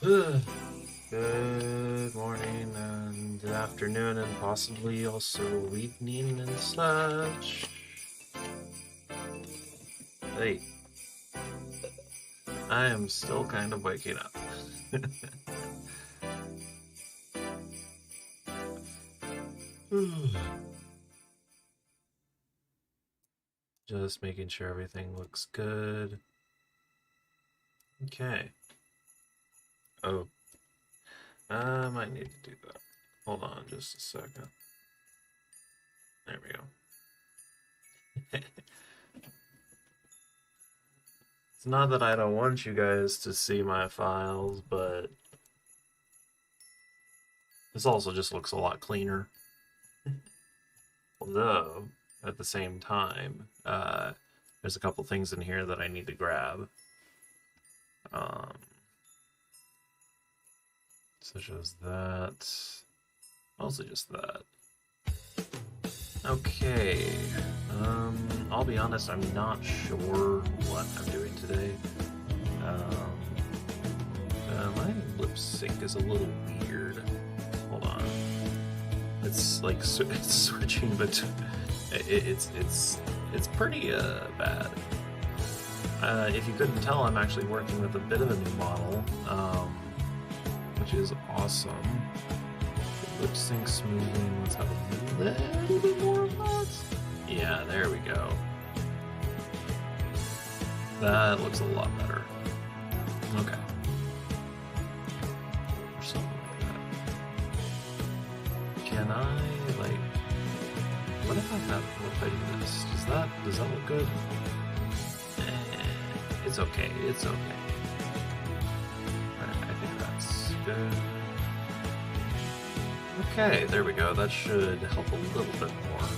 Ugh. Good morning and afternoon and possibly also evening and such. Hey, I am still kind of waking up. Just making sure everything looks good. Okay. Oh, I might need to do that. Hold on just a second. There we go. It's not that I don't want you guys to see my files, but this also just looks a lot cleaner. Although, at the same time, there's a couple things in here that I need to grab. Um, Such as that. Also just that. Okay. I'll be honest, I'm not sure what I'm doing today. My lip sync is a little weird. Hold on. It's like it's switching, but it's pretty bad. If you couldn't tell, I'm actually working with a bit of a new model, which is awesome. Lip sync smoothing. Let's have a little bit more of that. Yeah, there we go. That looks a lot better. Okay. Or something like that. Can I like? What if I have? What if I do this? Does that look good? It's okay. It's okay. Alright, I think that's good. Okay, there we go. That should help a little bit more.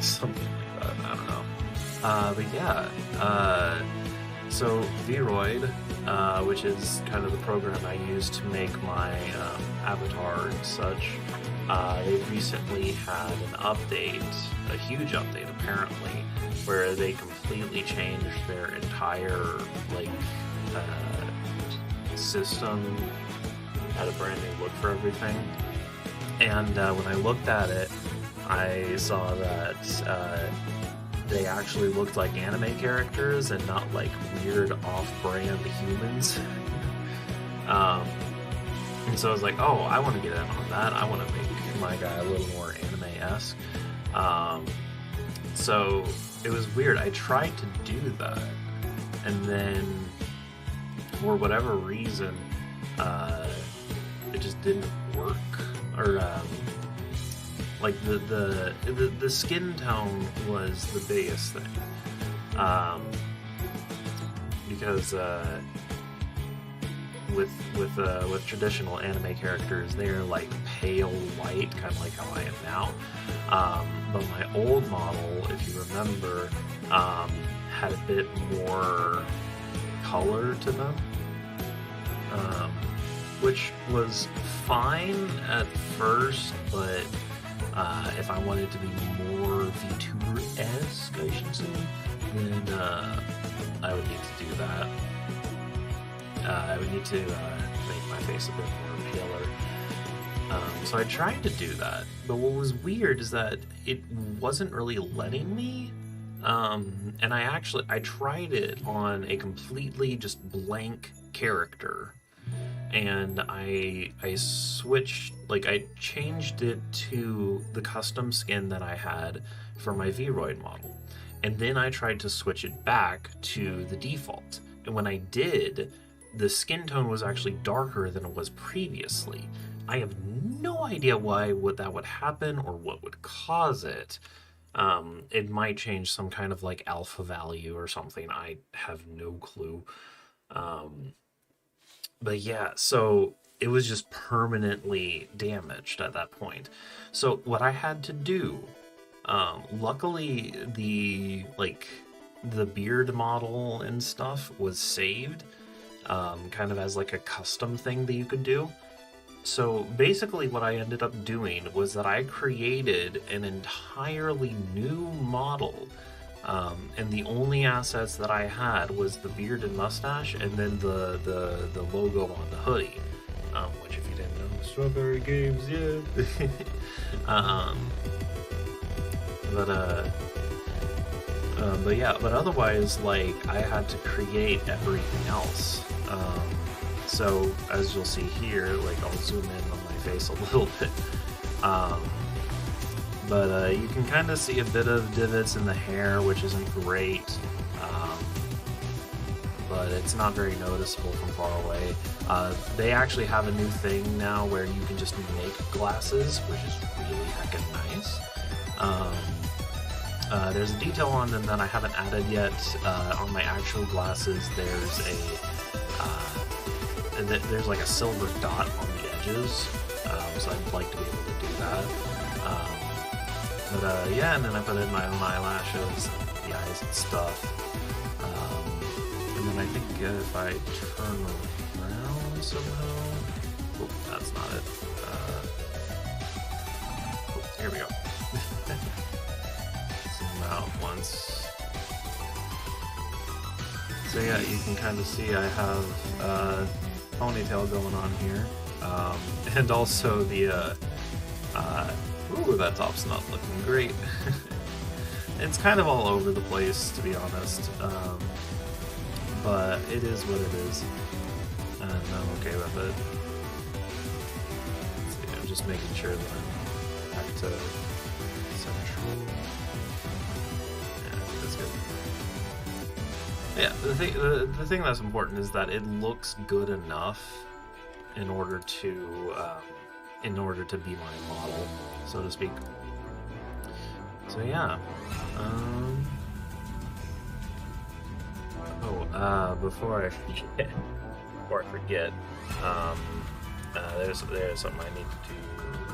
Something like that. I don't know. But yeah. So Vroid, which is kind of the program I use to make my avatar and such, they recently had an update, a huge update apparently, where they completely changed their entire system, had a brand new look for everything. And when I looked at it, I saw that they actually looked like anime characters and not like weird off-brand humans. And so I was like, oh, I want to get in on that. I want to make my guy a little more anime-esque. So it was weird. I tried to do that, and then for whatever reason, it just didn't work. Or like the skin tone was the biggest thing, because with traditional anime characters, they're like pale white, kind of like how I am now. But my old model, if you remember, had a bit more color to them, which was fine at first, but if I wanted to be more VTuber-esque, I should say, then I would need to do that. I would need to make my face a bit more paler. So I tried to do that, but what was weird is that it wasn't really letting me. And I tried it on a completely just blank character, and I switched, like I changed it to the custom skin that I had for my Vroid model, and then I tried to switch it back to the default. And when I did, the skin tone was actually darker than it was previously. I have no idea why that would happen or what would cause it. It might change some kind of like alpha value or something. I have no clue. But yeah, so it was just permanently damaged at that point. So what I had to do, luckily the beard model and stuff was saved, kind of as like a custom thing that you could do. So basically what I ended up doing was that I created an entirely new model And the only assets that I had was the beard and mustache, and then the logo on the hoodie. Which, if you didn't know, Strawberry Games, yeah. But but otherwise, like, I had to create everything else. So as you'll see here, like, I'll zoom in on my face a little bit. But you can kind of see a bit of divots in the hair, which isn't great. But it's not very noticeable from far away. They actually have a new thing now where you can just make glasses, which is really heckin' nice. There's a detail on them that I haven't added yet. On my actual glasses, there's like a silver dot on the edges, so I'd like to be able to do that. Yeah, and then I put in my own eyelashes, the eyes and stuff. And then I think if I turn around somehow... Oh, that's not it. Oh, here we go. Zoom out once. So yeah, you can kind of see I have ponytail going on here. And also the... ooh, that top's not looking great. It's kind of all over the place, to be honest. But it is what it is, and I'm okay with it. So, I'm just making sure that I'm back to central. Yeah, that's good. Yeah, the thing that's important is that it looks good enough in order to be my model, so to speak. So yeah. Before I forget, there's something I need to do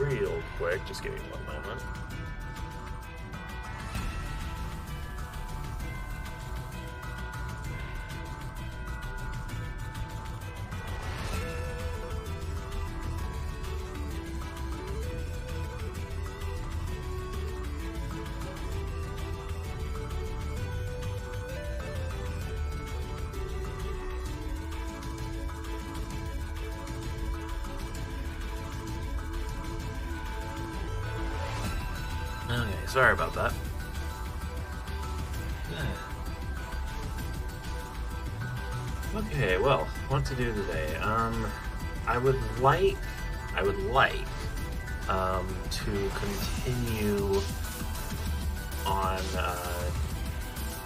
real quick. Just give me one moment. Okay, sorry about that. Okay, well, what to do today? I would like to continue on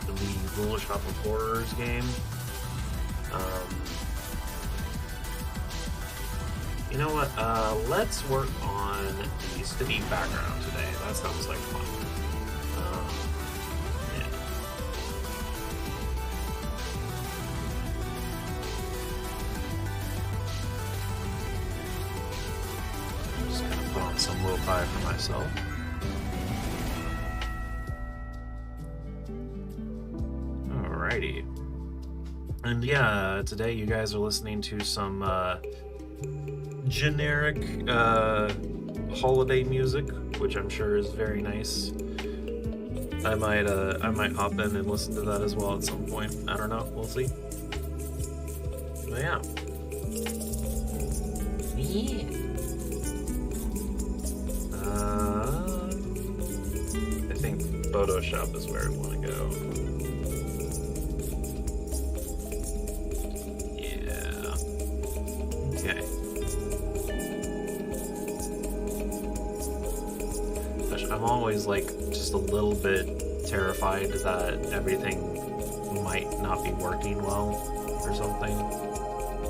the Rule Shop of Horrors game. You know what? Let's work on the city background today. That sounds like fun. Yeah. I'm just gonna put on some lo-fi for myself. Alrighty. And yeah, today you guys are listening to some generic holiday music, which I'm sure is very nice. I might hop in and listen to that as well at some point. I don't know, we'll see. But yeah. I think Photoshop is where I want to go. I'm always like just a little bit terrified that everything might not be working well or something.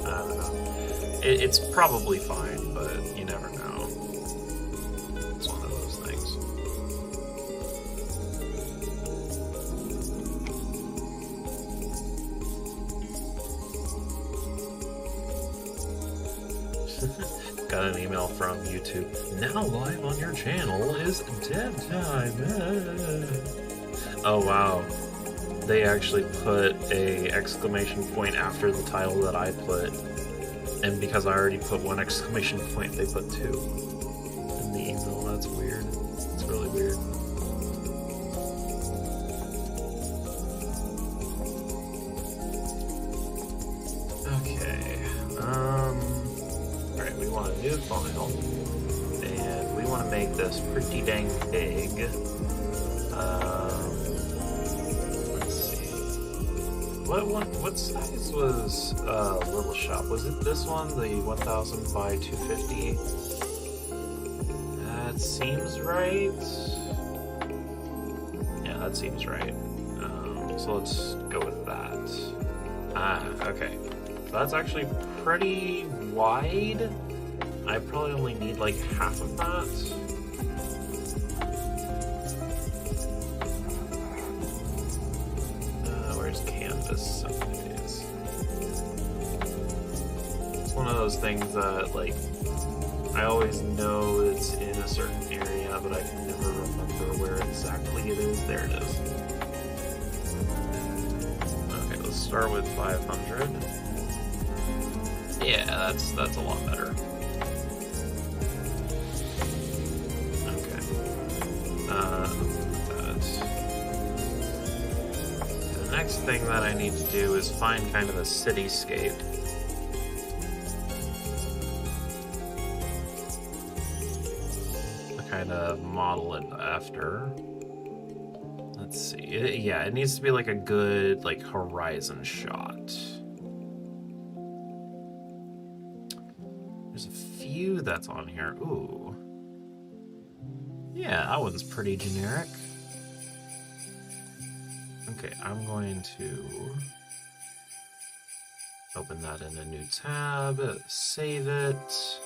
I don't know. It's probably fine, but you never know. It's one of those things. Got an email from YouTube. Now live on your channel is Dead Time. Oh wow. They actually put a exclamation point after the title that I put. And because I already put one exclamation point, they put two in the email. That's weird. It's really weird. And we want to make this pretty dang big. Let's see. What size was Little Shop? Was it this one, the 1000 by 250? That seems right. Yeah, that seems right. So let's go with that. Okay. So that's actually pretty wide. I probably only need like half of that. Where's canvas? It's one of those things that, like, I always know it's in a certain area, but I can never remember where exactly it is. There it is. Okay, let's start with 500. Yeah, that's a lot better. Okay. The next thing that I need to do is find kind of a cityscape. To kind of model it after. Let's see. Yeah, it needs to be like a good, like, horizon shot. There's a few that's on here. Ooh. Yeah, that one's pretty generic. Okay, I'm going to open that in a new tab, save it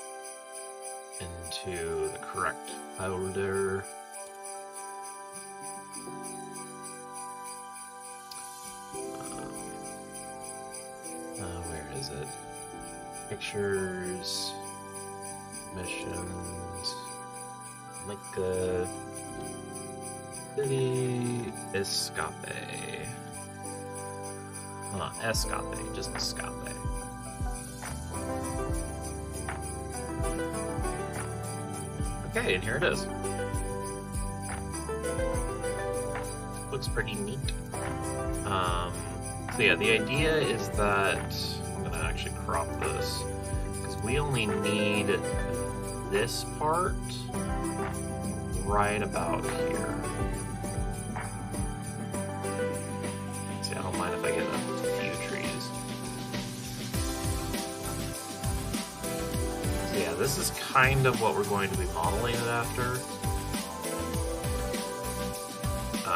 into the correct folder. Where is it? Pictures, missions, like a city escape. Escape, just escape. Okay, and here it is. Looks pretty neat. So yeah, the idea is that I'm gonna actually crop this because we only need this part right about here. See, I don't mind if I get a few trees. So yeah, this is kind of what we're going to be modeling it after. I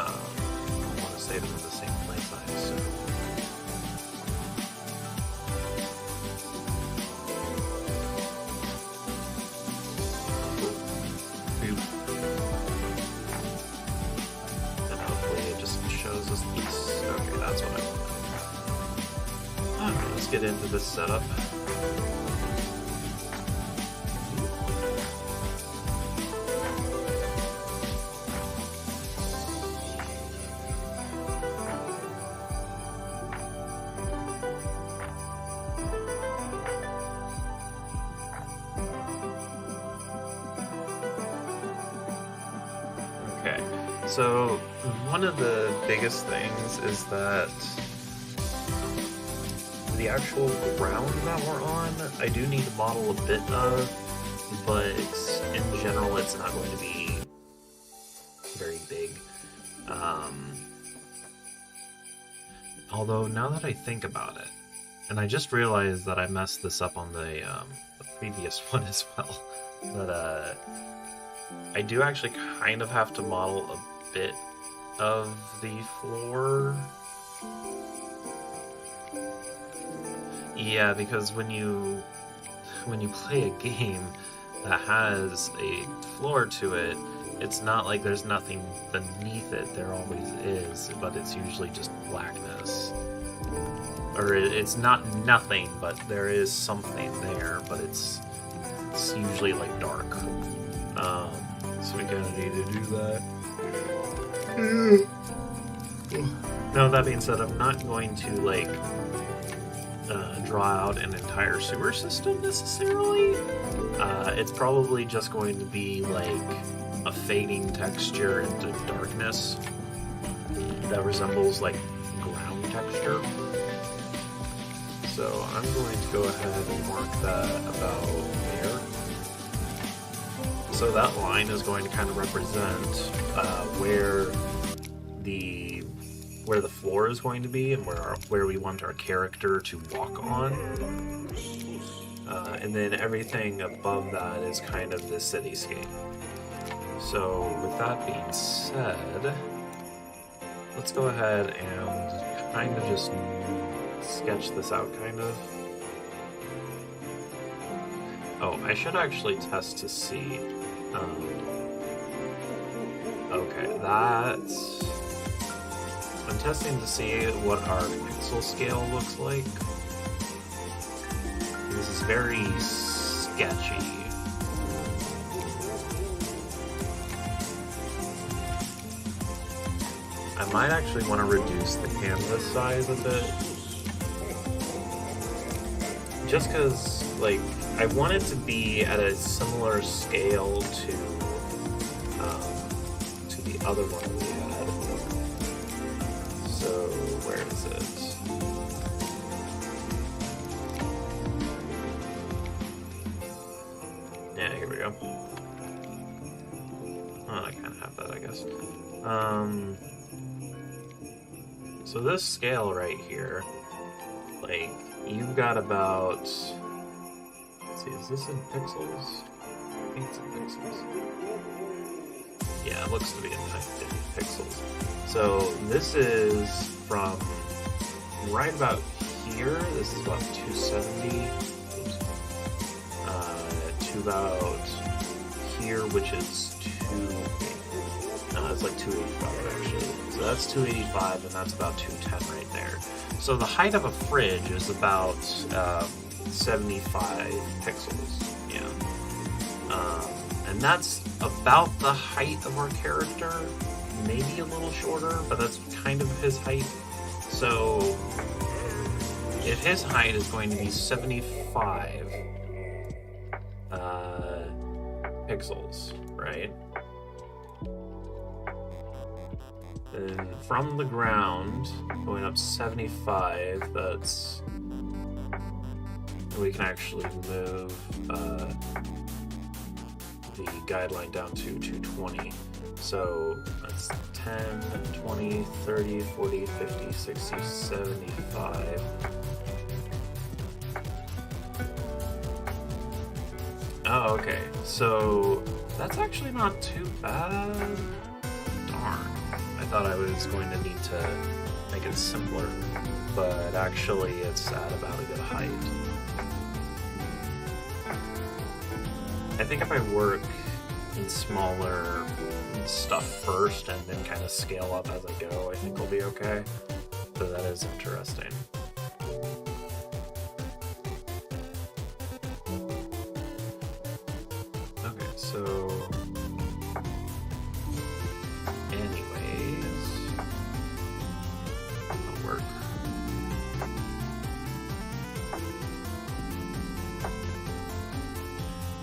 want to save it in the same place, I assume. And hopefully it just shows us these. Okay, that's what I wanted. Okay, let's get into this setup. Okay, so one of the biggest things is that the actual ground that we're on, I do need to model a bit of, but in general it's not going to be very big. Although now that I think about it, and I just realized that I messed this up on the previous one as well, but I do actually kind of have to model a bit of the floor. Yeah, because when you play a game that has a floor to it, it's not like there's nothing beneath it. There always is, but it's usually just blackness. Or it's not nothing, but there is something there, but it's usually like dark. So we kind of need to do that. Now, that being said, I'm not going to like draw out an entire sewer system necessarily. It's probably just going to be like a fading texture into darkness that resembles like ground texture. So I'm going to go ahead and mark that about there. So that line is going to kind of represent where the floor is going to be and where we want our character to walk on. And then everything above that is kind of the cityscape. So with that being said, let's go ahead and kind of just sketch this out, kind of. Oh, I should actually test to see. Okay, that's... I'm testing to see what our pixel scale looks like. This is very sketchy. I might actually want to reduce the canvas size a bit. Just because, like, I want it to be at a similar scale to the other one we had. So, where is it? Yeah, here we go. Oh, I kind of have that, I guess. So this scale right here, like, you've got about... Let's see, is this in pixels? I think it's in pixels. Yeah, it looks to be in pixels. So this is from right about here. This is about 270. To about here, which is it's like 285 actually. So that's 285, and that's about 210 right there. So the height of a fridge is about 75 pixels. Yeah. And that's about the height of our character. Maybe a little shorter, but that's kind of his height. So if his height is going to be 75 pixels, right? Then from the ground, going up 75, that's... We can actually move the guideline down to 220. So that's 10, 20, 30, 40, 50, 60, 75. Oh, okay. So that's actually not too bad. Darn. I thought I was going to need to make it simpler, but actually it's at about a good height. I think if I work in smaller stuff first and then kind of scale up as I go, I think we'll be okay. So that is interesting. Okay, so anyways, that'll work.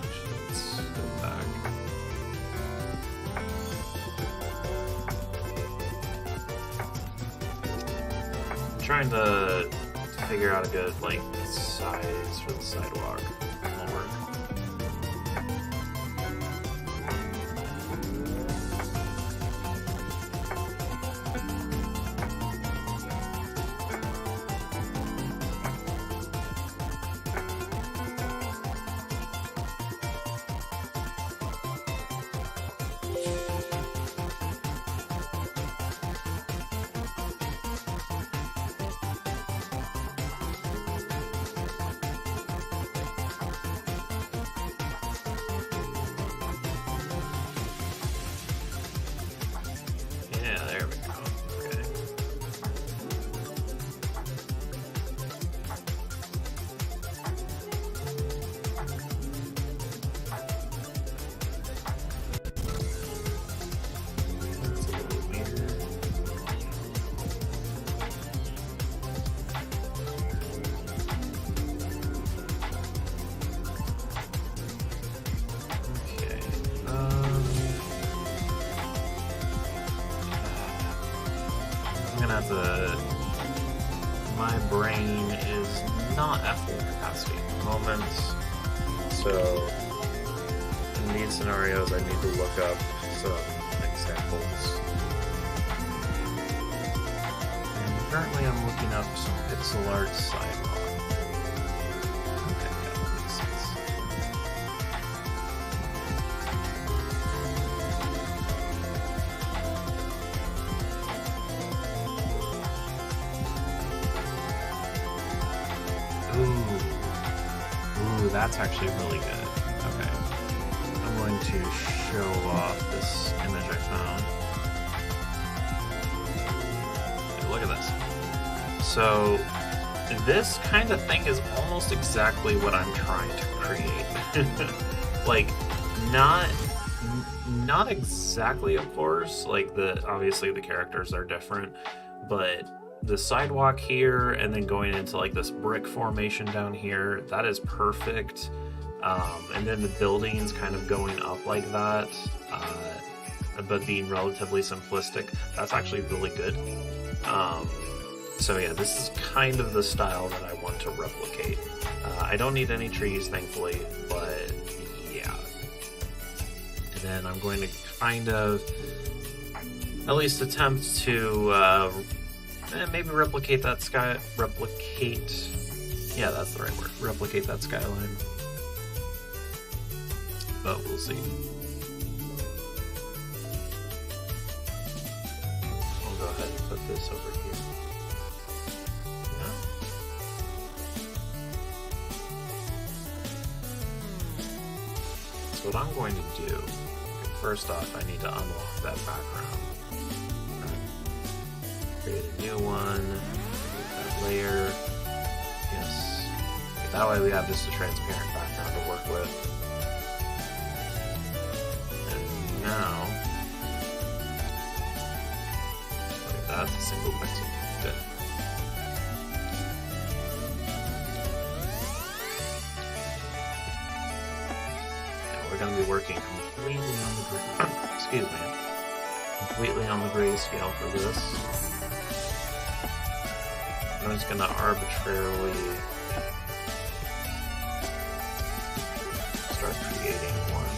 Actually, let's go back. I'm trying to figure out a good, like, size for the sidewalk. That'll work. Yeah, there we go. Okay. That's a little weird. Okay. I'm gonna have to... My brain is not at full capacity at the moment, so I'm these scenarios, I need to look up some examples. And currently I'm looking up some pixel art sidewalk. Okay, yeah, that makes sense. Ooh, that's actually really good. Okay. I'm going to show off this image I found. Okay, look at this. So, this kind of thing is almost exactly what I'm trying to create. Like, not exactly, of course. Like, obviously the characters are different, but the sidewalk here and then going into like this brick formation down here, that is perfect. And then the buildings kind of going up like that, but being relatively simplistic, that's actually really good. So yeah, this is kind of the style that I want to replicate. I don't need any trees, thankfully, but yeah. And then I'm going to kind of at least attempt to maybe replicate that yeah, that's the right word. Replicate that skyline. But we'll see. I'll go ahead and put this over here. No. So what I'm going to do, first off, I need to unlock that background. Create a new one, that layer, yes. Okay, that way we have just a transparent background to work with. And now, like that's a single pixel, good. And we're going to be working completely on the excuse me, completely on the grayscale for this. I'm just going to arbitrarily start creating one.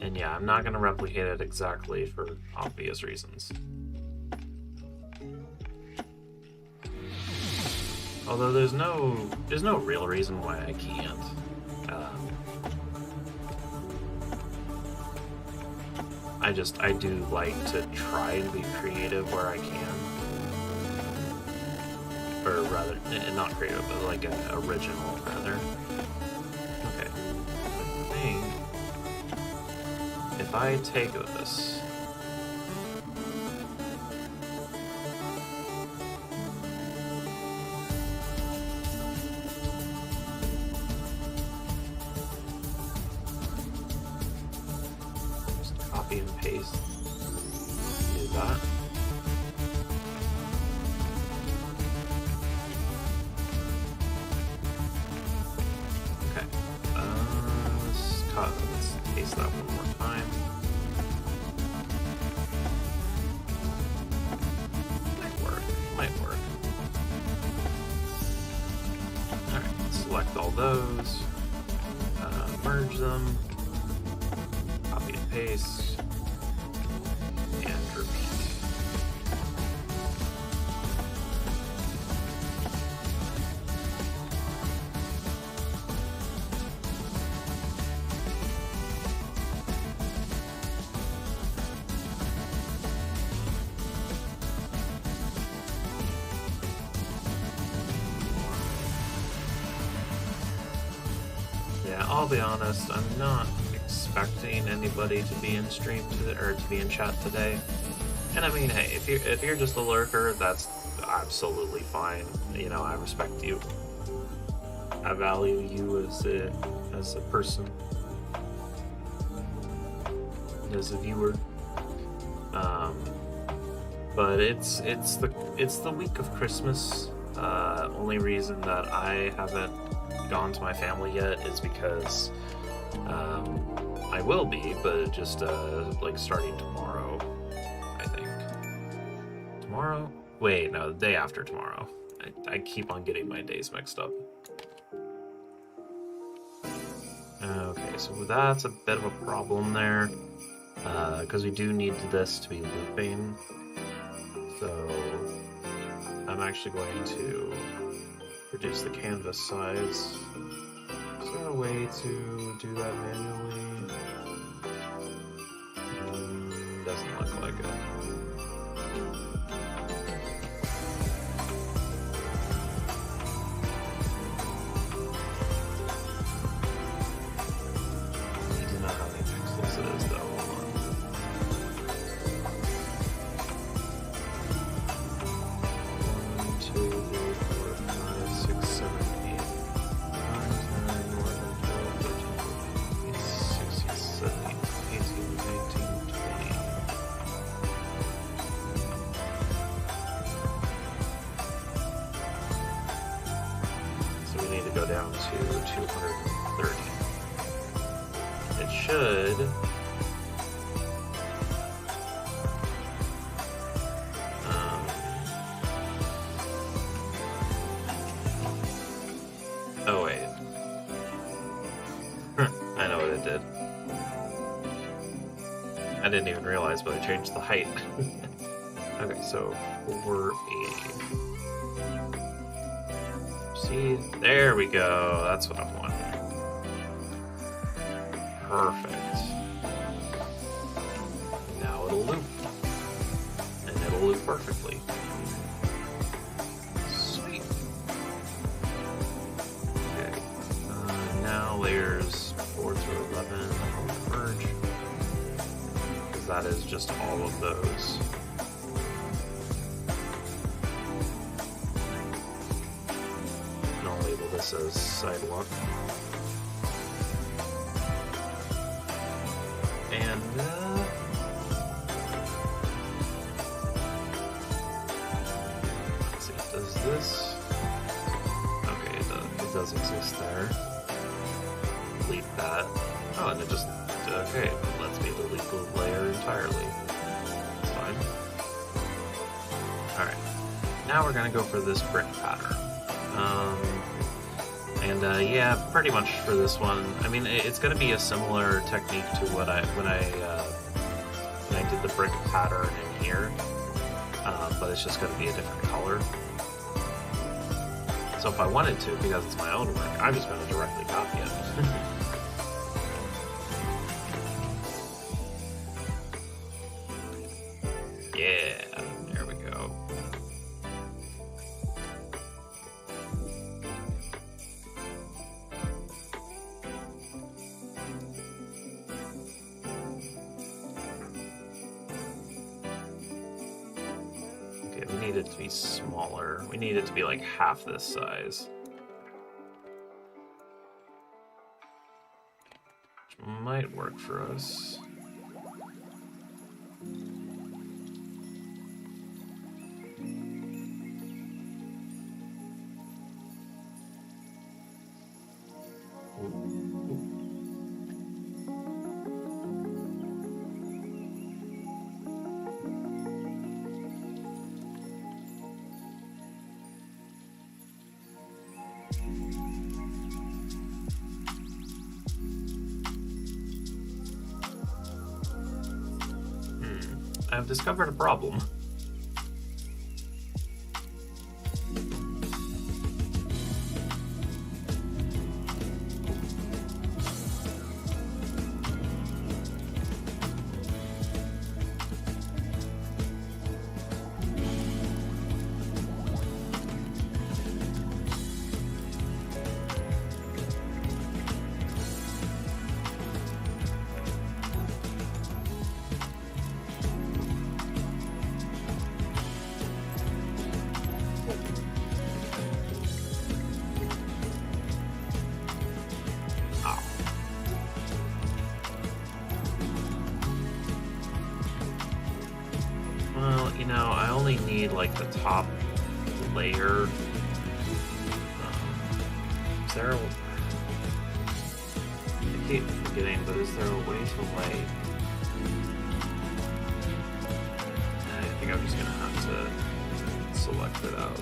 And yeah, I'm not going to replicate it exactly for obvious reasons. Although there's no real reason why I can't. I do like to try and be creative where I can. Or rather, not creative, but like original, rather. Okay. I think if I take this, copy and paste, do that. Okay, let's paste that one more time. Might work. Alright, select all those, merge them, copy and paste. Yeah, I'll be honest, I'm not expecting anybody to be in stream or to be in chat today. And I mean, hey, if you're just a lurker, that's absolutely fine. You know, I respect you. I value you as a person, as a viewer. But it's the week of Christmas. Only reason that I haven't gone to my family yet is because I will be, but just like starting tomorrow, I think. Tomorrow? Wait, no, the day after tomorrow. I keep on getting my days mixed up. Okay, so that's a bit of a problem there, because we do need this to be looping. So I'm actually going to reduce the canvas size. Is there a way to do that manually? Doesn't look like it. Go down to 230. It should. Oh wait. I know what it did. I didn't even realize, but I changed the height. Okay, so 480. See, there we go. That's what I want. Perfect. Now it'll loop. And it'll loop perfectly. Sweet. Okay. Now layers 4 through 11 on the merge. Because that is just all of those. This as sidewalk. And let's see, does this? Okay, it does exist there. Delete that. Oh, and it just okay. It lets me delete the layer entirely. That's fine. All right. Now we're gonna go for this brick pattern. And yeah, pretty much for this one. I mean, it's going to be a similar technique to what when I did the brick pattern in here, but it's just going to be a different color. So if I wanted to, because it's my own work, I'm just going to directly copy it. Yeah, there we go. We need it to be smaller. We need it to be like half this size. Which might work for us. I've discovered a problem. Well, you know, I only need like the top layer. there a... I keep forgetting, but is there a way to, like... I think I'm just gonna have to select it out.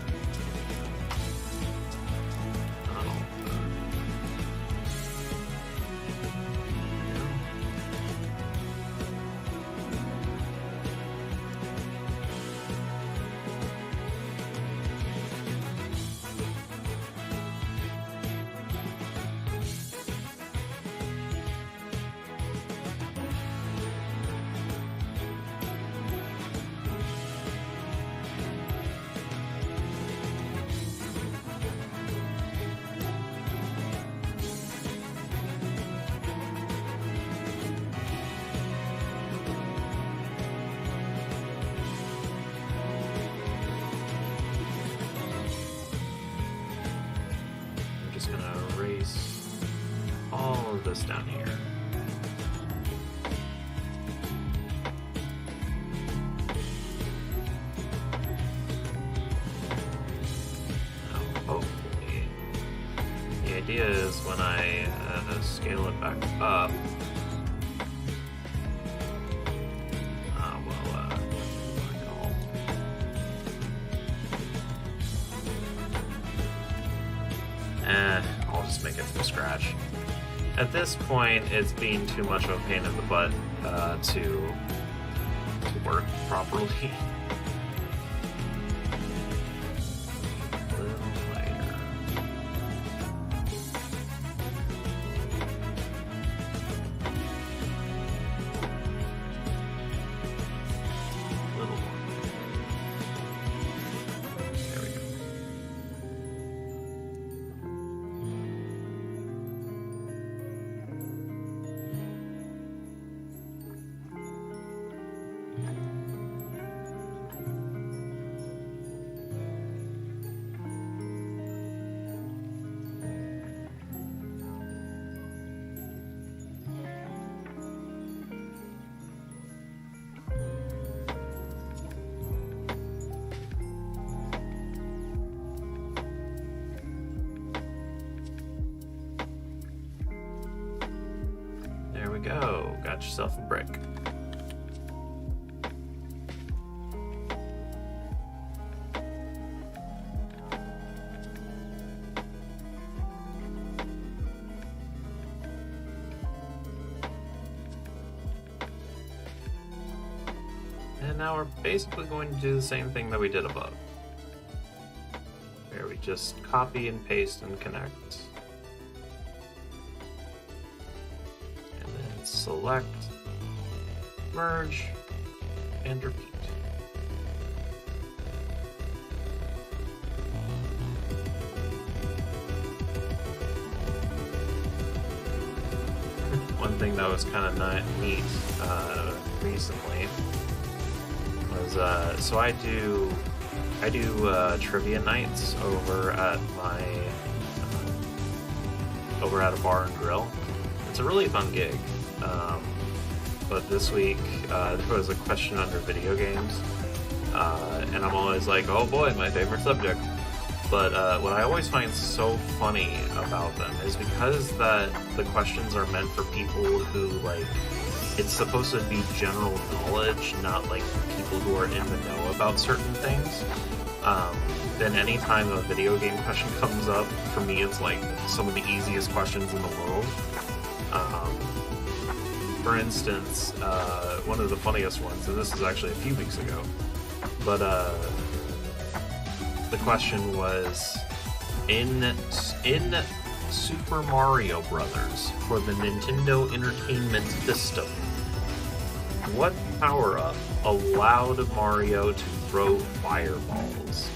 All of this down here. Now, hopefully, the idea is when I scale it back up, I'll just make it from scratch. At this point, it's being too much of a pain in the butt to work properly. A little lighter. A little more. There we go. There we go. Got yourself a brick. And now we're basically going to do the same thing that we did above, where we just copy and paste and connect. And then select, merge, and repeat. One thing that was kind of neat recently was so I do trivia nights over at a bar and grill. It's a really fun gig. But this week there was a question under video games, and I'm always like, oh boy, my favorite subject. But what I always find so funny about them is because the questions are meant for people who, like, it's supposed to be general knowledge, not like people who are in the know about certain things. Then anytime a video game question comes up, for me it's like some of the easiest questions in the world. For instance, one of the funniest ones, and this is actually a few weeks ago, but the question was, in Super Mario Brothers for the Nintendo Entertainment System, what power-up allowed Mario to throw fireballs?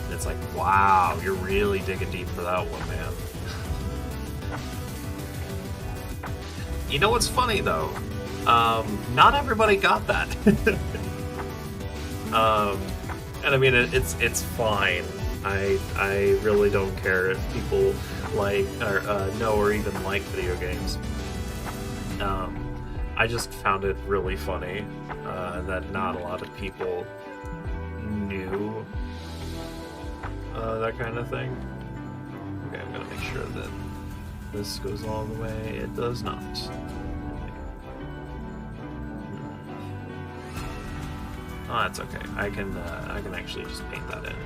And it's like, wow, you're really digging deep for that one, man. You know what's funny, though? Not everybody got that. And I mean, it's fine. I really don't care if people like or know or even like video games. I just found it really funny that not a lot of people knew that kind of thing. Okay, I'm gonna make sure that this goes all the way. It does not. Oh, that's okay. I can actually just paint that in.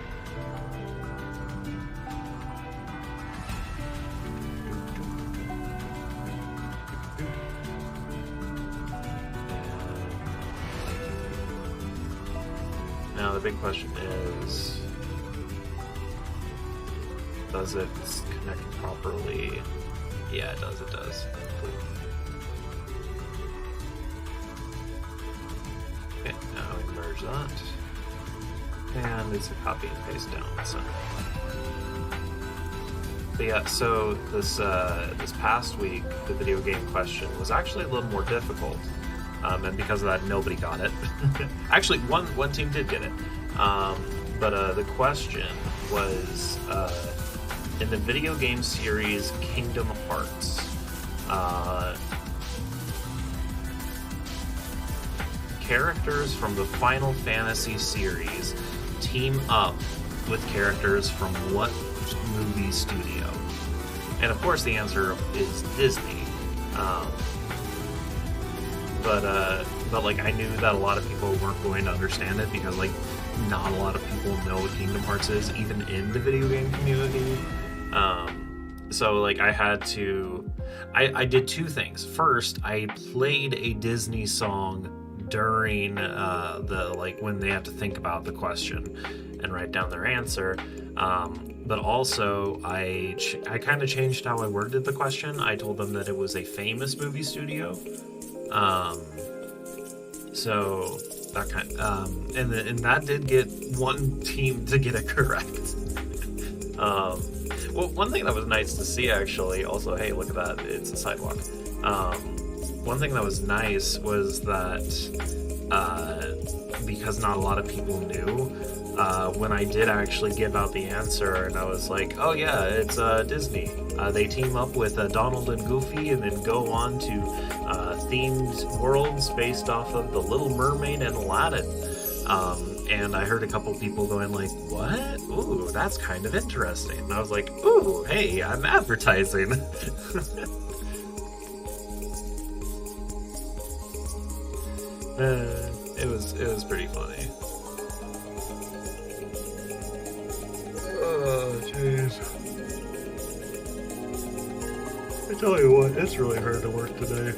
Now the big question is, does it connect properly? Yeah, it does. It does. Okay, now we merge that, and it's a copy and paste down the center. So yeah, so this past week, the video game question was actually a little more difficult, and because of that, nobody got it. Actually, one team did get it, but the question was in the video game series Kingdom Hearts. Characters from the Final Fantasy series team up with characters from what movie studio? And of course the answer is Disney. But like I knew that a lot of people weren't going to understand it because like not a lot of people know what Kingdom Hearts is, even in the video game community. So like I had to I did two things. First, I played a Disney song during the like when they have to think about the question and write down their answer, but also I kind of changed how I worded the question. I told them that it was a famous movie studio, so that kind and that did get one team to get it correct. Well, one thing that was nice to see actually, also, hey, look at that, it's a sidewalk. One thing that was nice was that because not a lot of people knew, when I did actually give out the answer and I was like, oh yeah, it's Disney. They team up with Donald and Goofy and then go on to themed worlds based off of The Little Mermaid and Aladdin. And I heard a couple people going like, what? Ooh, that's kind of interesting. And I was like, ooh, hey, I'm advertising. It was pretty funny. Oh, jeez. I tell you what, it's really hard to work today.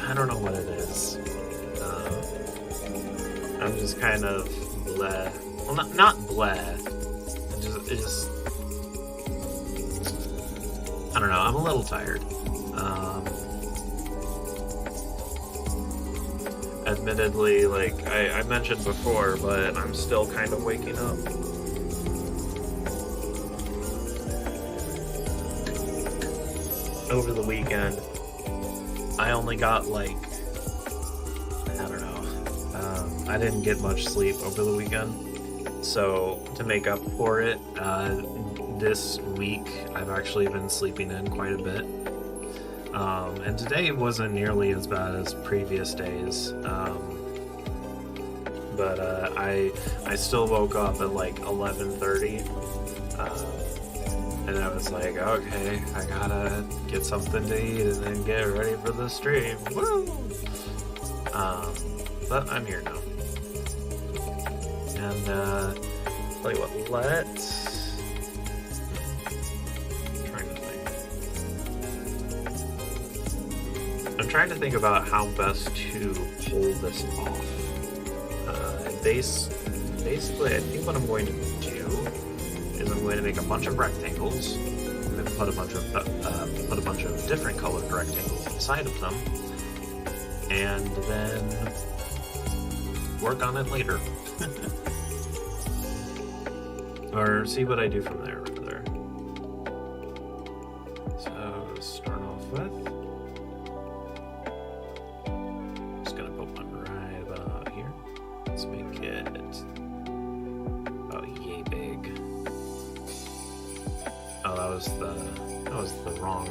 I don't know what it is. I'm just kind of bleh. Well, not bleh. It just I don't know. I'm a little tired. Admittedly, like I mentioned before, but I'm still kind of waking up. Over the weekend, I only got like, I don't know, I didn't get much sleep over the weekend, so to make up for it, this week I've actually been sleeping in quite a bit. And today wasn't nearly as bad as previous days, but I still woke up at like 11:30, and I was like, okay, I gotta get something to eat and then get ready for the stream. Woo! But I'm here now, and tell you what, let's. I'm trying to think about how best to pull this off. Basically, I think what I'm going to do is I'm going to make a bunch of rectangles and then put a bunch of different colored rectangles inside of them, and then work on it later, or see what I do from there. Rather. So start off with. That was the wrong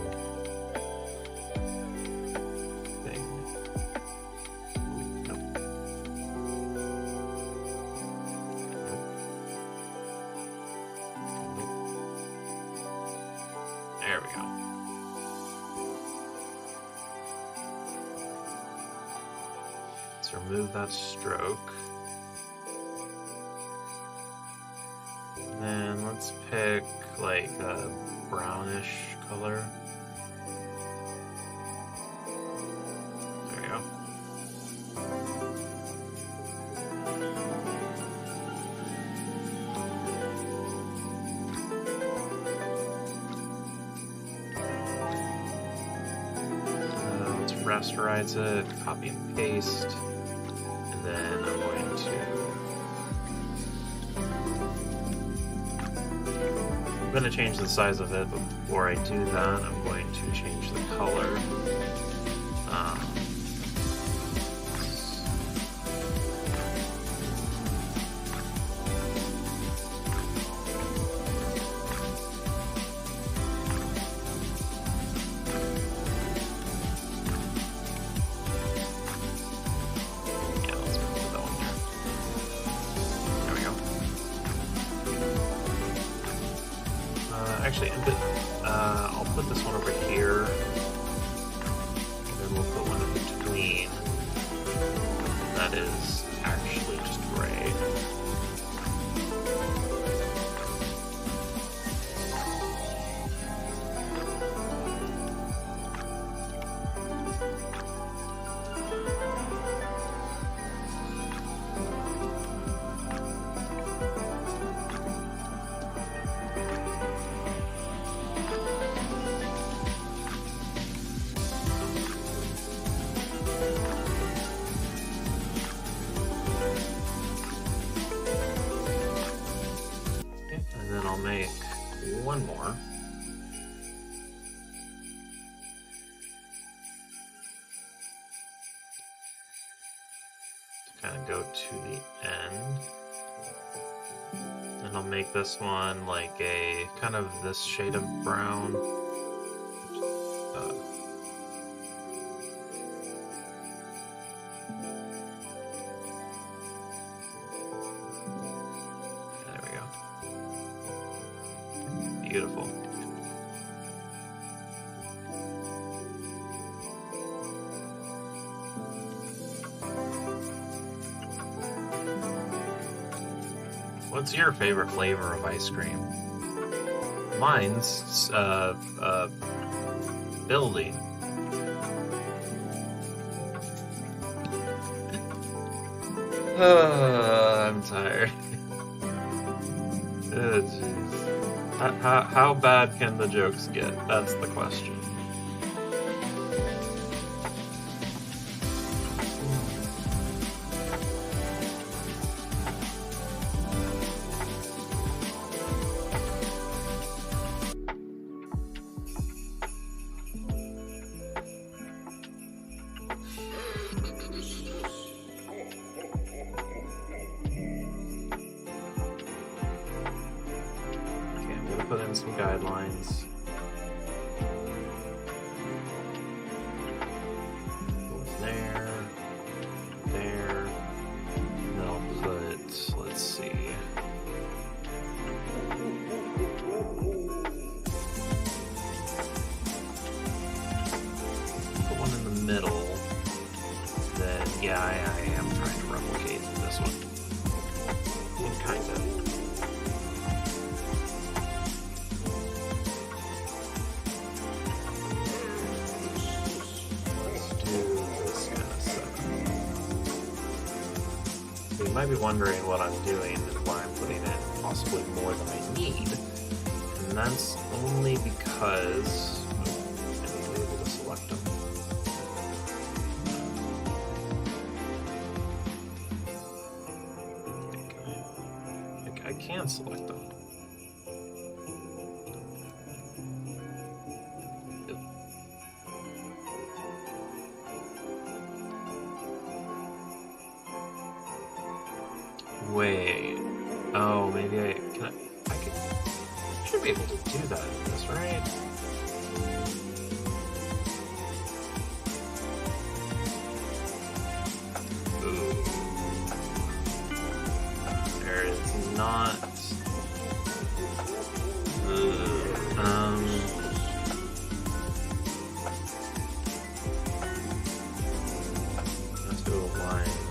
thing. Nope. Nope. Let's remove that stroke. And then let's pick like a brownish color. There we go. Let's rasterize it, copy and paste, and then I'm going to change the size of it. Before I do that, I'm going to change the color. Yeah, let's put that one there. There we go. Actually, I'll put this one over here, and then we'll put one in between. That is actually just gray. And then I'll make one more. To kind of go to the end. And I'll make this one like a kind of this shade of brown. There we go. Beautiful. What's your favorite flavor of ice cream? Mine's building. I'm tired. Oh, jeez. How bad can the jokes get? That's the question. Put in some guidelines. There, there. And then I'll put, let's see. Put one in the middle. Then, yeah, I am trying to replicate this one. Kind of. You might be wondering what I'm doing and why I'm putting in possibly more than I need. And that's only because I need to be able to select them. I can select them. Wait. Oh, maybe I should be able to do that in this, right? Ooh. There is not. Let's go line.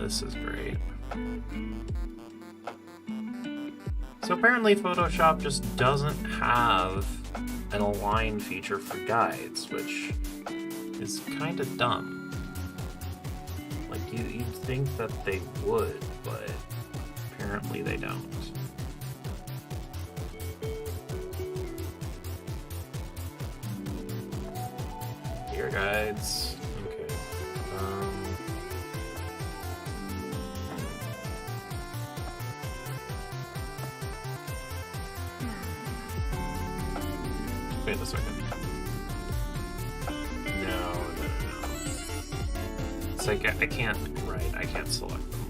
This is great. So apparently Photoshop just doesn't have an align feature for guides, which is kind of dumb. Like, you'd think that they would, but apparently they don't. Here, guides. Okay. Wait a second. No. It's like I can't. Right, I can't select them.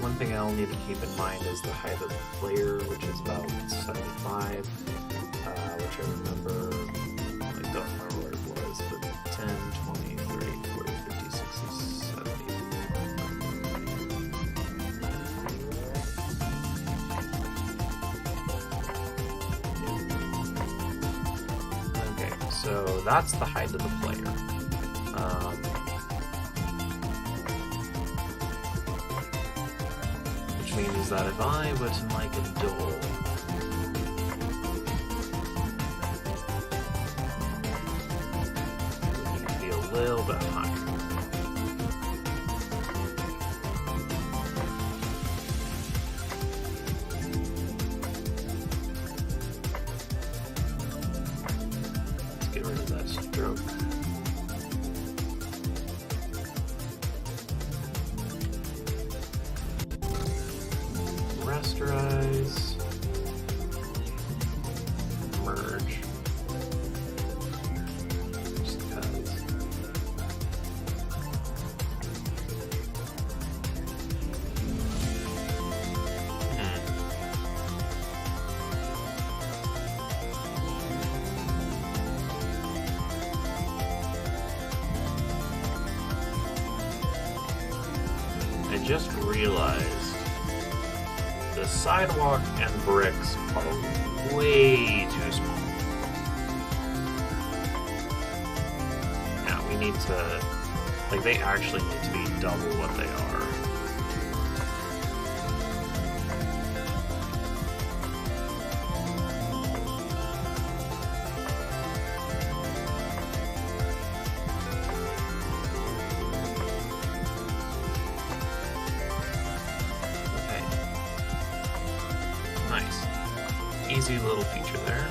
One thing I'll need to keep in mind is the height of the player, which is about 75, which I remember, I don't remember what it was, but 10, 20, 30, 40, 50, 60, 70. Okay, so that's the height of the player. Means that if I were to make a door, it would need to be a little bit higher. Let's get rid of that stroke. Rasterize, merge, just because. I just realized the sidewalk and bricks are way too small. Yeah, we need to, like, they actually need to be double what they are. Nice. Easy little feature there.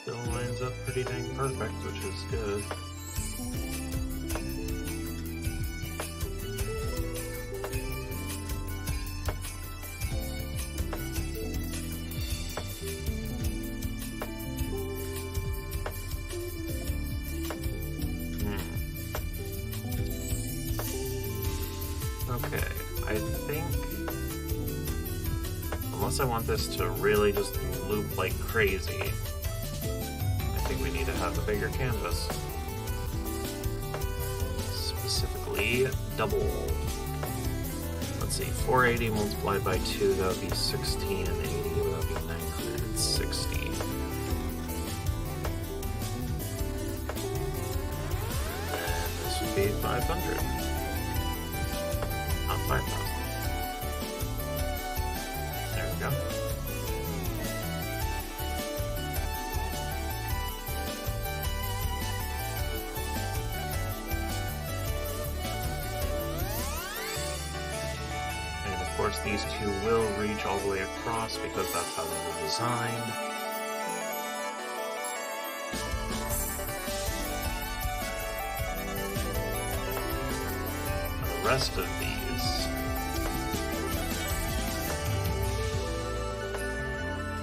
Still lines up pretty dang perfect, which is good. Okay, I think, unless I want this to really just loop like crazy, I think we need to have a bigger canvas. Specifically, double. Let's see, 480 multiplied by 2, that would be 16, and 80, that would be 960. And then this would be 500. Not 5,000. There we go. course, these two will reach all the way across because that's how they were designed. The rest of these,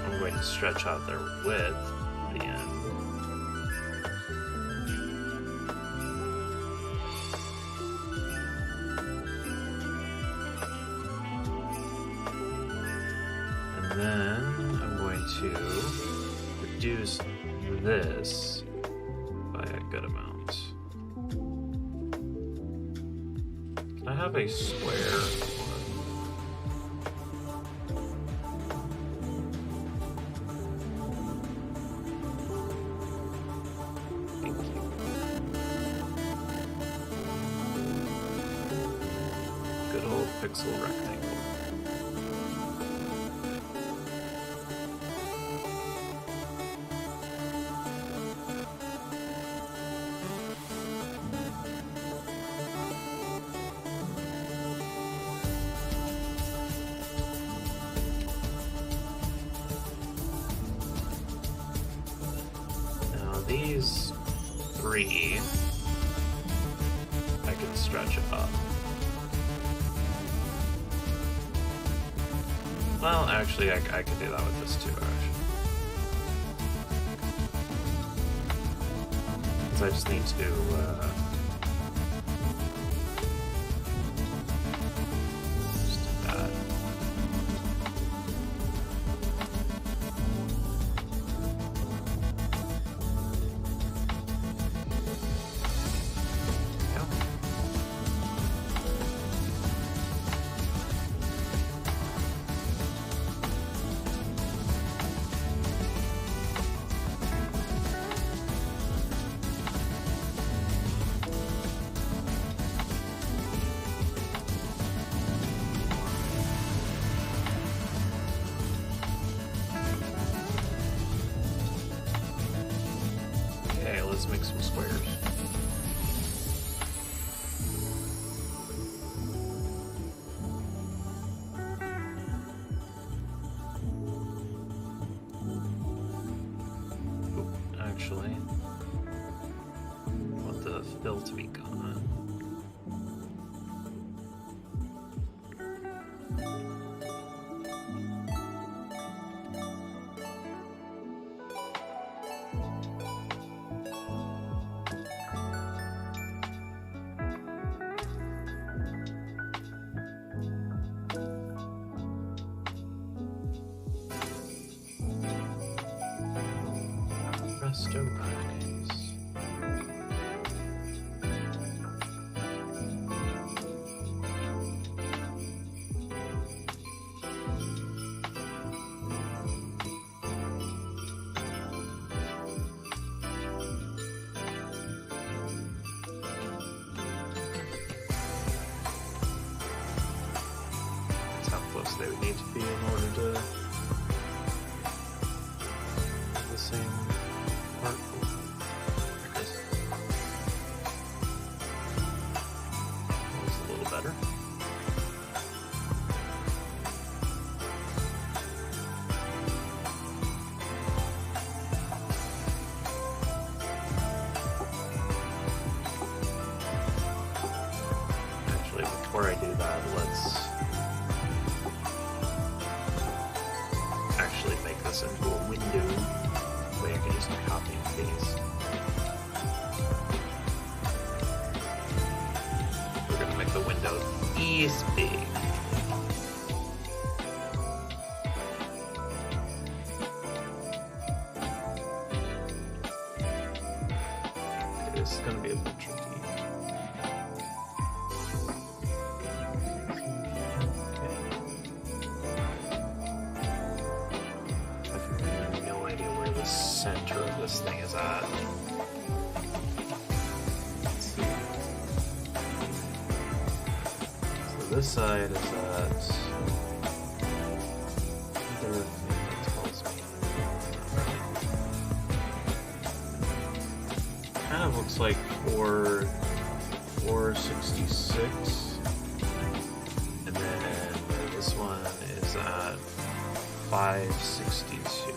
I'm going to stretch out their width at the end. And then I'm going to reduce this by a good amount. I have a square one. Thank you. Good old pixel rectangle. These three, I can stretch up. Well, actually, I can do that with this too, actually. Because I just need to, just do that. Let's make some squares. Oop, actually, I want the fill to be gone. Resto pies. That's how close they would need to be in order to the same part. That was a little better. Actually, before I do that, let's actually make this into a window. Way I can just copy and paste. We're gonna make the window this big. This is gonna be a bit tricky. Center of this thing is at. Let's see. So this side is at either thing that tells me. Kind of looks like 466, and then this 562.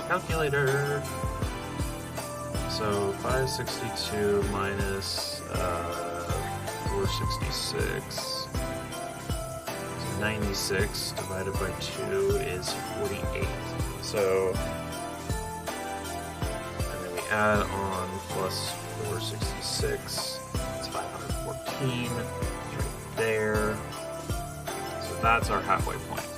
Calculator. So 562 minus 466. 96 divided by 2 is 48. So, and then we add on plus 466. It's 514. It's right there. So that's our halfway point.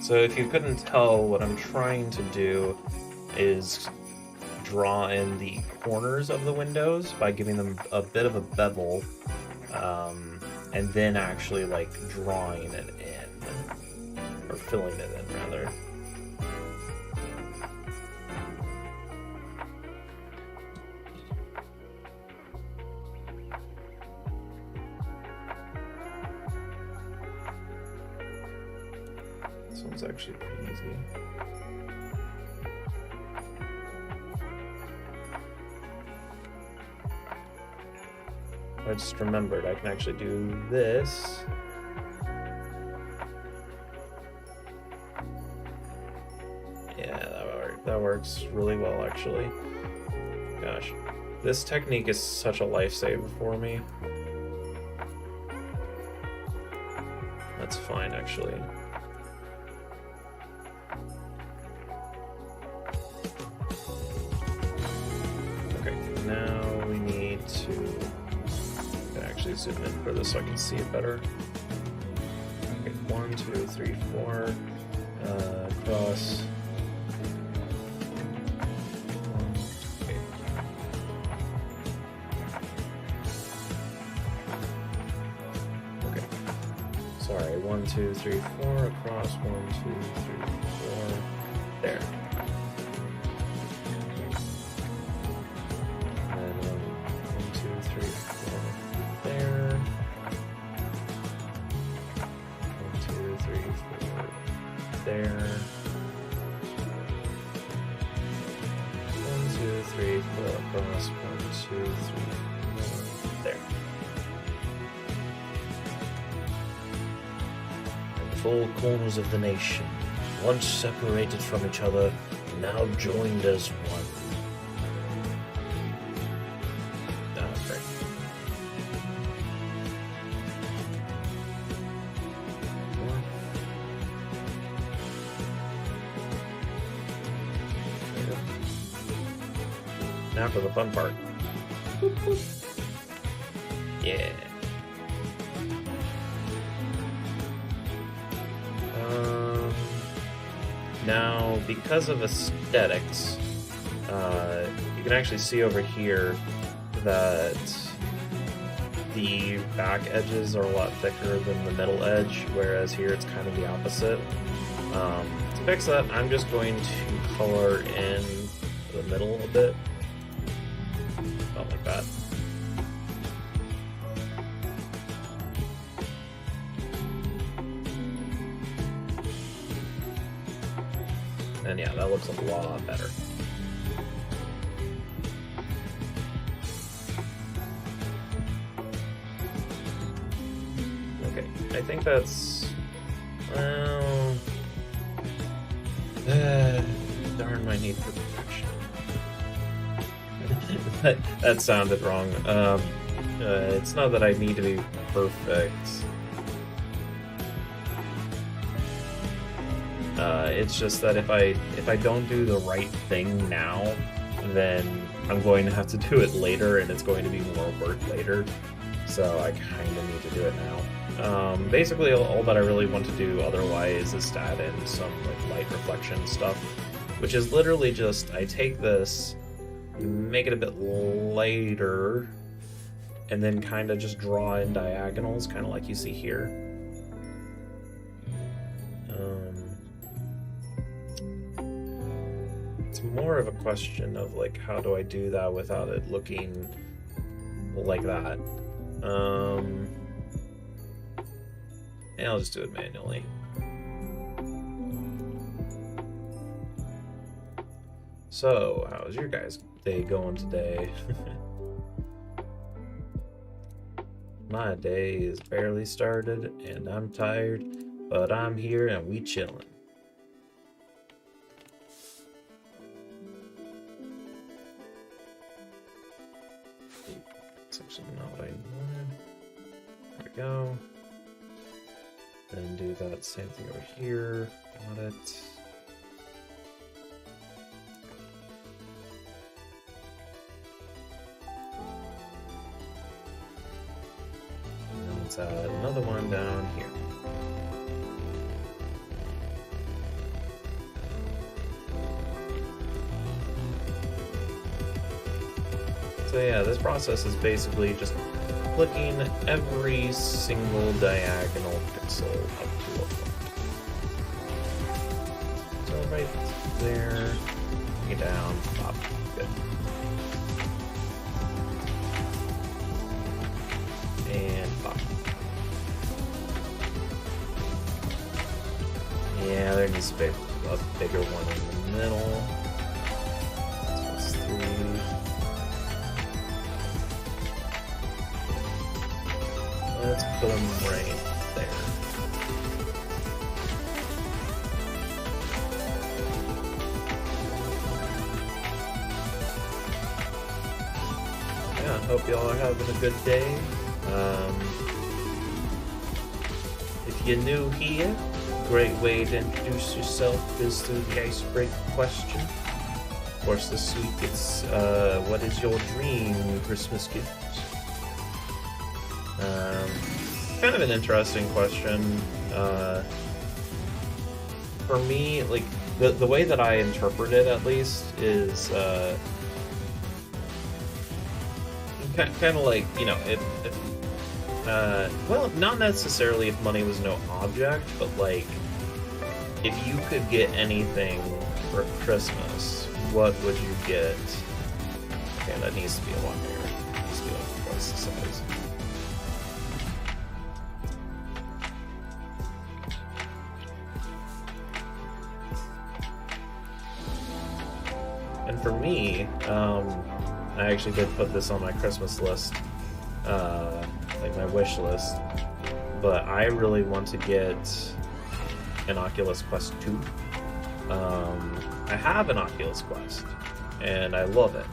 So if you couldn't tell, what I'm trying to do is draw in the corners of the windows by giving them a bit of a bevel, and then actually like drawing it in, or filling it in rather. This one's actually pretty easy. I just remembered I can actually do this. Yeah, that works really well actually. Gosh, this technique is such a lifesaver for me. That's fine actually. Now we need to actually zoom in for this so I can see it better. Okay, 1, 2, 3, 4, cross. Okay. Okay. Sorry, 1, 2, 3, 4, across, 1, 2, 3, 4. There. There. 1, 2, 3, 4 across. 1, 2, 3, 4. There. And the four corners of the nation, once separated from each other, now joined as one. Great. Now for the fun part. Yeah. Now, because of aesthetics, you can actually see over here that the back edges are a lot thicker than the middle edge, whereas here it's kind of the opposite. To fix that, I'm just going to color in the middle a bit. Not like that. And yeah, that looks a lot better. Okay, I think that's... well... darn my need for perfection. that sounded wrong. It's not that I need to be perfect. It's just that if I don't do the right thing now, then I'm going to have to do it later, and it's going to be more work later. So I kind of need to do it now. Basically, all that I really want to do otherwise is to add in some like light reflection stuff, which is literally just I take this, make it a bit lighter, and then kind of just draw in diagonals, kind of like you see here. It's more of a question of like, how do I do that without it looking like that. And I'll just do it manually. So, how's your guys' day going today? My day is barely started, and I'm tired, but I'm here and we chillin'. That's actually not what I wanted. There we go. Then do that same thing over here. Got it. Let's add another one down here. So yeah, this process is basically just clicking every single diagonal pixel up to a point. So right there, bring it down, pop, good. And pop. Yeah, there needs to be a bigger one in the middle. So it's 3. Let's put them right there. Yeah, hope y'all are having a good day. If you're new here, great way to introduce yourself is through the icebreaker question. Of course, this week it's what is your dream Christmas gift? Kind of an interesting question. For me, like the way that I interpret it, at least, is kind of like, you know, if well, not necessarily if money was no object, but like if you could get anything for Christmas, what would you get? Okay, that needs to be a lot bigger. It needs to be like twice the size. And for me, I actually did put this on my Christmas list, like my wish list, but I really want to get an Oculus Quest 2. I have an Oculus Quest, and I love it.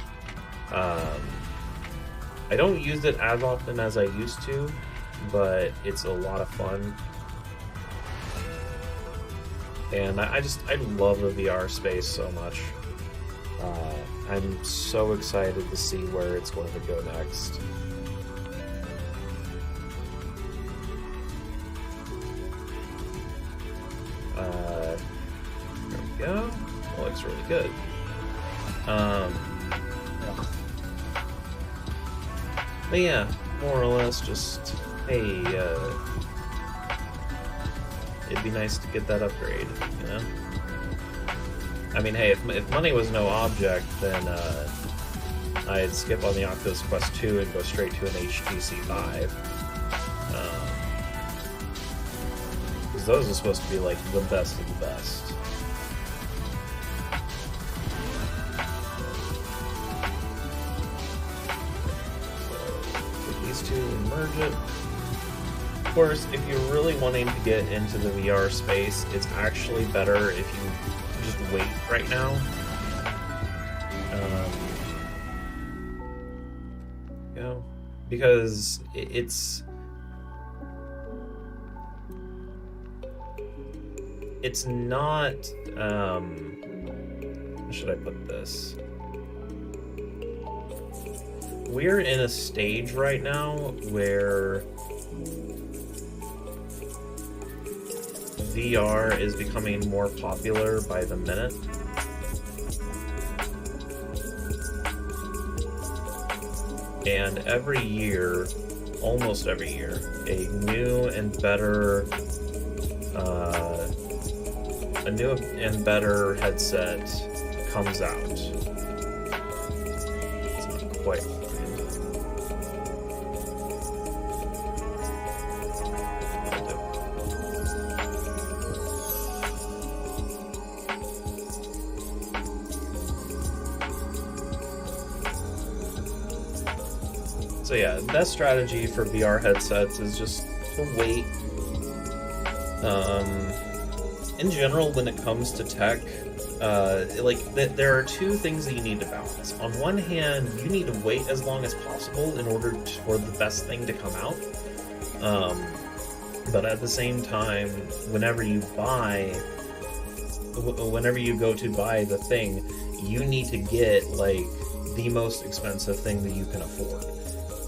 I don't use it as often as I used to, but it's a lot of fun. And I love the VR space so much. I'm so excited to see where it's going to go next. There we go. That looks really good. But yeah, more or less just, hey, it'd be nice to get that upgrade, you know? I mean, hey, if money was no object, then I'd skip on the Oculus Quest 2 and go straight to an HTC Vive. Because those are supposed to be like the best of the best. So, put these two and merge it. Of course, if you're really wanting to get into the VR space, it's actually better if you just wait right now. You know, because it's not, how should I put this? We're in a stage right now where VR is becoming more popular by the minute. And every year, almost every year, a new and better headset comes out. It's not quite. So yeah, best strategy for VR headsets is just to wait. In general, when it comes to tech, there are two things that you need to balance. On one hand, you need to wait as long as possible in order for the best thing to come out. But at the same time, whenever you go to buy the thing, you need to get like the most expensive thing that you can afford.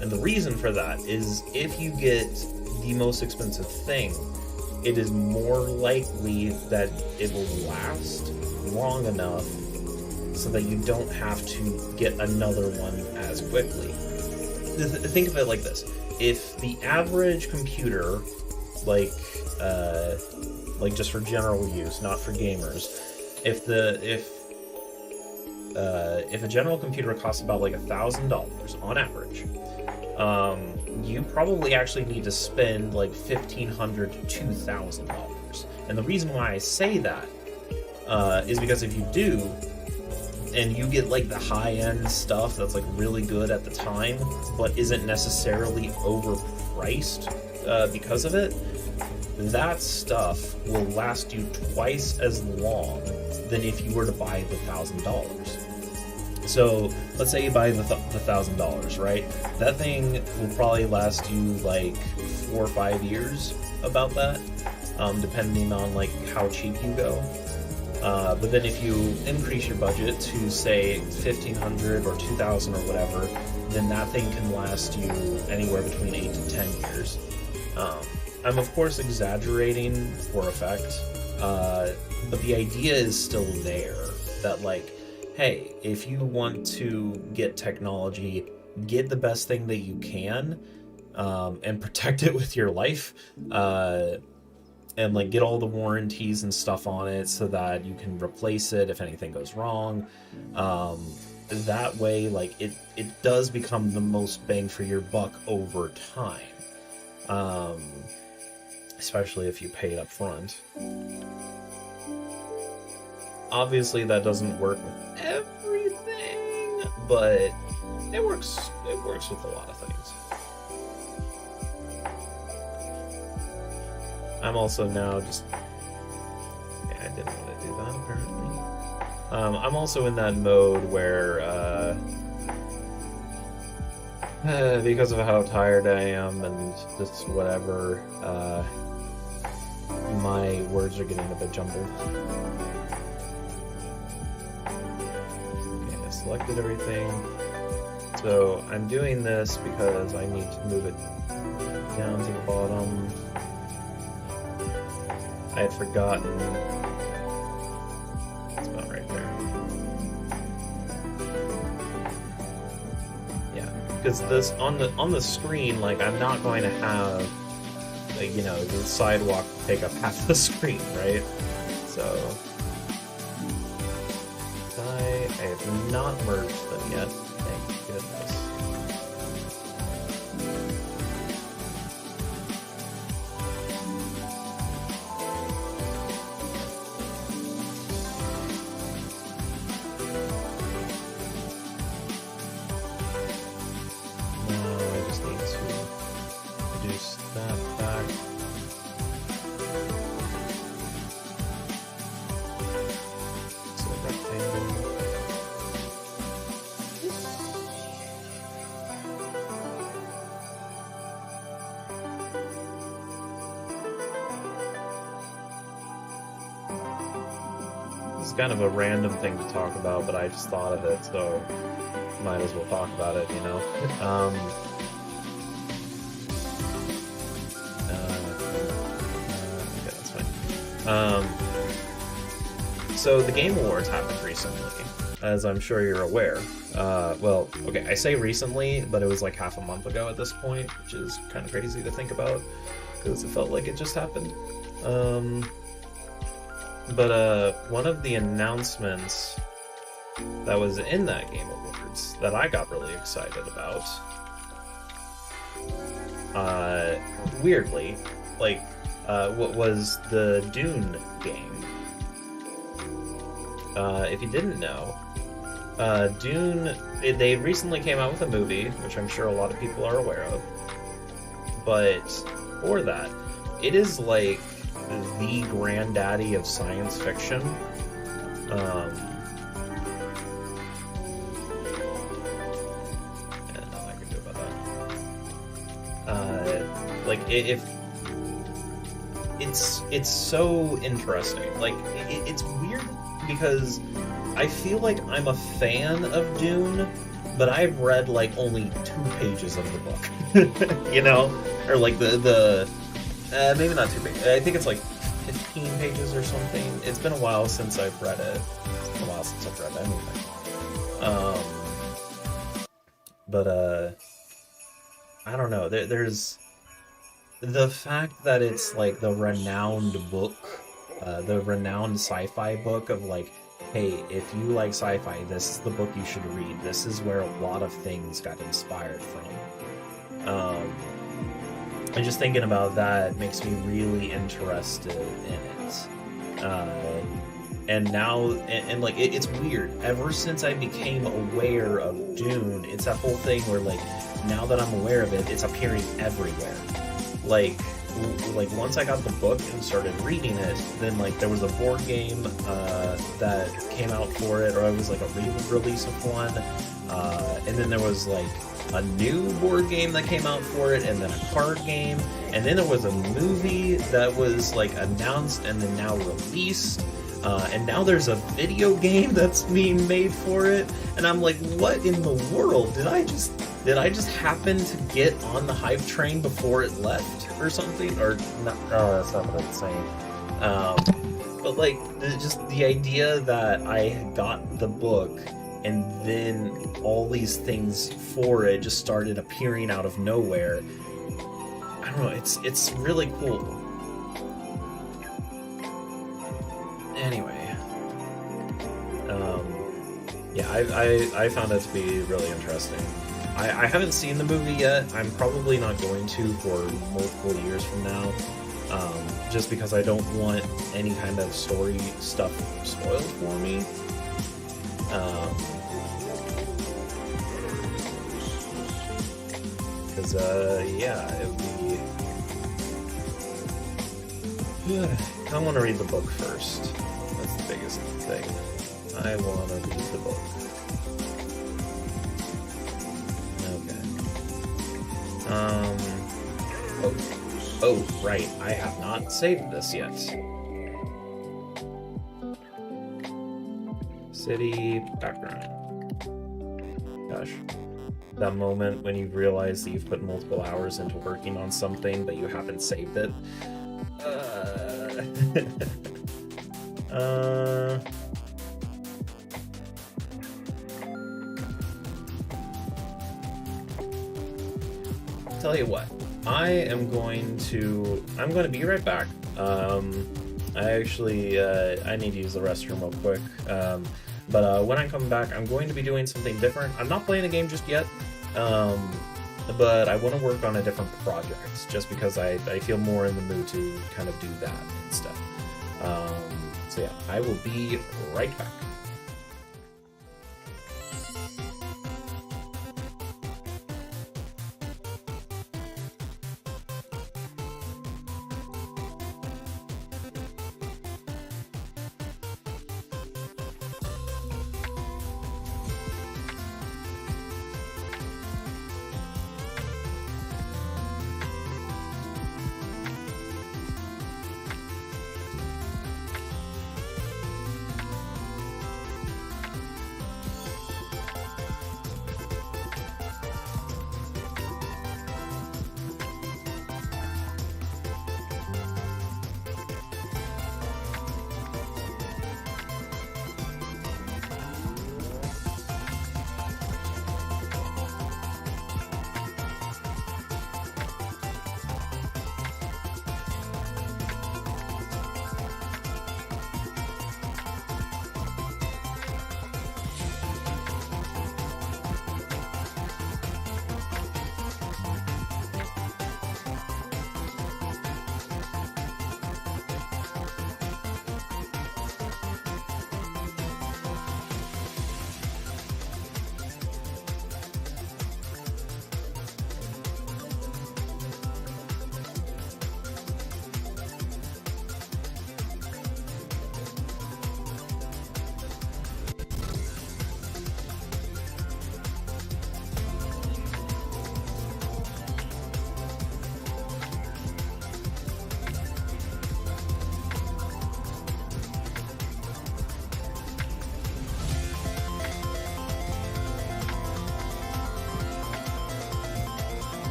And the reason for that is if you get the most expensive thing, it is more likely that it will last long enough so that you don't have to get another one as quickly. Think of it like this. If the average computer, like just for general use, not for gamers, if a general computer costs about like $1,000 on average, you probably actually need to spend like $1,500 to $2,000. And the reason why I say that is because if you do, and you get like the high-end stuff that's like really good at the time, but isn't necessarily overpriced because of it, that stuff will last you twice as long than if you were to buy the $1,000. So let's say you buy the $1,000, right? That thing will probably last you like 4 or 5 years, about that, depending on like how cheap you go. But then if you increase your budget to say $1,500 or $2,000 or whatever, then that thing can last you anywhere between 8 to 10 years. I'm of course exaggerating for effect, but the idea is still there that like, hey, if you want to get technology, get the best thing that you can, and protect it with your life, and like get all the warranties and stuff on it so that you can replace it if anything goes wrong. That way, like it does become the most bang for your buck over time, especially if you pay it up front. Obviously, that doesn't work with everything, but it works. It works with a lot of things. I'm also now just... Yeah, I didn't want to do that, apparently. I'm also in that mode where, because of how tired I am and just whatever, my words are getting a bit jumbled. Okay, I selected everything. So I'm doing this because I need to move it down to the bottom. I had forgotten. It's about right there. Yeah, because this on the screen, like I'm not going to have, like, you know, the sidewalk take up half the screen, right? So I have not merged them yet. Thank goodness. Kind of a random thing to talk about, but I just thought of it, so might as well talk about it, you know. Okay, that's fine. So the Game Awards happened recently, as I'm sure you're aware. Well, okay, I say recently, but it was like half a month ago at this point, which is kind of crazy to think about, because it felt like it just happened. But one of the announcements that was in that Game Awards that I got really excited about, weirdly, like, what was the Dune game. If you didn't know, Dune, they recently came out with a movie, which I'm sure a lot of people are aware of. But for that, it is like the granddaddy of science fiction. Yeah, nothing I can do about that. Like if it's so interesting. Like it's weird because I feel like I'm a fan of Dune, but I've read like only 2 pages of the book. You know, or like the maybe not 2 pages. I think it's like 15 pages or something. It's been a while since I've read it. It's been a while since I've read anything. But I don't know. There's the fact that it's like the renowned book, the renowned sci-fi book of like, hey, if you like sci-fi, this is the book you should read. This is where a lot of things got inspired from. And just thinking about that makes me really interested in it. And now, and like, it's weird. Ever since I became aware of Dune, it's that whole thing where like, now that I'm aware of it, it's appearing everywhere. Like once I got the book and started reading it, then like there was a board game that came out for it, or it was like a re-release of one, and then there was like a new board game that came out for it, and then a card game, and then there was a movie that was like announced and then now released, and now there's a video game that's being made for it, and I'm like, what in the world? Did I just happen to get on the hype train before it left or something? Or not? Oh, that's not what I'm saying. But like, just the idea that I got the book and then all these things for it just started appearing out of nowhere. I don't know. It's really cool. Anyway, yeah, I found it to be really interesting. I haven't seen the movie yet. I'm probably not going to for multiple years from now, just because I don't want any kind of story stuff spoiled for me. Because, yeah, it would be... I want to read the book first. That's the biggest thing. I want to read the book. Oh, right. I have not saved this yet. City background. Gosh. That moment when you realize that you've put multiple hours into working on something, but you haven't saved it. Tell you what, I'm going to be right back. I actually, I need to use the restroom real quick. But when I come back, I'm going to be doing something different. I'm not playing a game just yet, but I want to work on a different project, just because I feel more in the mood to kind of do that and stuff. So yeah, I will be right back.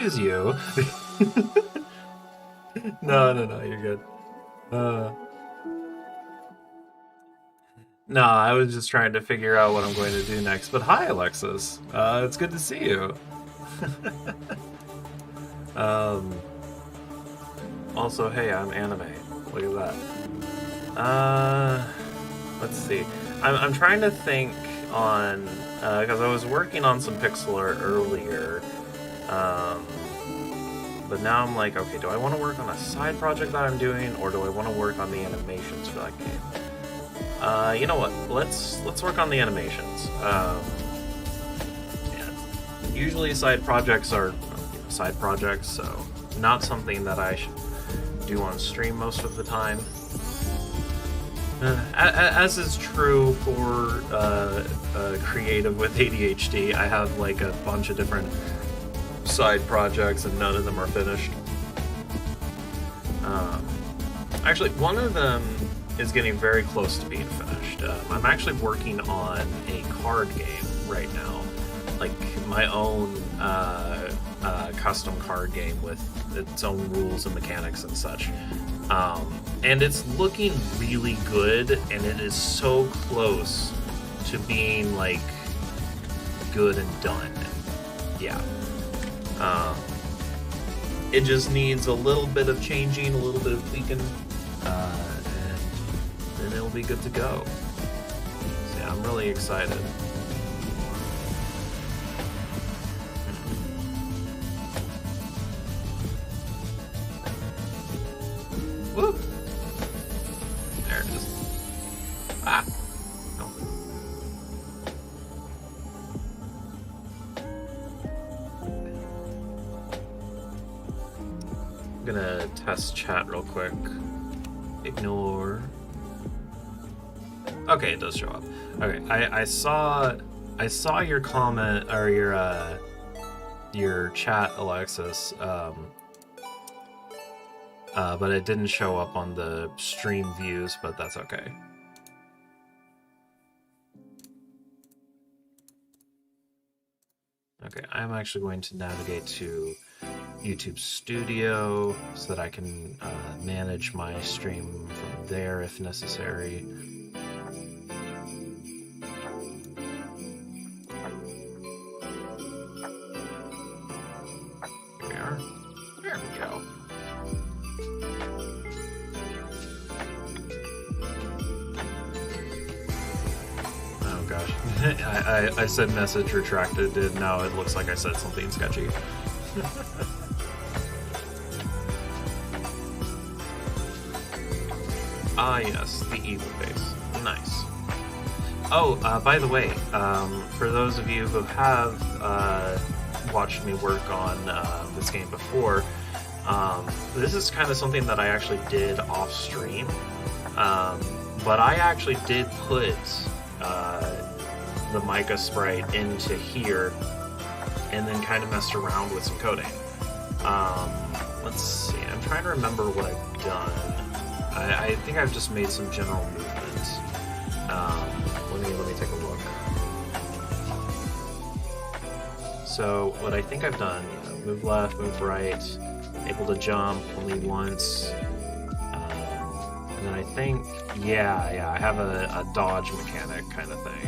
confuse you. No, you're good. No, I was just trying to figure out what I'm going to do next. But hi, Alexis. It's good to see you. Also, hey, I'm anime. Look at that. Let's see. I'm trying to think on because I was working on some pixel art earlier. But now I'm like, okay, do I want to work on a side project that I'm doing, or do I want to work on the animations for that game? You know what? Let's work on the animations. Yeah. Usually side projects are side projects, so not something that I should do on stream most of the time. As is true for creative with ADHD, I have like a bunch of different side projects and none of them are finished. Actually, one of them is getting very close to being finished. I'm actually working on a card game right now, like my own custom card game with its own rules and mechanics and such. And it's looking really good, and it is so close to being like good and done. Yeah. It just needs a little bit of changing, a little bit of tweaking, and then it'll be good to go. So yeah, I'm really excited. Whoop! There it is. Ah! No. I'm gonna test chat real quick. Ignore. Okay, it does show up. Okay, I saw your comment or your chat, Alexis. But it didn't show up on the stream views, but that's okay. Okay, I'm actually going to navigate to YouTube Studio so that I can manage my stream from there if necessary. Here we are. There we go. Oh gosh. I said message retracted, and now it looks like I said something sketchy. Ah, yes, the evil face. Nice. Oh, by the way, for those of you who have watched me work on this game before, this is kind of something that I actually did off stream. But I actually did put the mica sprite into here and then kind of messed around with some coding. Let's see, I'm trying to remember what I've done. I think I've just made some general movements. Let me take a look. So what I think I've done, move left, move right, able to jump only once. And then I think, yeah, I have a dodge mechanic kind of thing,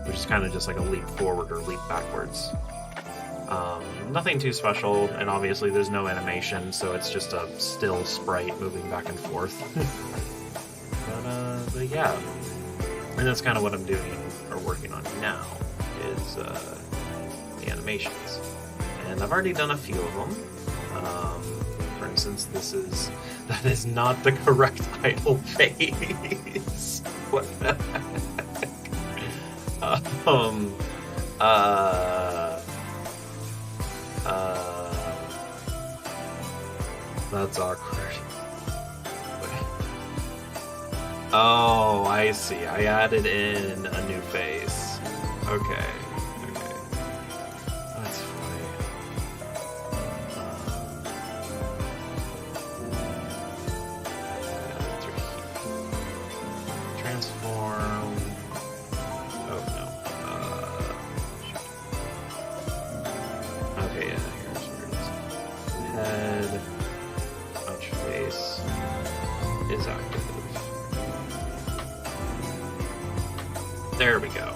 which is kind of just like a leap forward or leap backwards. Nothing too special, and obviously there's no animation, so it's just a still sprite moving back and forth. But yeah, and that's kind of what I'm doing or working on now is the animations, and I've already done a few of them. For instance, that is not the correct idle face. What the heck? That's awkward. Oh, I see. I added in a new face. Okay. That's funny. Transform. Oh no. Okay, yeah, here's where it face is active. There we go.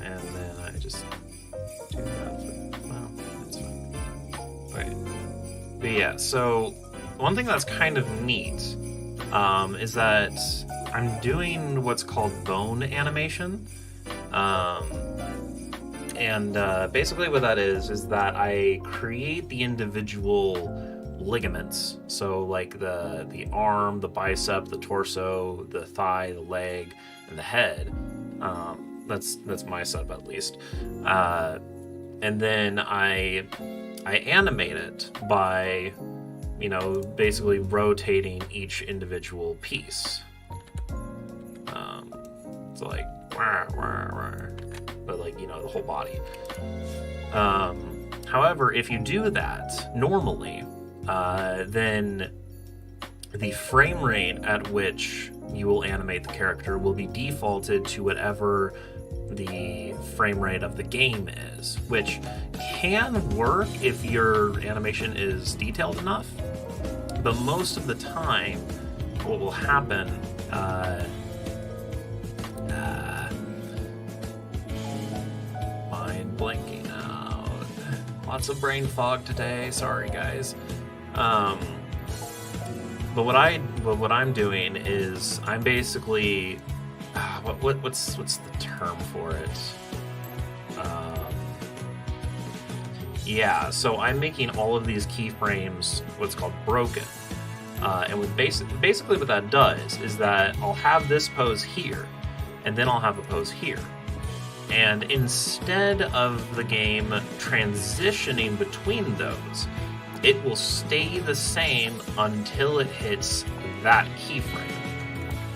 And then I just do that. Well, that's fine. Okay. But yeah, so one thing that's kind of neat is that I'm doing what's called bone animation. And basically what that is that I create the individual ligaments. So like the arm, the bicep, the torso, the thigh, the leg, and the head. That's my setup at least. And then I animate it by, basically rotating each individual piece. So like, but like, the whole body. However, if you do that normally, then the frame rate at which you will animate the character will be defaulted to whatever the frame rate of the game is, which can work if your animation is detailed enough, but most of the time what will happen mind blanking out, lots of brain fog today, sorry guys. But what I'm doing is I'm basically what's the term for it? Yeah, so I'm making all of these keyframes what's called broken. And what basically what that does is that I'll have this pose here, and then I'll have a pose here. And instead of the game transitioning between those, it will stay the same until it hits that keyframe.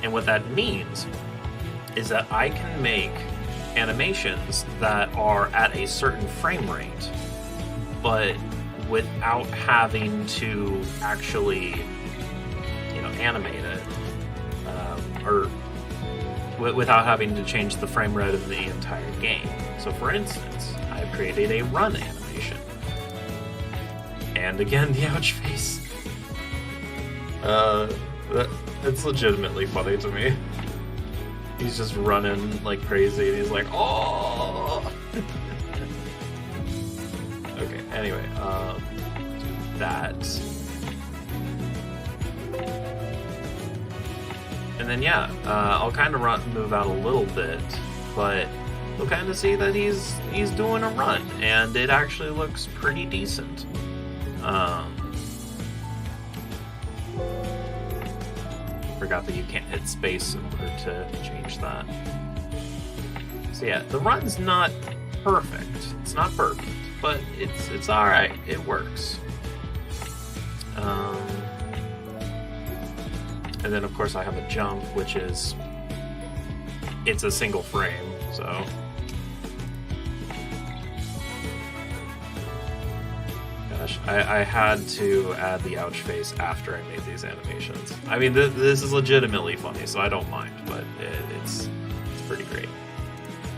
And what that means is that I can make animations that are at a certain frame rate, but without having to actually, animate it, or without having to change the frame rate of the entire game. So for instance, I've created a run animation. And again, the ouch face. It's legitimately funny to me. He's just running like crazy and he's like, oh! Okay, anyway, do that. And then yeah, I'll kind of move out a little bit, but you'll kind of see that he's doing a run, and it actually looks pretty decent. Forgot that you can't hit space in order to change that. So yeah, the run's not perfect. It's not perfect, but it's all right. It works. And then of course I have a jump, which is, it's a single frame, so. Gosh, I had to add the ouch face after I made these animations. I mean, this is legitimately funny, so I don't mind, but it's pretty great.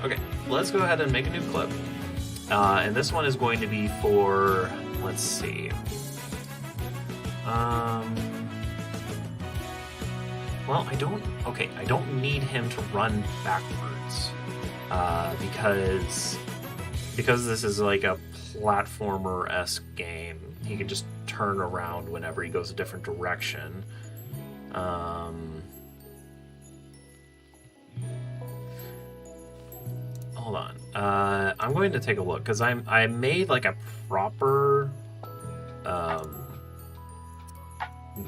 Okay, let's go ahead and make a new clip. And this one is going to be for, let's see. Well, I don't need him to run backwards, because this is like a platformer-esque game. He can just turn around whenever he goes a different direction. Hold on. I'm going to take a look, because I made like a proper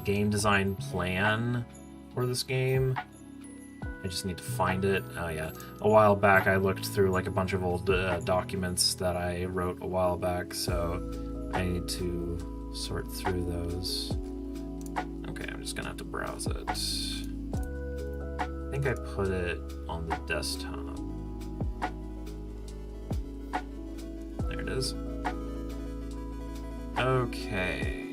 game design plan for this game. I just need to find it. Oh yeah, a while back I looked through like a bunch of old documents that I wrote a while back, so I need to sort through those. Okay, I'm just gonna have to browse it. I think I put it on the desktop. There it is. Okay.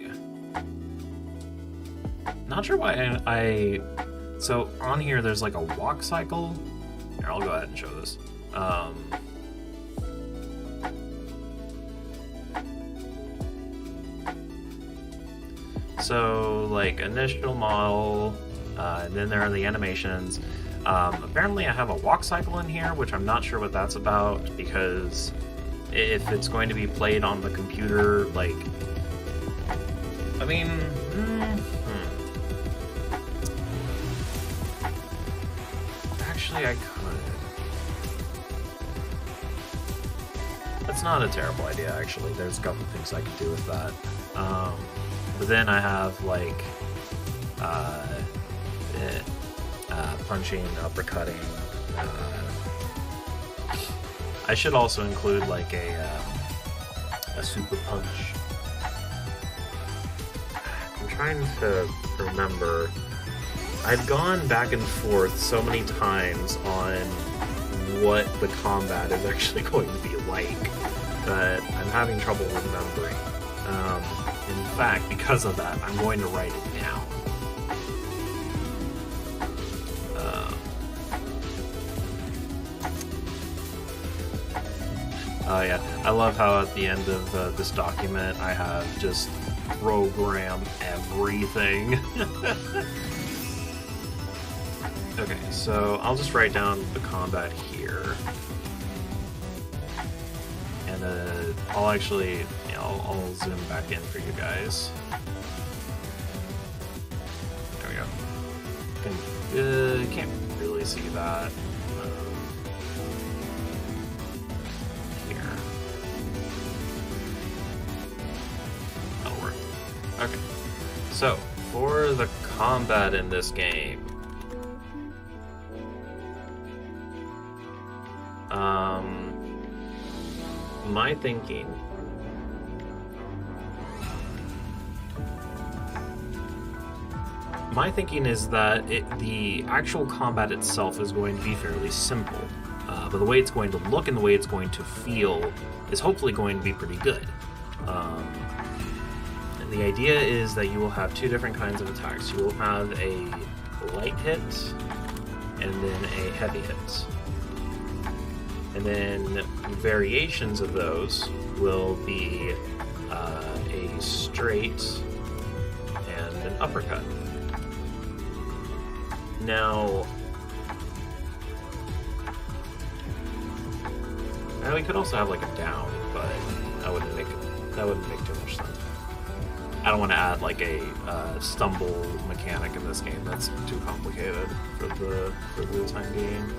Not sure why I So on here, there's like a walk cycle. Here, I'll go ahead and show this. So like initial model, and then there are the animations. Apparently I have a walk cycle in here, which I'm not sure what that's about, because if it's going to be played on the computer, like, I mean, actually I could. That's not a terrible idea, actually. There's a couple things I could do with that. But then I have, like, punching, uppercutting. I should also include, like, a super punch. I'm trying to remember. I've gone back and forth so many times on what the combat is actually going to be like that I'm having trouble remembering. In fact, because of that, I'm going to write it down. Oh yeah, I love how at the end of this document I have just program everything. Okay, so I'll just write down the combat here. And I'll actually, I'll zoom back in for you guys. There we go. You can't really see that. Here. That'll work. Okay. So, for the combat in this game, my thinking is that the actual combat itself is going to be fairly simple, but the way it's going to look and the way it's going to feel is hopefully going to be pretty good. And the idea is that you will have two different kinds of attacks. You will have a light hit and then a heavy hit. And then variations of those will be a straight and an uppercut. Now, we could also have like a down, but that wouldn't make too much sense. I don't want to add like a stumble mechanic in this game. That's too complicated for the time being.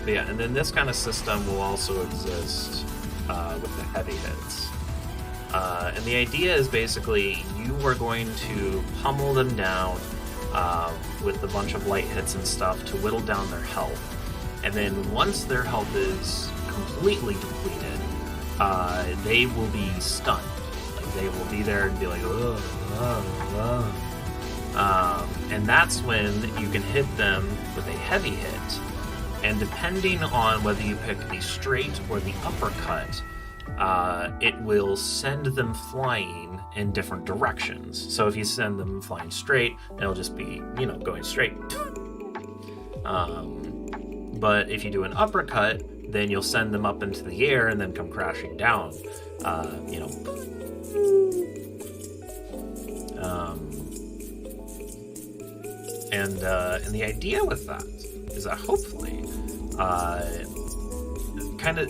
But yeah, and then this kind of system will also exist with the heavy hits. And the idea is basically you are going to pummel them down with a bunch of light hits and stuff to whittle down their health. And then once their health is completely depleted, they will be stunned. Like, they will be there and be like, ugh, ugh, ugh. And that's when you can hit them with a heavy hit. And depending on whether you pick the straight or the uppercut, it will send them flying in different directions. So if you send them flying straight, it'll just be, going straight. But if you do an uppercut, then you'll send them up into the air and then come crashing down. And the idea with that is that hopefully,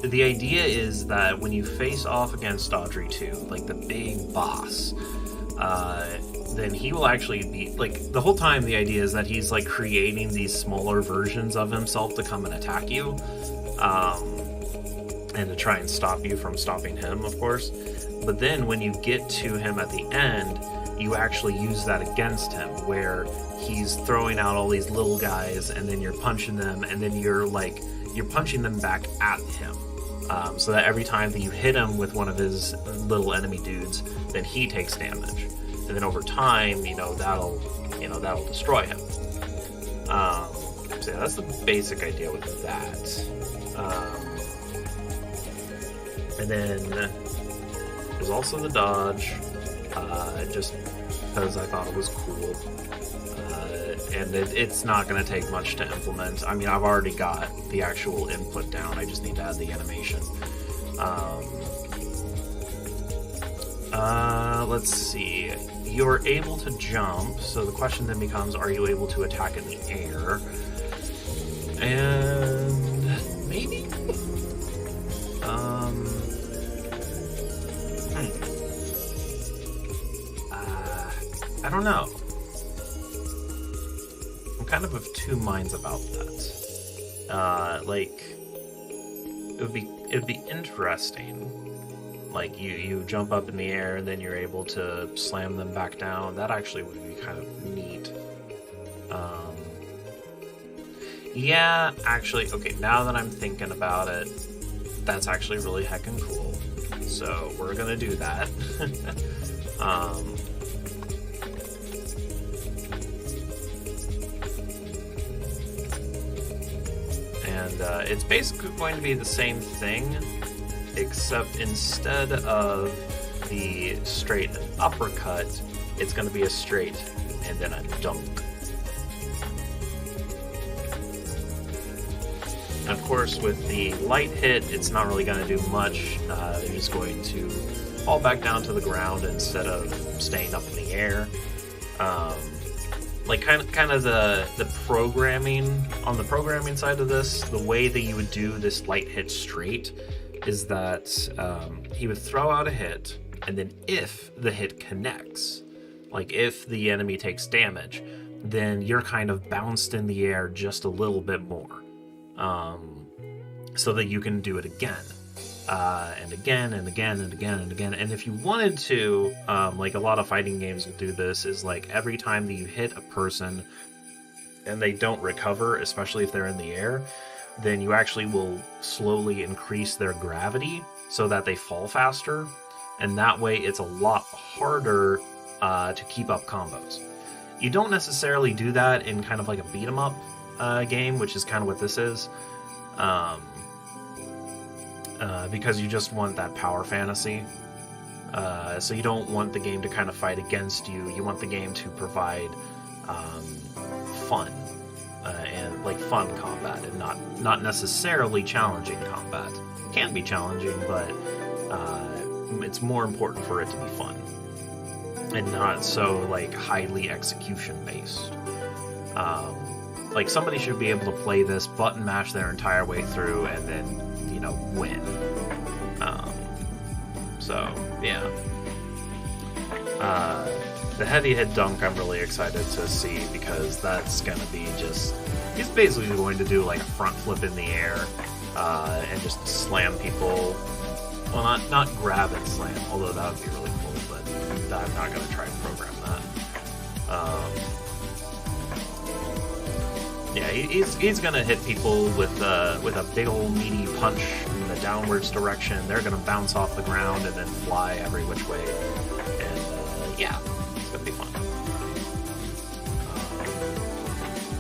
the idea is that when you face off against Audrey 2, like the big boss, then he will actually be, like, the whole time the idea is that he's, like, creating these smaller versions of himself to come and attack you, and to try and stop you from stopping him, of course. But then when you get to him at the end, you actually use that against him, where he's throwing out all these little guys, and then you're punching them, and then you're punching them back at him. So that every time that you hit him with one of his little enemy dudes, then he takes damage. And then over time, that'll destroy him. So yeah, that's the basic idea with that. And then there's also the dodge. Just because I thought it was cool. And it's not going to take much to implement. I mean, I've already got the actual input down. I just need to add the animation. Let's see. You're able to jump, so the question then becomes, are you able to attack in the air? And maybe? I don't know. I'm kind of two minds about that. Like, it'd be interesting. Like, you jump up in the air and then you're able to slam them back down. That actually would be kind of neat. Yeah, actually, okay, now that I'm thinking about it, that's actually really heckin' cool. So we're gonna do that. It's basically going to be the same thing, except instead of the straight uppercut, it's going to be a straight and then a dunk. And of course, with the light hit, it's not really going to do much. They're just going to fall back down to the ground instead of staying up in the air. Like kind of the programming on the programming side of this, the way that you would do this light hit straight is that he would throw out a hit, and then if the hit connects, like if the enemy takes damage, then you're kind of bounced in the air just a little bit more, so that you can do it again. And again and again and again and again. And if you wanted to, like a lot of fighting games will do this, is like every time that you hit a person and they don't recover, especially if they're in the air, then you actually will slowly increase their gravity so that they fall faster. And that way it's a lot harder to keep up combos. You don't necessarily do that in kind of like a beat 'em up game, which is kind of what this is. Because you just want that power fantasy. So you don't want the game to kind of fight against you. You want the game to provide fun and like fun combat, and not necessarily challenging combat. It can be challenging, but it's more important for it to be fun and not so like highly execution based. Like somebody should be able to play this, button mash their entire way through, and then win. So yeah, the heavy hit dunk I'm really excited to see, because that's gonna be he's basically going to do like a front flip in the air and just slam people. Well, not grab and slam, although that would be really cool, but I'm not gonna try and program that. Yeah, he's gonna hit people with a big old meaty punch in the downwards direction. They're gonna bounce off the ground and then fly every which way. And yeah, it's gonna be fun.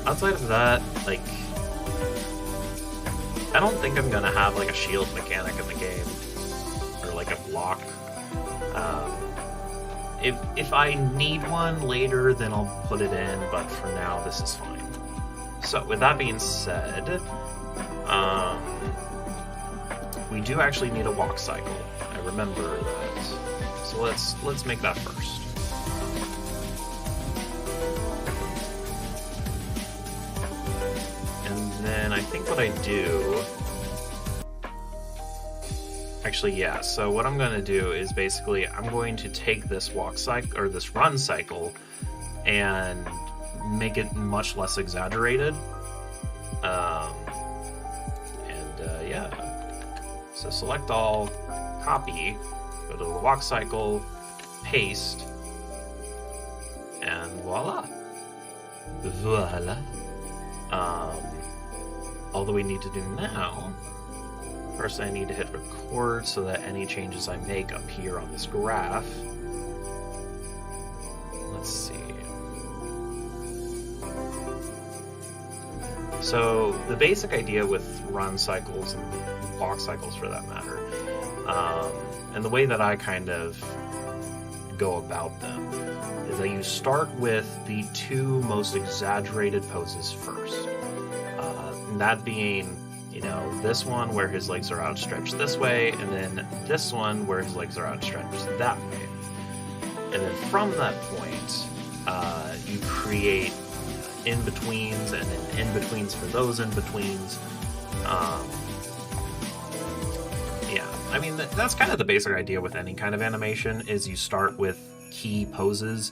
Outside of that, like, I don't think I'm gonna have like a shield mechanic in the game, or like a block. If I need one later, then I'll put it in. But for now, this is fine. So, with that being said, we do actually need a walk cycle. I remember that. So let's make that first. And then I think what I do... Actually, yeah, so what I'm going to do is basically I'm going to take this walk cycle, or this run cycle, and make it much less exaggerated. Yeah. So select all, copy, go to the walk cycle, paste, and voila. Voila. All that we need to do now, first I need to hit record so that any changes I make appear on this graph. Let's see. So the basic idea with run cycles and walk cycles, for that matter, and the way that I kind of go about them is that you start with the two most exaggerated poses first. That being, you know, this one where his legs are outstretched this way, and then this one where his legs are outstretched that way. And then from that point, you create in-betweens and then in-betweens for those in-betweens. Yeah, I mean, that's kind of the basic idea with any kind of animation, is you start with key poses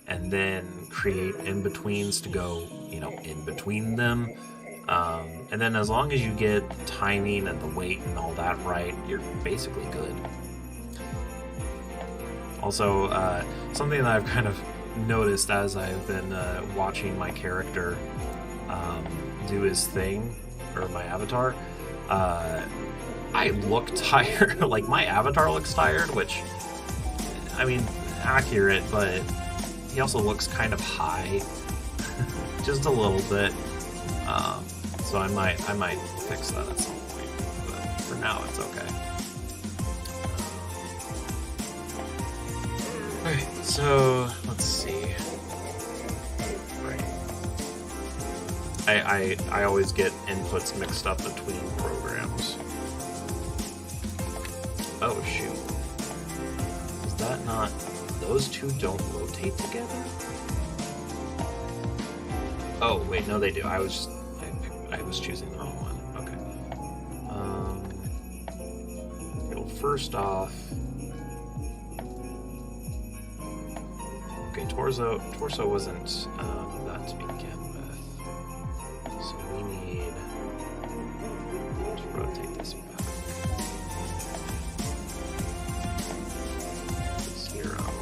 and then create in-betweens to go, you know, in between them. And then as long as you get the timing and the weight and all that right, you're basically good. Also, something that I've kind of noticed as I've been watching my character do his thing, or my avatar, I look tired. Like, my avatar looks tired, which, I mean, accurate, but he also looks kind of high. Just a little bit. So I might fix that at some point, but for now it's okay. Alright, so let's see. Right. I always get inputs mixed up between programs. Oh shoot. Is that not... Those two don't rotate together? Oh wait, no they do. I was choosing the wrong one. Okay. Well, first off, okay, torso wasn't that to begin with, so we need to rotate this back. 0.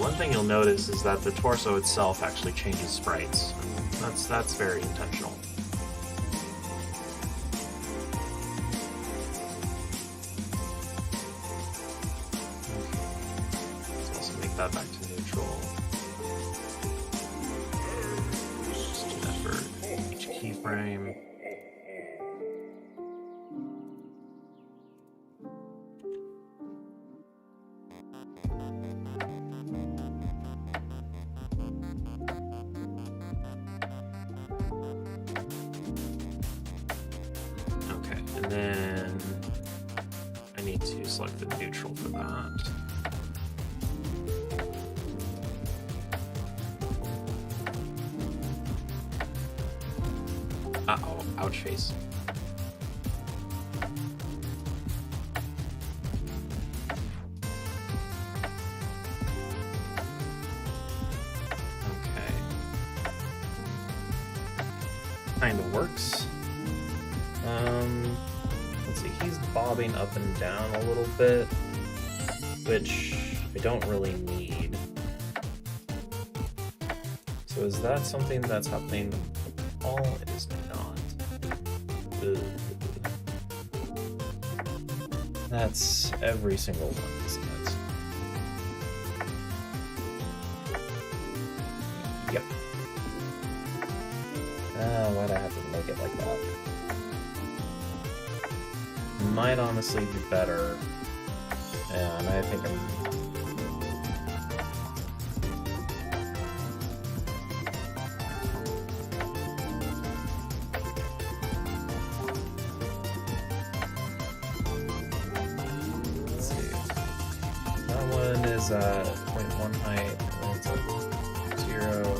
One thing you'll notice is that the torso itself actually changes sprites. That's very intentional. Let's also make that back to neutral. Just do that for each keyframe. And then I need to select the neutral for that. Uh-oh, ouch face. Okay. Kinda works. Let's see, he's bobbing up and down a little bit, which I don't really need. So is that something that's happening? All it is not. Ugh. That's every single one, isn't it? Yep. Why'd I have to make it like that? Might honestly be better, and I think I'm... Let's see. That one is 0.1 height, and it's at 0.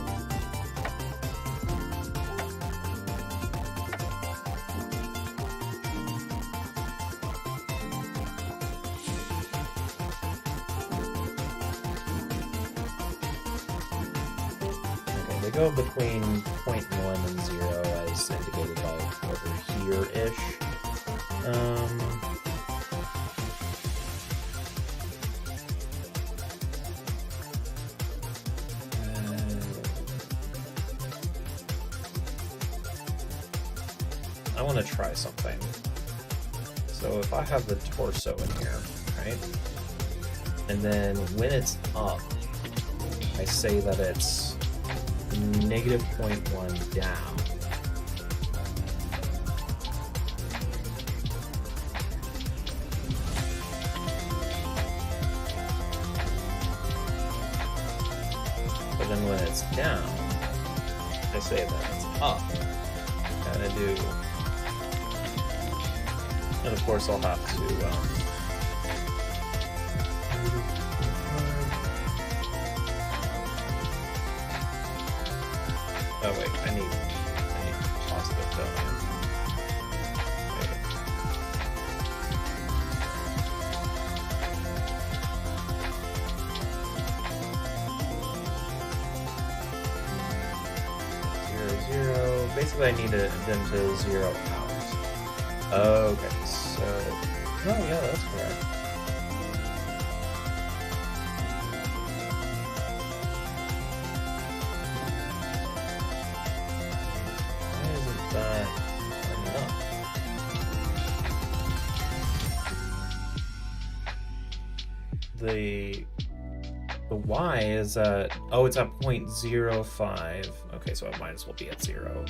They go between 0.1 and 0 as indicated by over here-ish. I want to try something. So if I have the torso in here, right? And then when it's up, I say that it's negative 0.1 down. But then when it's down, I say that it's up. Kind of do. And of course, I'll have to. Oh wait, I need positive, don't I? Wait. Zero. Basically, I need them to zero out. Okay, so oh yeah, that's correct. The y is at, oh, it's at 0.05. Okay, so it might as well be at 0.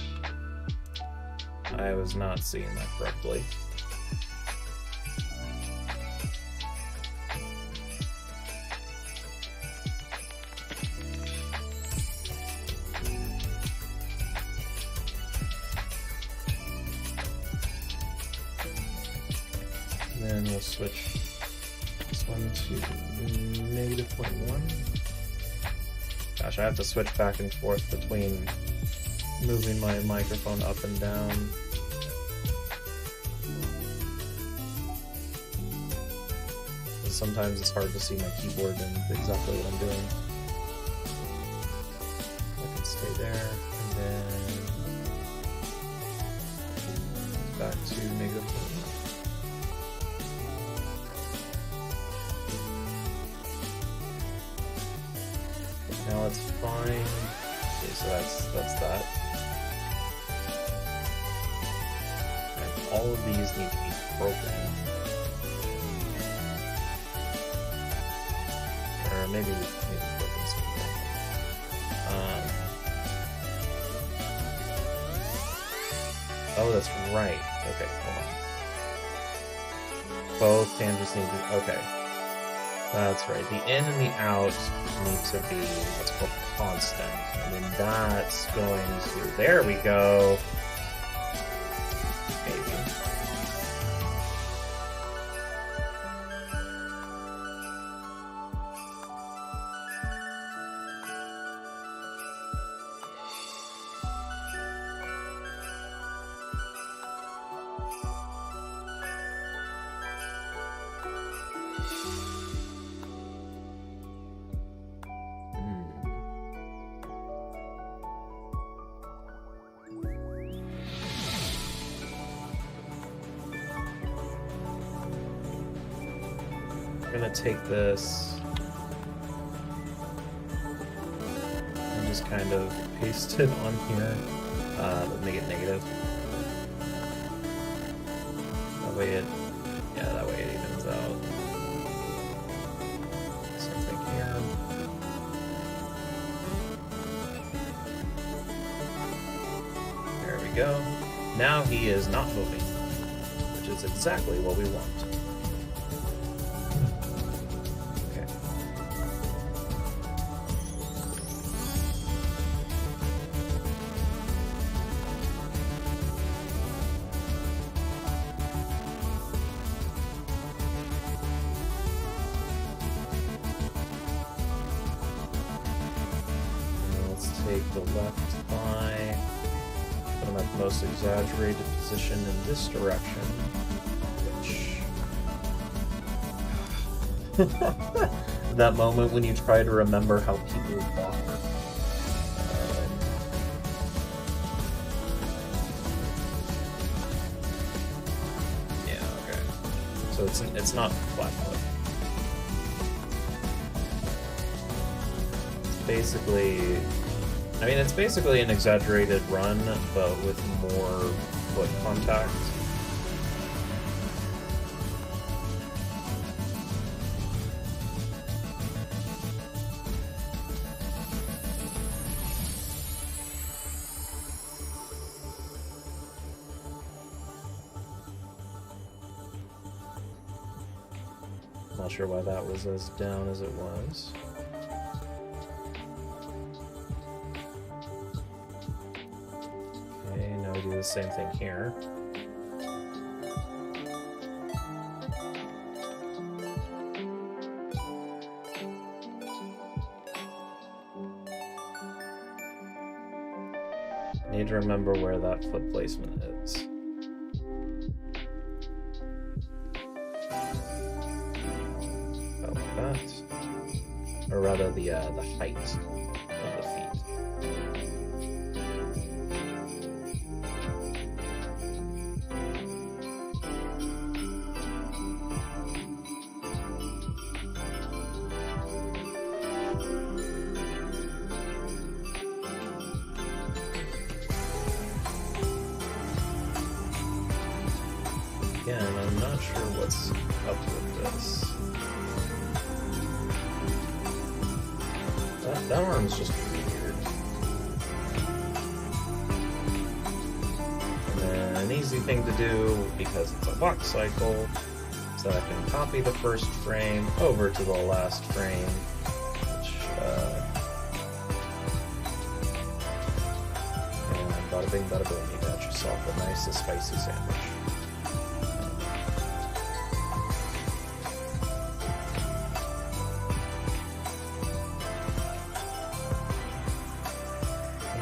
I was not seeing that correctly. And then we'll switch this one to negative 0.1. Gosh, I have to switch back and forth between moving my microphone up and down. Sometimes it's hard to see my keyboard and exactly what I'm doing. I can stay there, and then back to negative 0.1. Now it's fine. Okay, so that's that. And all of these need to be broken. Or maybe broken somewhere. Oh, that's right. Okay, hold on. Both tangents need to. Okay. That's right. The in and the out need to be what's called constant. And then that's going to, there we go. Maybe. I'm gonna take this and just kind of paste it on here, but make it negative. That way it, yeah, that way it evens out. Same thing here. There we go. Now he is not moving, which is exactly what we want. Take the left thigh, put him at the most exaggerated position in this direction, which... that moment when you try to remember how people walk. Yeah, okay. So it's not flat foot. It's basically... I mean, it's basically an exaggerated run, but with more foot contact. Not sure why that was as down as it was. Okay, now we do the same thing here. Need to remember where that foot placement is. About like that. Or rather the height of the feet. Again, I'm not sure what's up with this. That arm's just weird. And then an easy thing to do, because it's a walk cycle, is that I can copy the first frame over to the last frame, which, and bada bing, bada boom, you got yourself a nice spicy sandwich.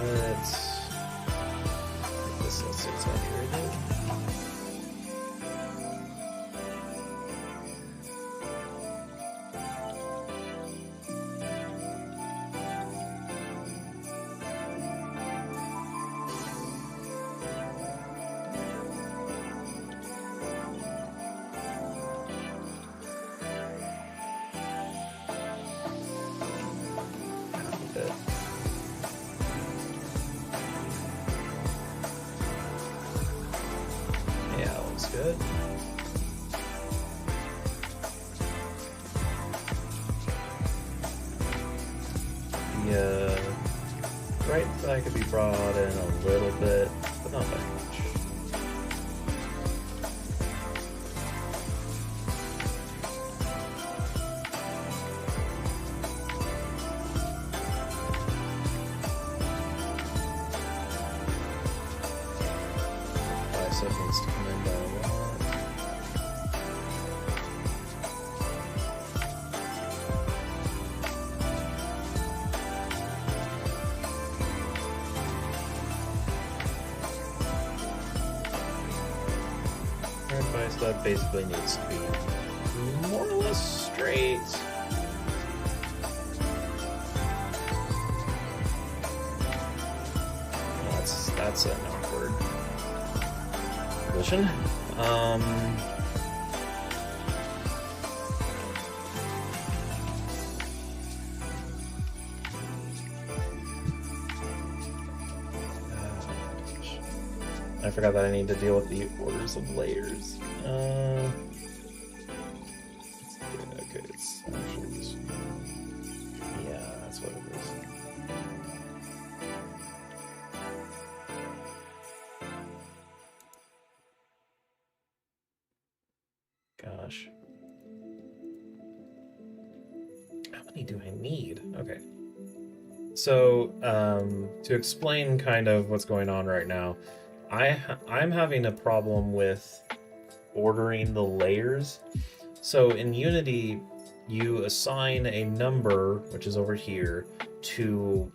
Let's make this less exaggerated. Half a bit. Yeah, that looks good. The right side could be brought in a little bit, but not that much. Bicep needs to come in by a lot. Third bicep basically needs to be more or less straight. That's an awkward position. I forgot that I need to deal with the orders of layers. Okay, it's actually this. Yeah, that's what it is. Gosh. How many do I need? Okay. So, to explain kind of what's going on right now, I'm having a problem with ordering the layers. So in Unity, you assign a number, which is over here, to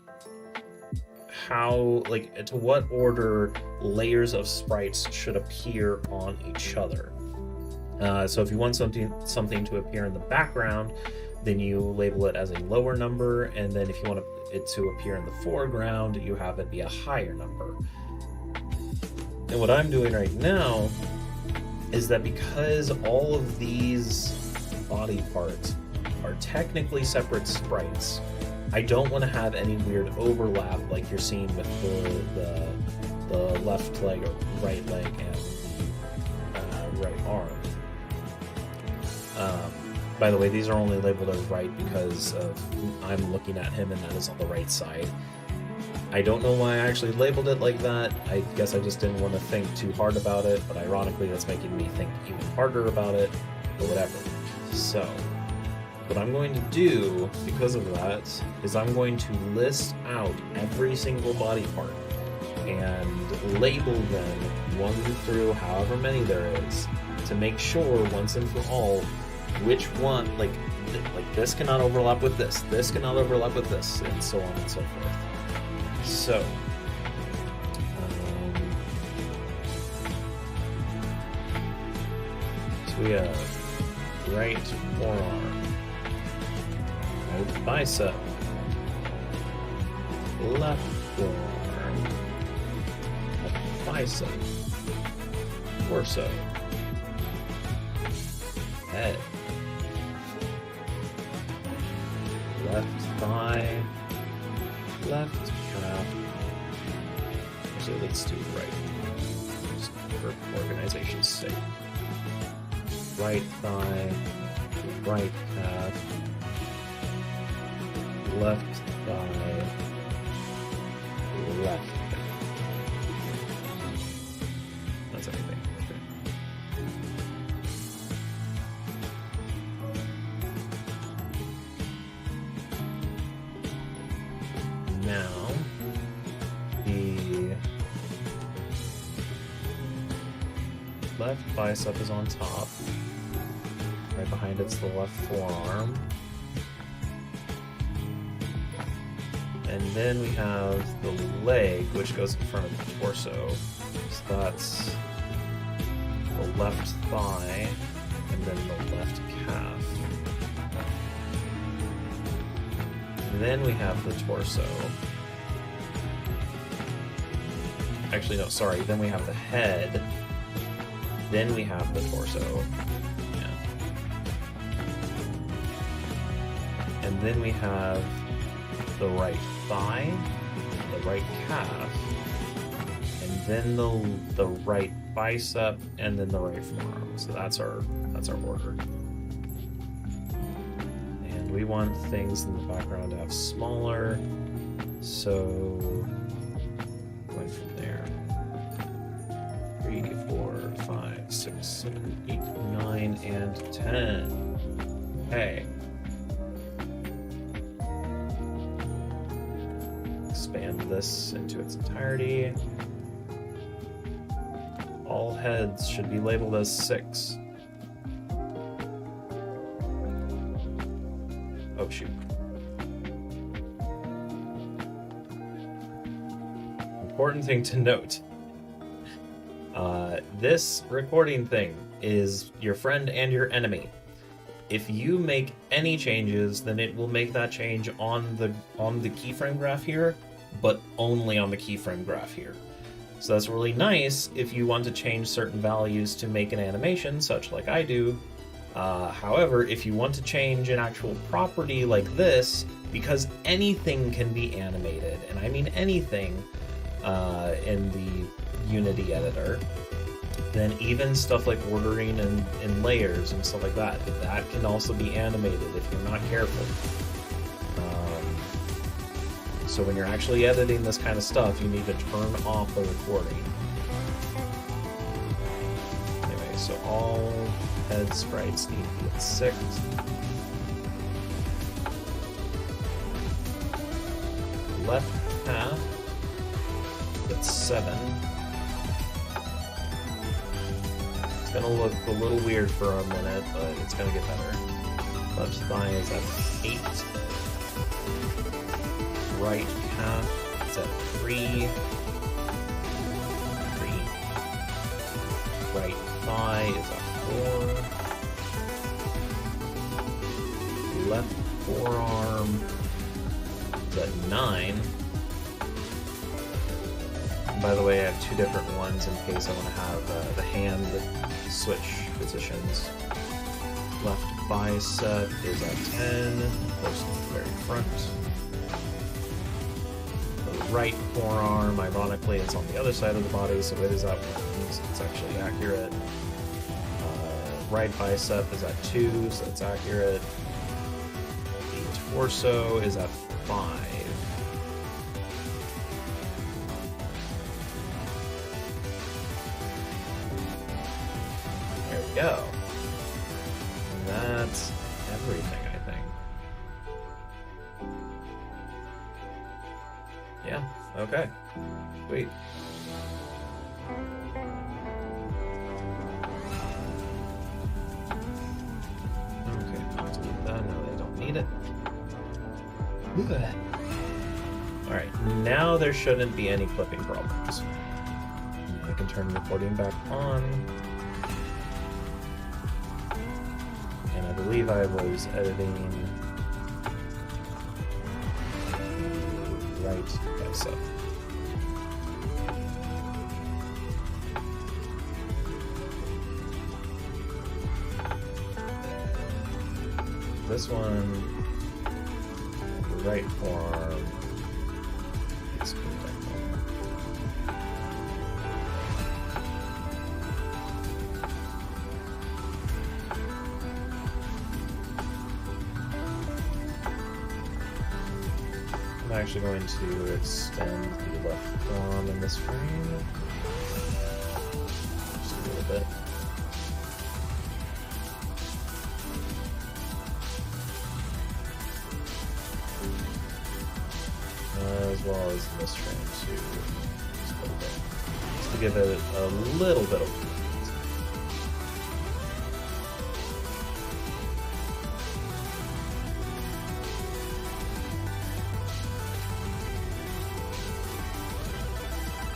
to what order layers of sprites should appear on each other. So if you want something to appear in the background, then you label it as a lower number, and then if you want it to appear in the foreground, you have it be a higher number. And what I'm doing right now is that because all of these body parts are technically separate sprites, I don't want to have any weird overlap like you're seeing with the left leg or right leg and right arm. By the way, these are only labeled as right because I'm looking at him and that is on the right side. I don't know why I actually labeled it like that. I guess I just didn't want to think too hard about it, but ironically that's making me think even harder about it, or whatever. So, What I'm going to do, because of that, is I'm going to list out every single body part and label them 1 through however many there is to make sure once and for all which one, like this cannot overlap with this cannot overlap with this, and so on and so forth. So, we have right forearm, right bicep, left forearm, left bicep, torso, head, left thigh, left calf. So let's do right, just for organization's sake. Right thigh, right calf, left thigh, left calf. That's everything. Okay. Now, the left bicep is on top. Right behind it's the left forearm. And then we have the leg, which goes in front of the torso. So that's the left thigh, and then the left calf. And then we have the torso. Actually, no, sorry. Then we have the head. Then we have the torso. And then we have the right thigh, the right calf, and then the right bicep, and then the right forearm. So that's our order. And we want things in the background to have smaller. So going from there. 3, 4, 5, 6, 7, 8, 9, and 10. Okay. Expand this into its entirety. All heads should be labeled as 6. Oh shoot. Important thing to note. This recording thing is your friend and your enemy. If you make any changes, then it will make that change on the keyframe graph here, but only on the keyframe graph here. So that's really nice if you want to change certain values to make an animation, such like I do. However, if you want to change an actual property like this, because anything can be animated, and I mean anything in the Unity editor, then even stuff like ordering and layers and stuff like that can also be animated if you're not careful. So when you're actually editing this kind of stuff, you need to turn off the recording. Anyway, so all head sprites need to be at 6. Left half, that's 7. It's gonna look a little weird for a minute, but it's gonna get better. Left thigh is at 8. Right calf is at 3. Right thigh is at 4. Left forearm is at 9. By the way, I have 2 different ones in case I want to have the hand switch positions. Left bicep is at 10, close to the very front. The right forearm, ironically, is on the other side of the body, so it is at 1, so it's actually accurate. Right bicep is at 2, so it's accurate. The torso is at 5. There we go. And that's everything, I think. Okay. Sweet. Okay, I'll delete that. No, they don't need it. Alright, now there shouldn't be any clipping problems. I can turn recording back on. And I believe I was editing right bicep. This one, the right forearm. Let's go back there. I'm actually going to extend the left forearm in this frame. Just a little bit. As well as in this frame too, just a little bit, just to give it a little bit of movement.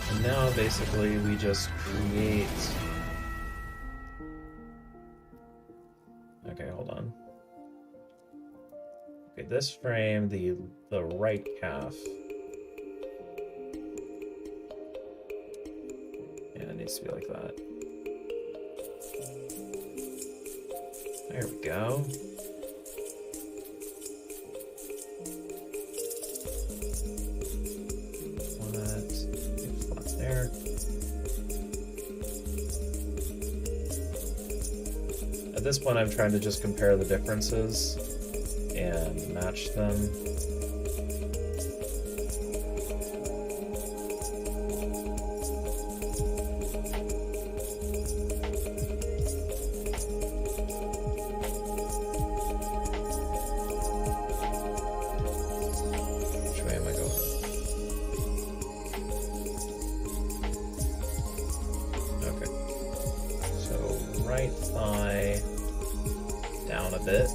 And now basically we just create. Okay, hold on. Okay, this frame, the right calf. And it needs to be like that. There we go. Flat there. At this point, I'm trying to just compare the differences and match them. Which way am I going? Okay. So right thigh down a bit.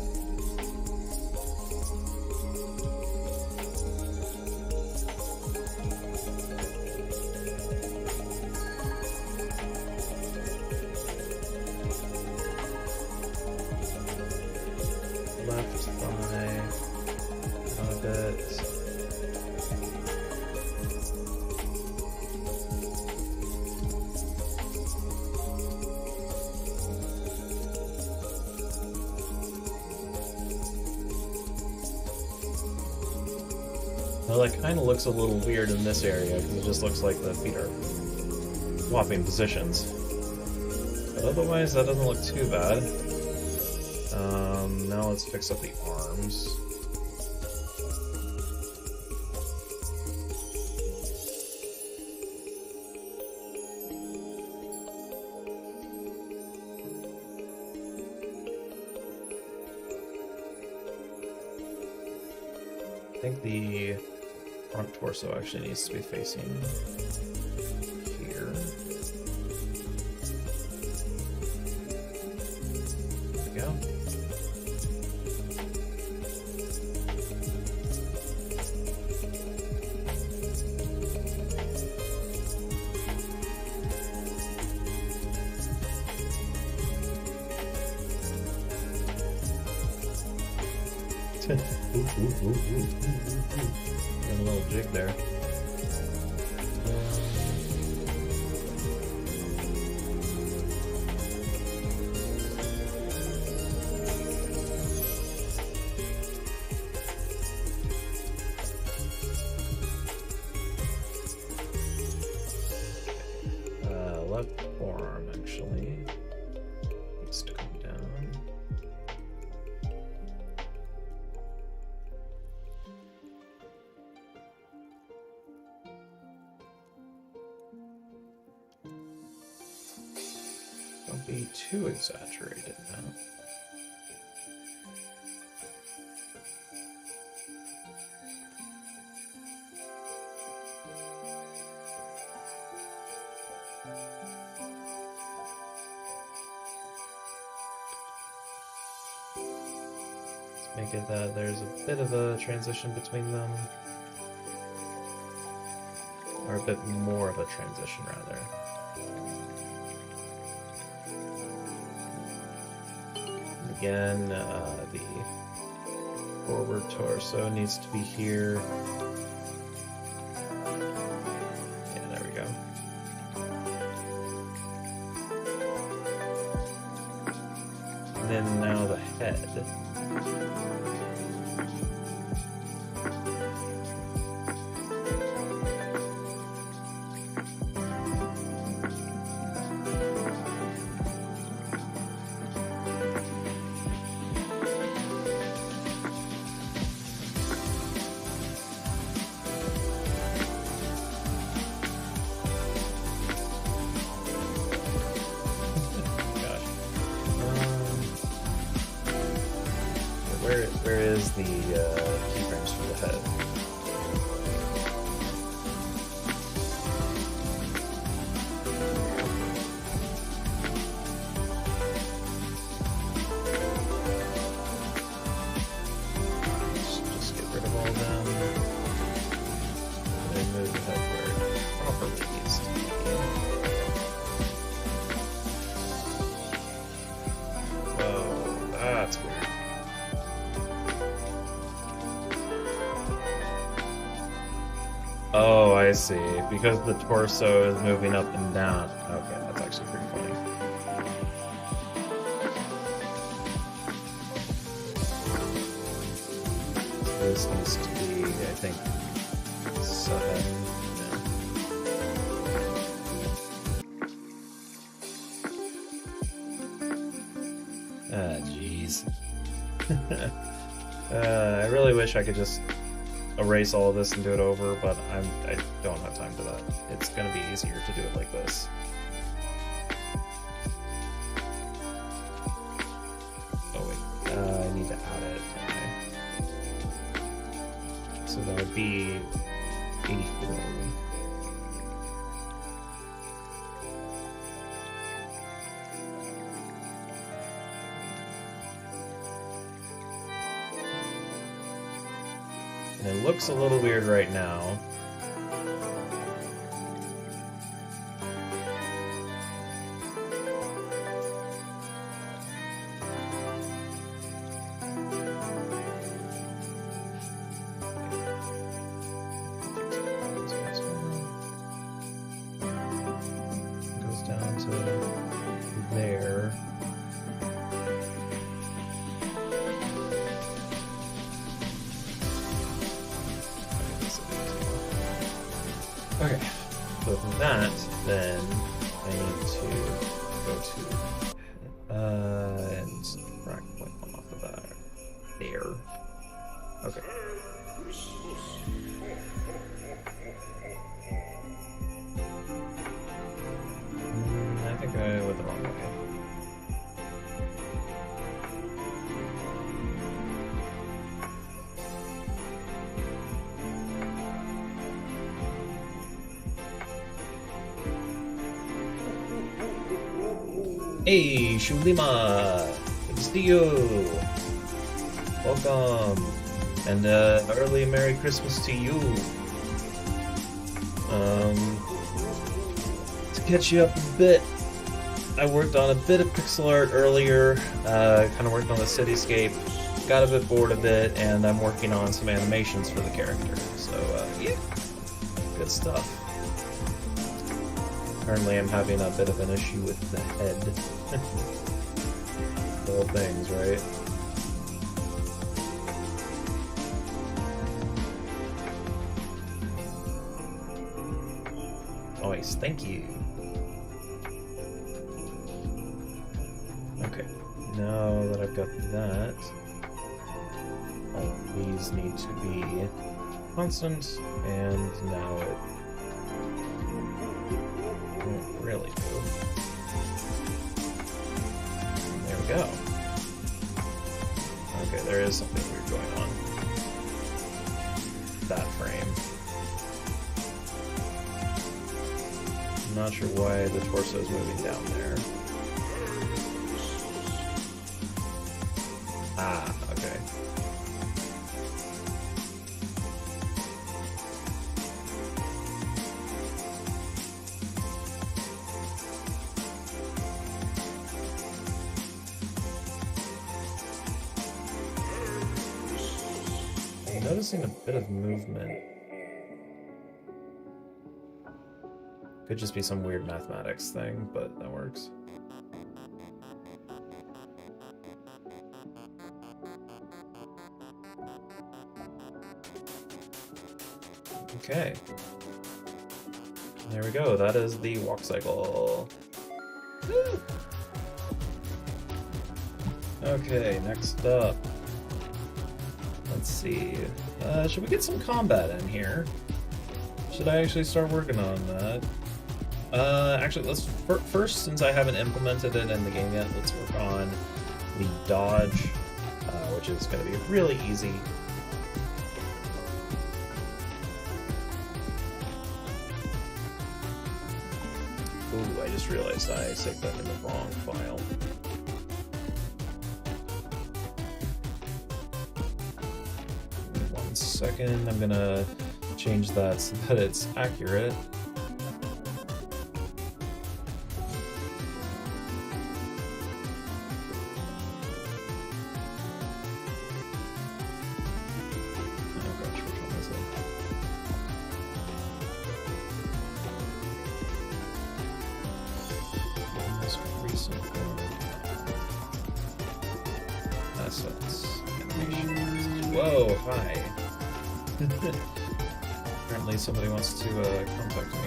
Left thigh down a bit. Well, that kind of looks a little weird in this area because it just looks like the feet are swapping positions. But otherwise, that doesn't look too bad. Now let's fix up the arms. I think the front torso actually needs to be facing here. There we go. Got a little jig there. Left forearm actually needs to come down. Don't be too exaggerated now. make it that there's a bit of a transition between them. Or a bit more of a transition, rather. Again, the forward torso needs to be here. Yeah, there we go. And then now the head. Where is the keyframes for the head? Just get rid of all of them. And then move the head where it properly needs to be. Whoa, that's weird. Oh, I see. Because the torso is moving up and down. Okay, that's actually pretty funny. So this needs to be, I think, 7. Ah, jeez. I really wish I could just erase all of this and do it over, but I don't have time for that. It's going to be easier to do it like this. Oh wait, I need to add it, don't I? So that would be 84. And it looks a little weird right now. Goes down to there. Okay, so from that, then I need to go to and subtract 0.1 off of that. There. Okay. I think I went the wrong way. Hey, Shulima! Good to see you! Welcome! And early Merry Christmas to you! To catch you up a bit, I worked on a bit of pixel art earlier, kind of worked on the cityscape, got a bit bored of it, and I'm working on some animations for the character. So, yeah, good stuff. Currently, I'm having a bit of an issue with the head. All things, right? Nice, thank you. Okay, now that I've got that, all of these need to be constant, and now it won't really do. There we go. Okay, there is something weird going on. That frame. I'm not sure why the torso is moving down there. Ah, okay. noticing a bit of movement. Could just be some weird mathematics thing, but that works. Okay. There we go. That is the walk cycle. Woo! Okay, next up. Let's see. Should we get some combat in here? Should I actually start working on that? Actually, let's first, since I haven't implemented it in the game yet, let's work on the dodge, which is going to be really easy. Ooh, I just realized I saved that in the wrong file. One second, I'm gonna change that so that it's accurate. Whoa, hi. Apparently somebody wants to contact me.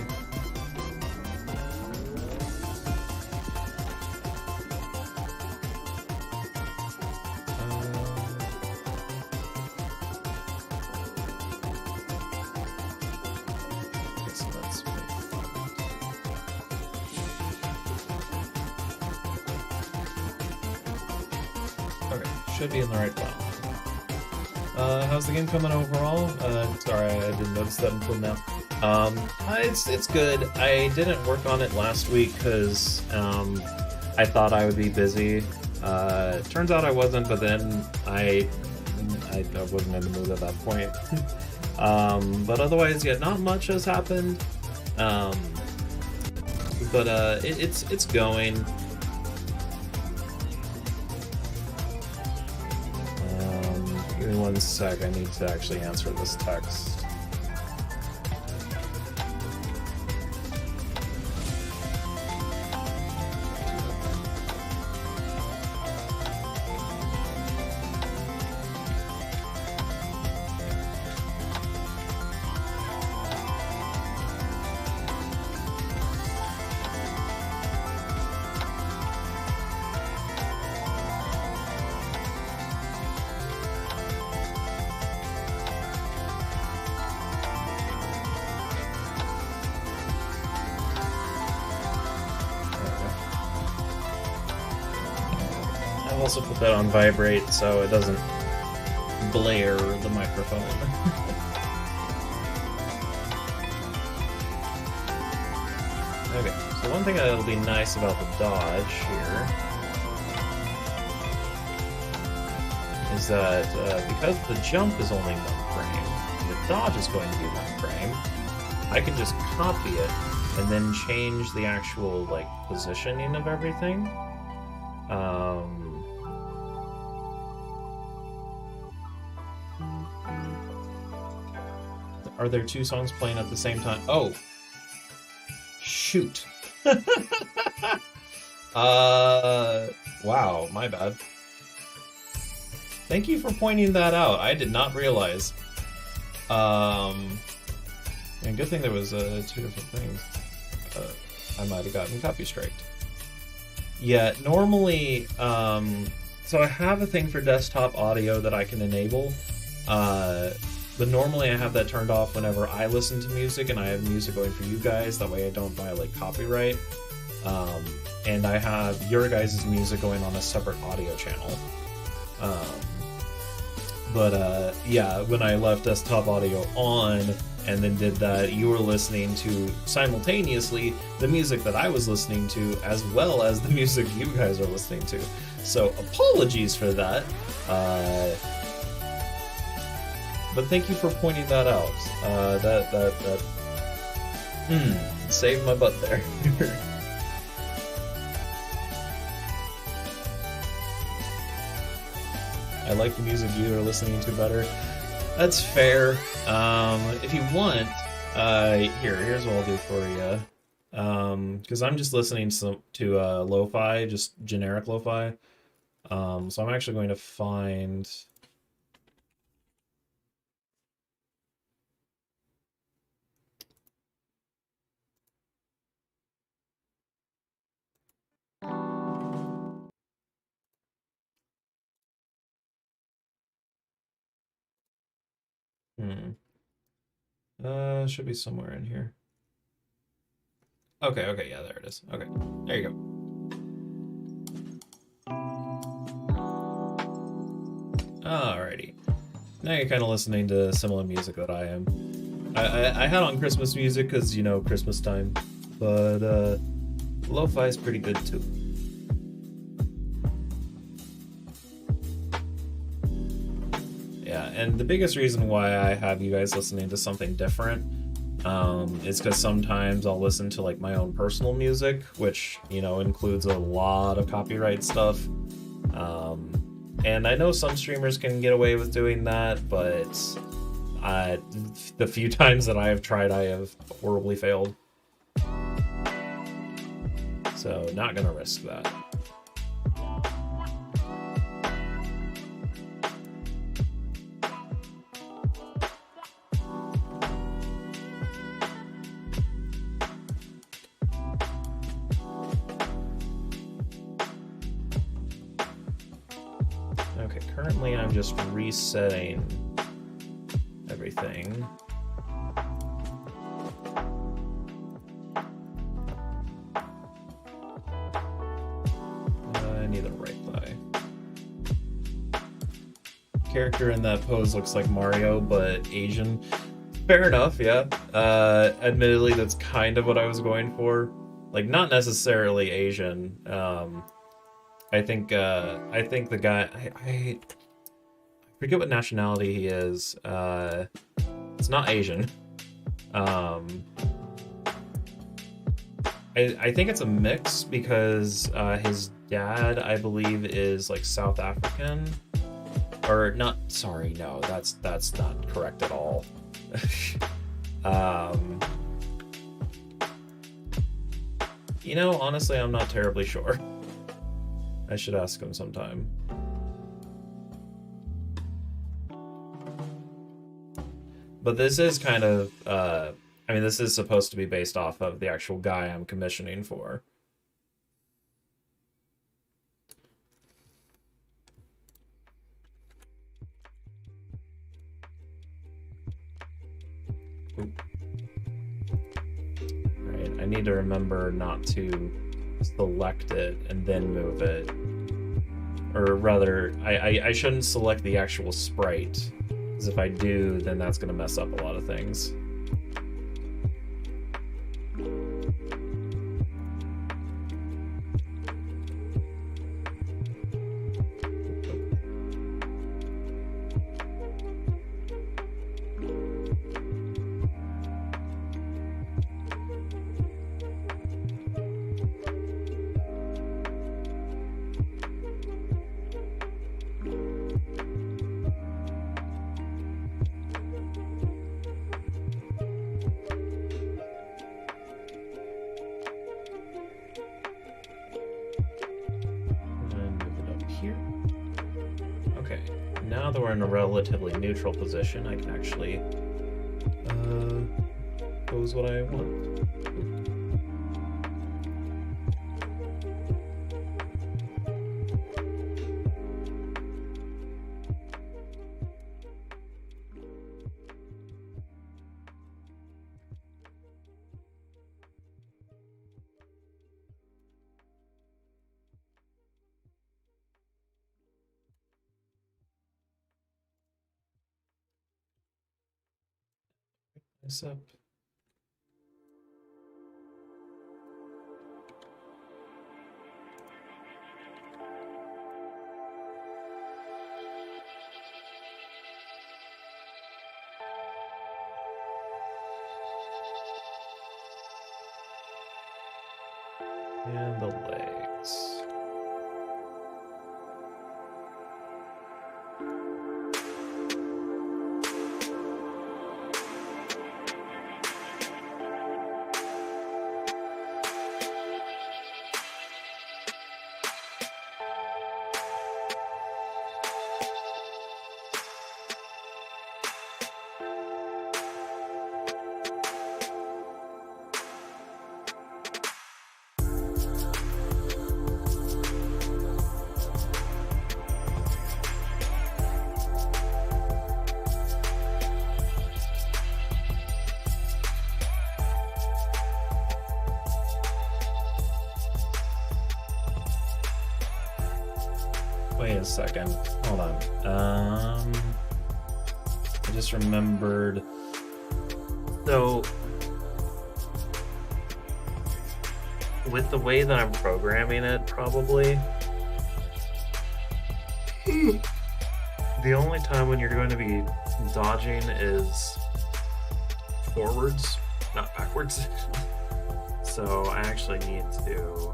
Okay, so that's okay, should be in the right file. How's the game coming overall? Sorry, I didn't notice that until now. It's good. I didn't work on it last week because I thought I would be busy. Turns out I wasn't, but then I wasn't in the mood at that point. But otherwise, yeah, not much has happened. But it's going. Give me 1 sec, I need to actually answer this text. I've also put that on vibrate so it doesn't blare the microphone. Okay, so one thing that'll be nice about the dodge here is that because the jump is only 1 frame, the dodge is going to be 1 frame, I can just copy it and then change the actual like positioning of everything. Are there 2 songs playing at the same time? Oh, shoot. Wow, my bad. Thank you for pointing that out. I did not realize. And good thing there was 2 different things. I might have gotten copy striked. Yeah, normally, so I have a thing for desktop audio that I can enable. But normally I have that turned off whenever I listen to music and I have music going for you guys. That way I don't violate copyright. And I have your guys' music going on a separate audio channel. Yeah, when I left desktop audio on and then did that, you were listening to simultaneously the music that I was listening to as well as the music you guys are listening to. So apologies for that. But thank you for pointing that out. Saved my butt there. I like the music you are listening to better. That's fair. If you want, here's what I'll do for you. Because I'm just listening to lo-fi, just generic lo-fi. So I'm actually going to find. Should be somewhere in here. Okay, yeah, there it is. Okay, there you go. Alrighty. Now you're kind of listening to similar music that I am. I had on Christmas music because, you know, Christmas time. But, lo-fi is pretty good too. Yeah, and the biggest reason why I have you guys listening to something different is because sometimes I'll listen to like my own personal music, which, you know, includes a lot of copyright stuff. And I know some streamers can get away with doing that, but the few times that I have tried, I have horribly failed. So not gonna risk that. Okay, currently I'm just resetting everything. I need the right thigh. Character in that pose looks like Mario, but Asian. Fair enough, yeah. Admittedly, that's kind of what I was going for. Like, not necessarily Asian. I think the guy, I forget what nationality he is. It's not Asian. I think it's a mix because his dad, I believe, is like South African. Or not, sorry, no, that's not correct at all. You know, honestly, I'm not terribly sure. I should ask him sometime. But this is kind of, I mean, this is supposed to be based off of the actual guy I'm commissioning for. Right, I need to remember not to select it and then move it. Or rather, I shouldn't select the actual sprite, because if I do, then that's going to mess up a lot of things. Now that we're in a relatively neutral position, I can actually pose what I want. This up. And the legs. Wait a second. Hold on. I just remembered. So, with the way that I'm programming it, probably, the only time when you're going to be dodging is forwards, not backwards. So I actually need to...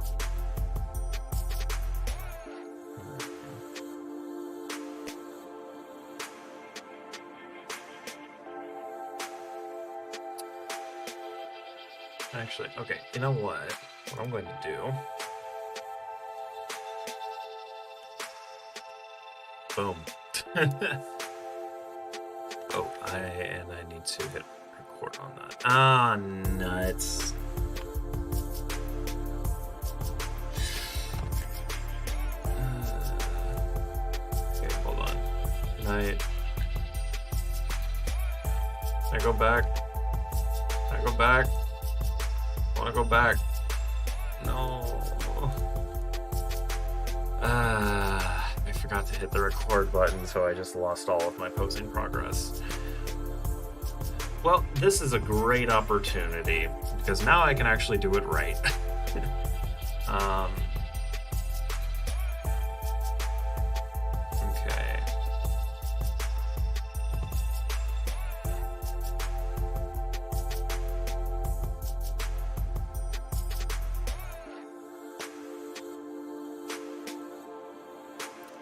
Actually, okay, you know what? What I'm going to do... Boom. Oh, I need to hit record on that. Ah, nuts. Okay, hold on. Can I go back? Can I go back? I want to go back. No. I forgot to hit the record button, so I just lost all of my posing progress. Well, this is a great opportunity, because now I can actually do it right. Okay.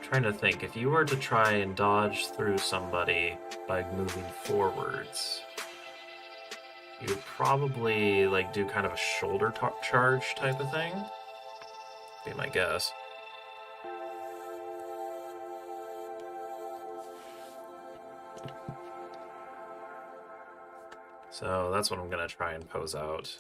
Trying to think, if you were to try and dodge through somebody by moving forwards, you would probably like do kind of a shoulder charge type of thing. Be my guess. So that's what I'm gonna try and pose out.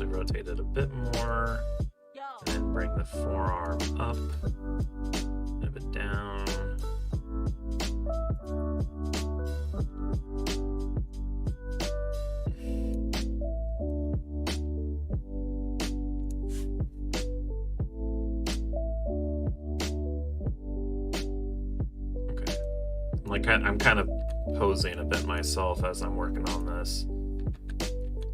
Rotate it a bit more, and then bring the forearm up, move it down. Okay, I'm kind of posing a bit myself as I'm working on this.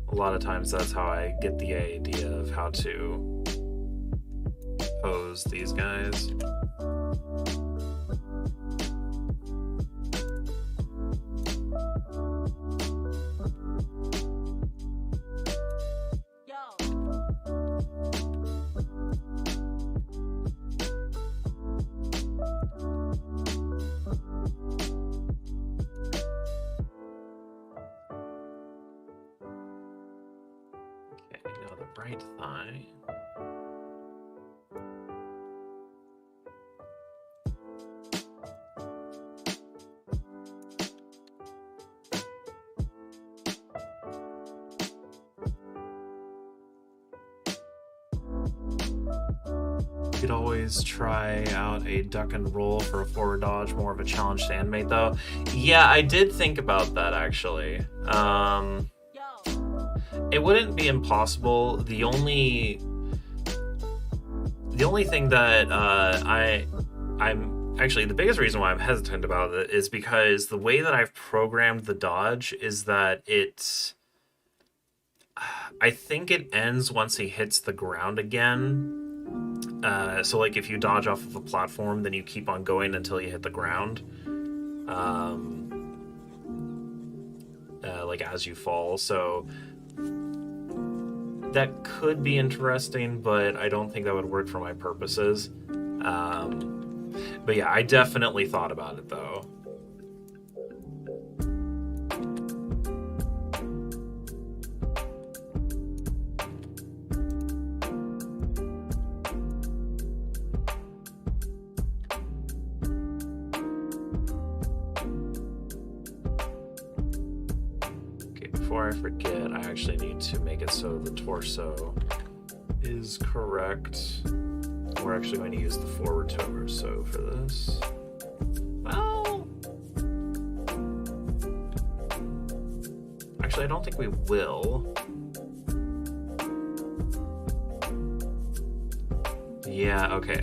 A lot of times that's how I get the idea of how to pose these guys. Right thigh. You could always try out a duck and roll for a forward dodge, more of a challenge to animate though. Yeah, I did think about that actually. It wouldn't be impossible. The only thing that I'm actually, the biggest reason why I'm hesitant about it is because the way that I've programmed the dodge is that I think it ends once he hits the ground again. So like if you dodge off of a platform, then you keep on going until you hit the ground. Like as you fall. So that could be interesting, but I don't think that would work for my purposes. But yeah, I definitely thought about it though. before I forget, I actually need to make it so the torso is correct. We're actually going to use the forward torso for this. Well, actually, I don't think we will. Yeah, okay,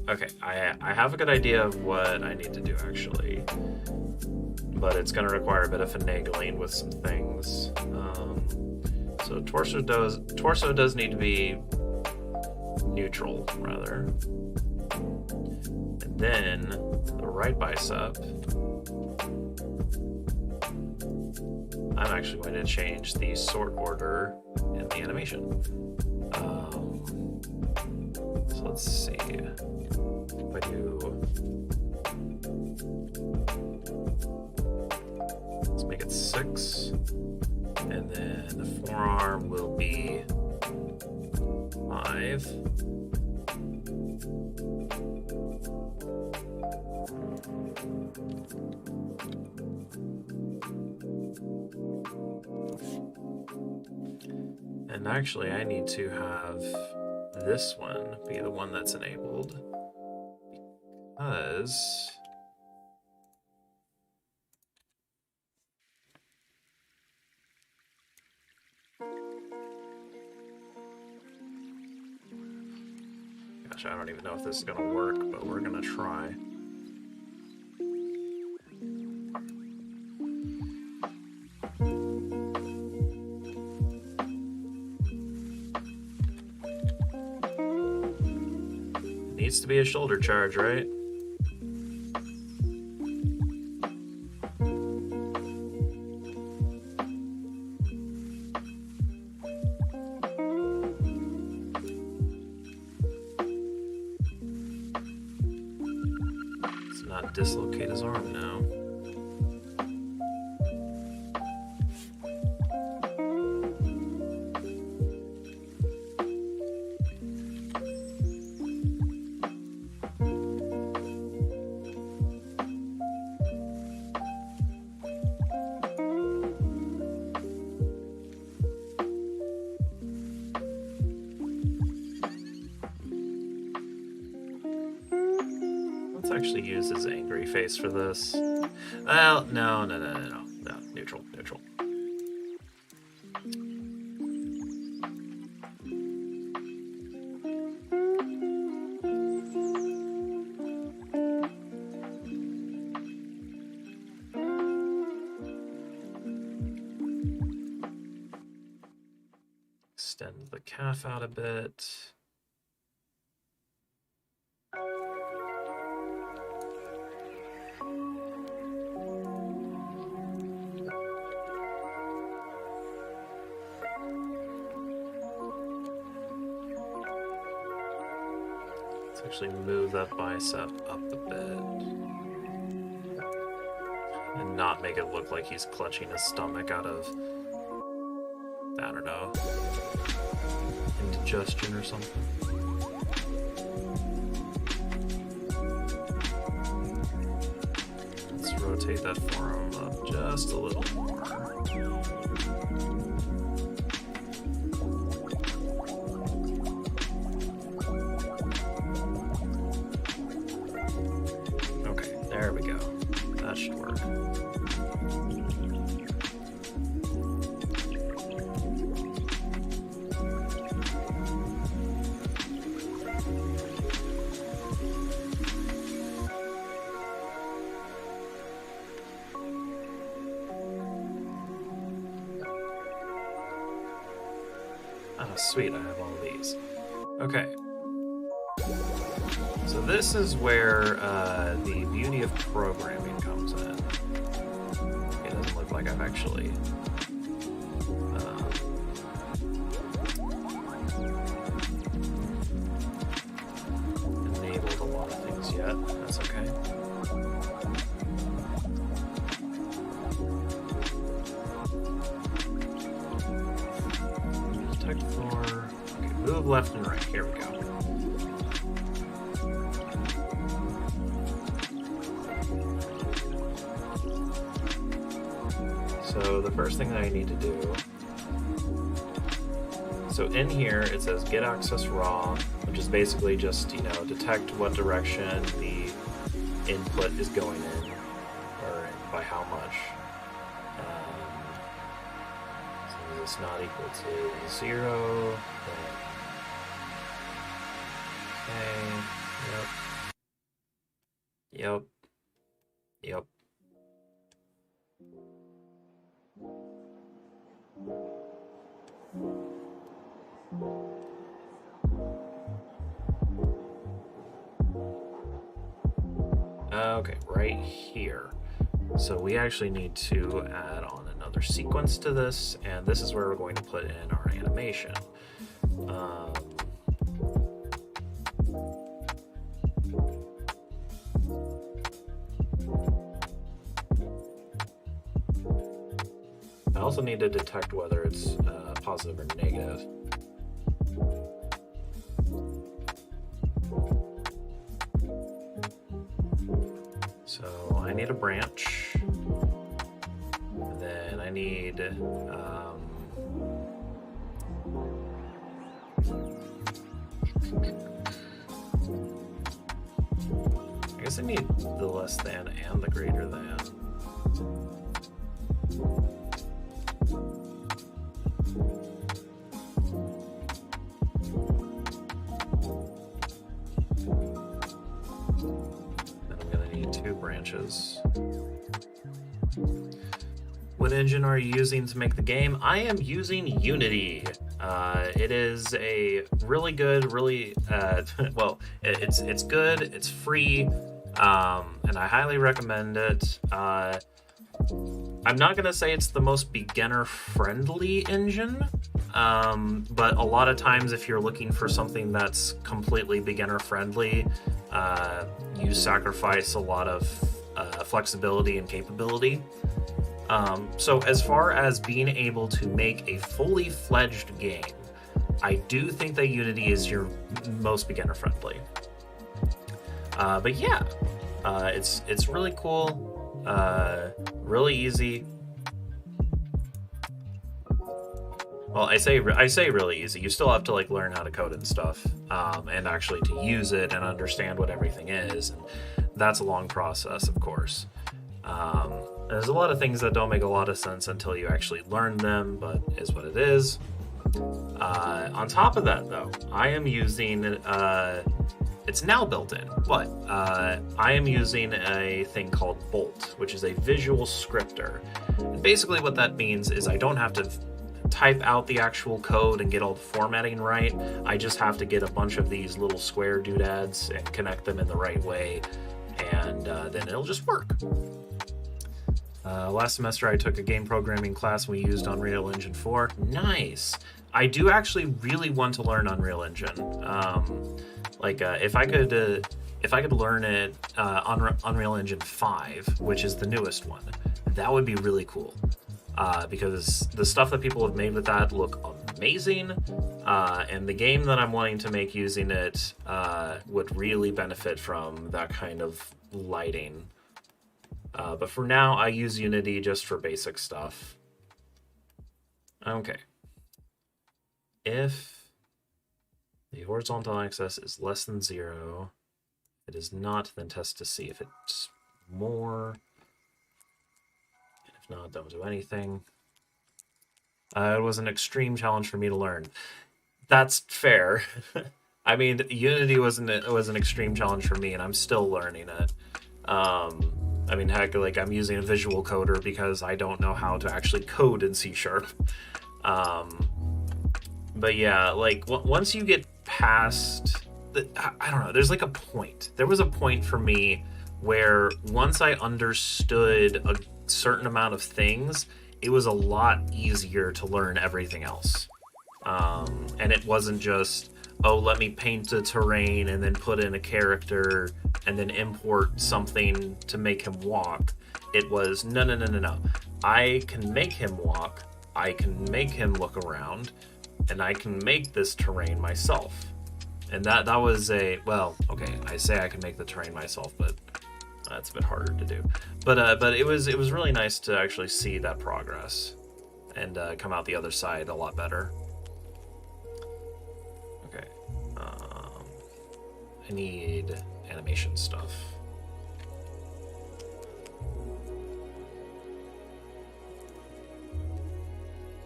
Okay, I have a good idea of what I need to do, actually. But it's going to require a bit of finagling with some things. So torso does need to be neutral, rather. And then the right bicep, I'm actually going to change the sort order in the animation. So let's see. If I do, let's make it 6, and then the forearm will be 5. And actually, I need to have this one be the one that's enabled, because gosh, I don't even know if this is gonna work, but we're gonna try. Needs to be a shoulder charge, right? Let's not dislocate his arm now. Actually use his angry face for this. Well, no, neutral. Extend the calf out a bit. Actually move that bicep up a bit and not make it look like he's clutching his stomach out of, I don't know, indigestion or something. Let's rotate that forearm up just a little more. There we go. That should work. Oh, sweet, I have all of these. Okay. So this is where the beauty of programming comes in. It doesn't look like I've actually enabled a lot of things yet. That's okay. Detect floor. Okay, move left and right. Here we go. So the first thing that I need to do, so in here it says get access raw, which is basically just, detect what direction the input is going in, or by how much. So is this not equal to 0? Okay, yep. Okay, right here. So we actually need to add on another sequence to this, and this is where we're going to put in our animation. I also need to detect whether it's positive or negative. So I need a branch, and then I need I guess I need the less than and the greater than. Branches. What engine are you using to make the game? I am using Unity. It is a really good, well, it's good, it's free, and I highly recommend it. I'm not gonna say it's the most beginner-friendly engine, but a lot of times if you're looking for something that's completely beginner-friendly, you sacrifice a lot of flexibility and capability. So as far as being able to make a fully fledged game, I do think that Unity is your most beginner-friendly. But yeah, it's really cool, really easy. Well, I say really easy. You still have to learn how to code and stuff, and actually to use it and understand what everything is. And that's a long process, of course. There's a lot of things that don't make a lot of sense until you actually learn them, but is what it is. On top of that, though, I am using it's now built in, but I am using a thing called Bolt, which is a visual scripter. And basically what that means is I don't have to type out the actual code and get all the formatting right. I just have to get a bunch of these little square doodads and connect them in the right way, and then it'll just work. Last semester I took a game programming class and we used Unreal Engine 4. Nice! I do actually really want to learn Unreal Engine. If I could learn it Unreal Engine 5, which is the newest one, that would be really cool. Because the stuff that people have made with that look amazing, and the game that I'm wanting to make using it would really benefit from that kind of lighting. But for now, I use Unity just for basic stuff. Okay. If the horizontal axis is less than 0, if it is not, then test to see if it's more. If not, don't do anything. It was an extreme challenge for me to learn. That's fair. I mean, Unity was an extreme challenge for me, and I'm still learning it. I mean, heck, I'm using a visual coder because I don't know how to actually code in C#. But yeah, once you get past I don't know, there's a point. There was a point for me where once I understood a certain amount of things, it was a lot easier to learn everything else. And it wasn't just, oh, let me paint a terrain and then put in a character and then import something to make him walk. It was, no. I can make him walk, I can make him look around, and I can make this terrain myself. And that was well, okay, I say I can make the terrain myself, but That's a bit harder to do. But it was really nice to actually see that progress and come out the other side a lot better. Okay. I need animation stuff.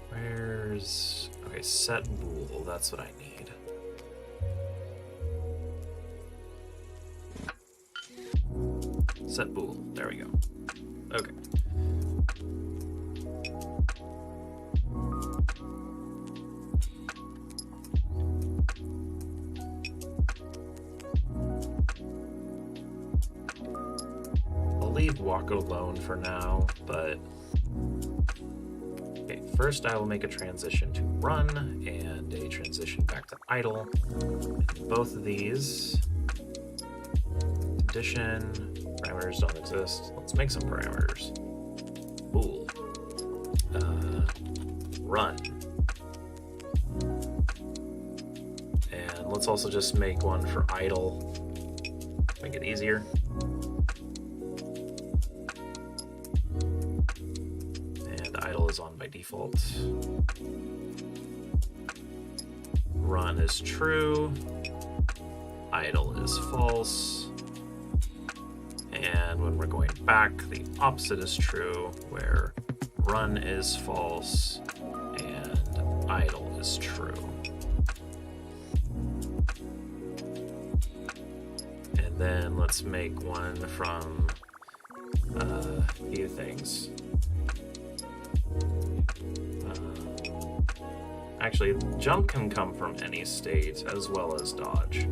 Where's... Okay, set bool. That's what I need. Set bool. There we go. Okay. I'll leave walk alone for now, but... Okay, first I will make a transition to run and a transition back to idle. And both of these... Condition... Parameters don't exist. Let's make some parameters. Bool. Run. And let's also just make one for idle. Make it easier. And idle is on by default. Run is true. Idle is false. And when we're going back, the opposite is true, where run is false and idle is true. And then let's make one from a few things. Actually, jump can come from any state as well as dodge.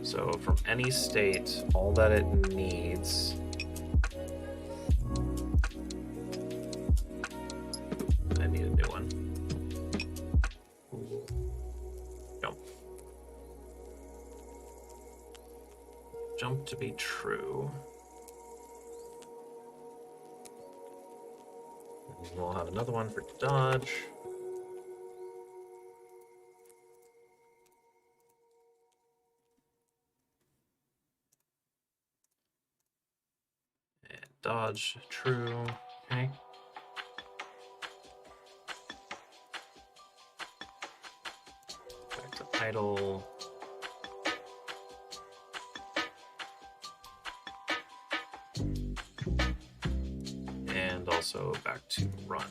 So from any state, all that it needs... I need a new one. Jump. Jump to be true. And we'll have another one for dodge. Dodge, true, okay. Back to idle. And also back to run.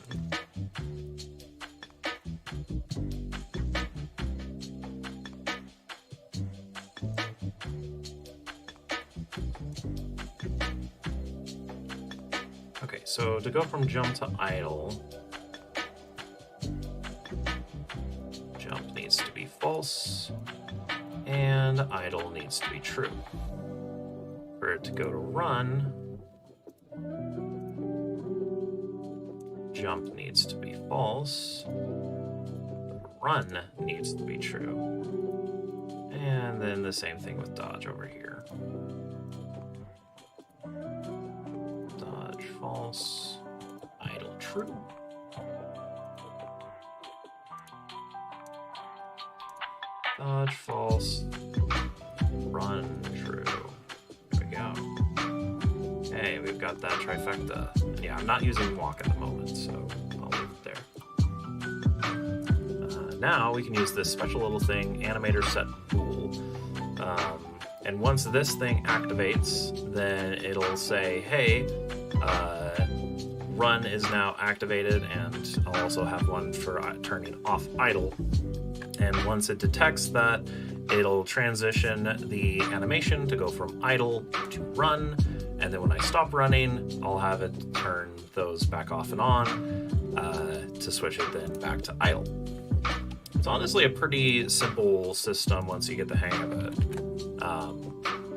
So to go from jump to idle, jump needs to be false, and idle needs to be true. For it to go to run, jump needs to be false, run needs to be true, and then the same thing with dodge over here. False, idle, true. Dodge, false, run, true. There we go. Hey, we've got that trifecta. Yeah, I'm not using walk at the moment, so I'll leave it there. Now we can use this special little thing, animator set bool. And once this thing activates, then it'll say, hey, run is now activated, and I'll also have one for turning off idle. And once it detects that, it'll transition the animation to go from idle to run, and then when I stop running, I'll have it turn those back off and on to switch it then back to idle. It's honestly a pretty simple system once you get the hang of it.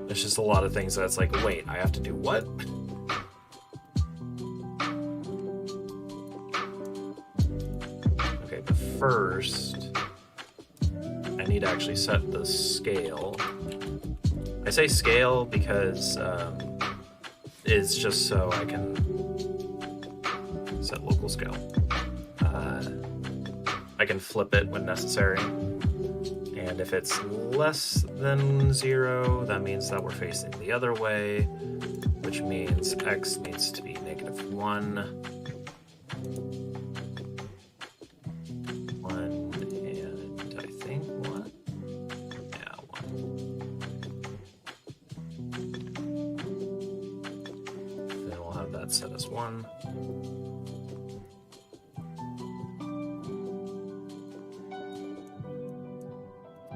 There's just a lot of things that's like, wait, I have to do what? First, I need to actually set the scale. I say scale because it's just so I can set local scale. I can flip it when necessary, And if it's less than 0, that means that we're facing the other way, which means x needs to be -1. 1 and I think 1? Yeah, 1. Then we'll have that set as 1.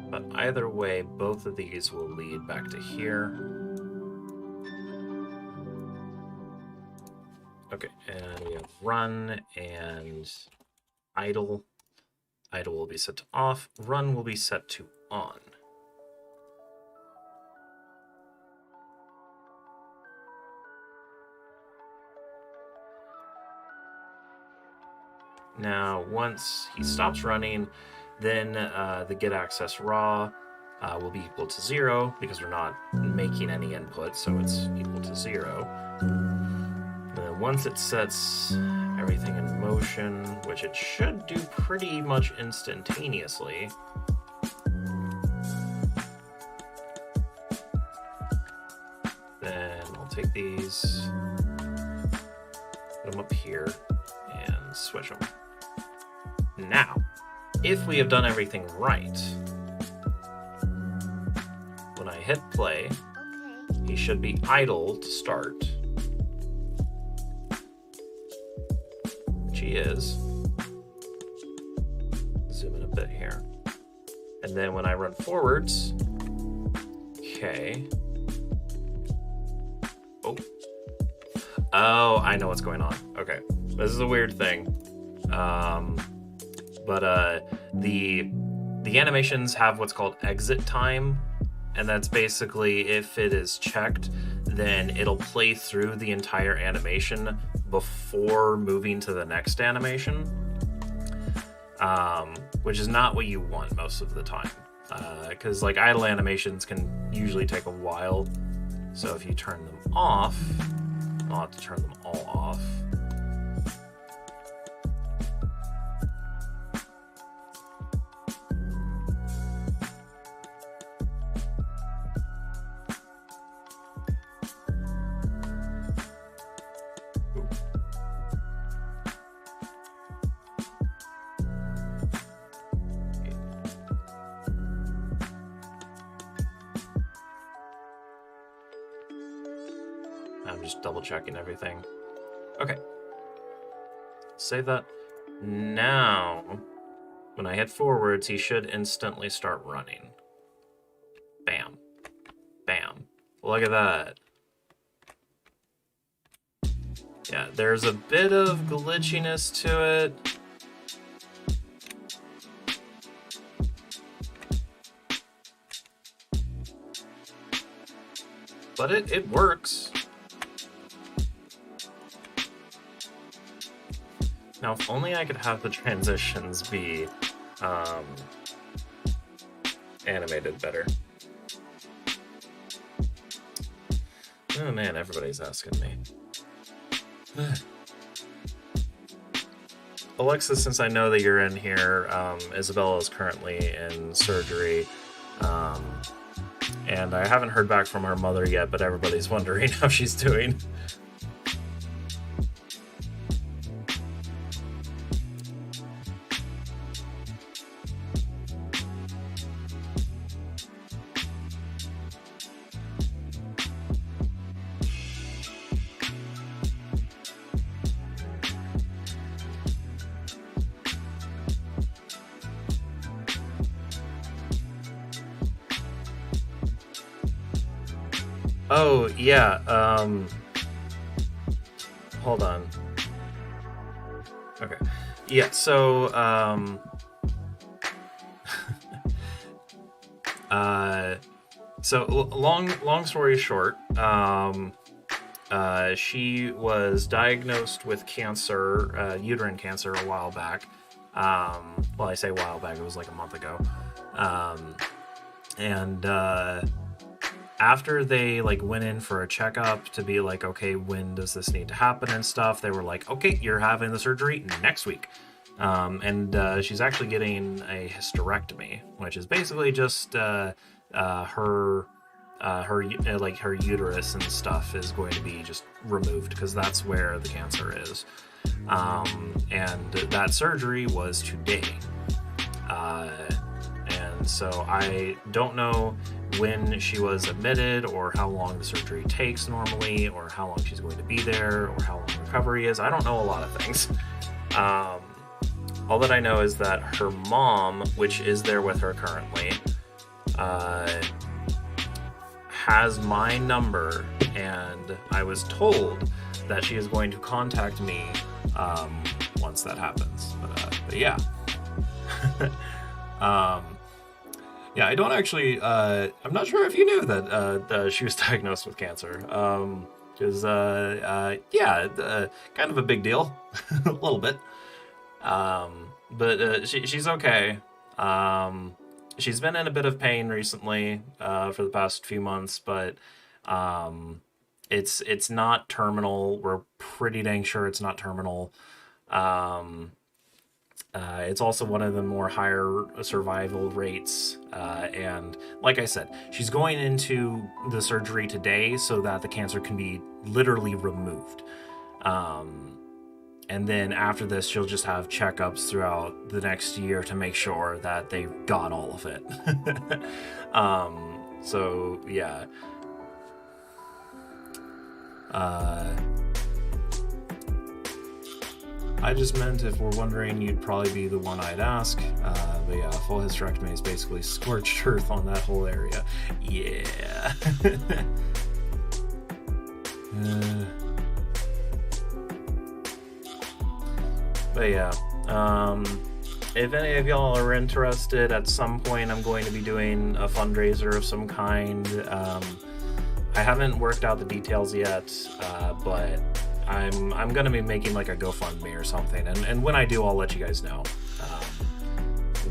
But either way, both of these will lead back to here. Okay, and we have run and idle. Idle will be set to off. Run will be set to on. Now, once he stops running, then the get access raw will be equal to 0 because we're not making any input, so it's equal to 0. And then once it sets everything in motion, which it should do pretty much instantaneously, then we'll take these, put them up here, and switch them. Now, if we have done everything right, when I hit play, he should be idle to start, which he is. Zoom in a bit here. And then when I run forwards, okay. Oh, I know what's going on. Okay, this is a weird thing. But the animations have what's called exit time, and that's basically if it is checked, then it'll play through the entire animation before moving to the next animation, which is not what you want most of the time, because like idle animations can usually take a while. So if you turn them off, I'll have to turn them all off. I'm just double checking everything. Okay. Save that. Now, when I hit forwards, he should instantly start running. Bam. Bam. Look at that. Yeah, there's a bit of glitchiness to it. But it works. Now, if only I could have the transitions be animated better. Oh man, everybody's asking me. Alexa, since I know that you're in here, Isabella is currently in surgery. And I haven't heard back from her mother yet, but everybody's wondering how she's doing. Oh, yeah, hold on. Okay. Yeah, so, long story short, she was diagnosed with cancer, uterine cancer a while back. Well, I say a while back, it was like a month ago. After they like went in for a checkup to be like, okay, when does this need to happen and stuff, they were like, okay, you're having the surgery next week. and she's actually getting a hysterectomy, which is basically just her uterus and stuff is going to be just removed because that's where the cancer is. And that surgery was today. And so I don't know when she was admitted or how long the surgery takes normally or how long she's going to be there or how long recovery is. I don't know a lot of things. All that I know is that her mom, which is there with her currently, has my number, and I was told that she is going to contact me once that happens. But yeah. Yeah, I don't actually, I'm not sure if you knew that she was diagnosed with cancer. Because, yeah, kind of a big deal, a little bit. But she's okay. She's been in a bit of pain recently for the past few months, but it's not terminal. We're pretty dang sure it's not terminal. It's also one of the more higher survival rates. And like I said, she's going into the surgery today so that the cancer can be literally removed. And then after this, she'll just have checkups throughout the next year to make sure that they got all of it. So, yeah. I just meant if we're wondering, you'd probably be the one I'd ask. But yeah, full hysterectomy is basically scorched earth on that whole area. Yeah. But yeah, if any of y'all are interested, at some point I'm going to be doing a fundraiser of some kind. I haven't worked out the details yet, but I'm gonna be making like a GoFundMe or something, and when I do, I'll let you guys know.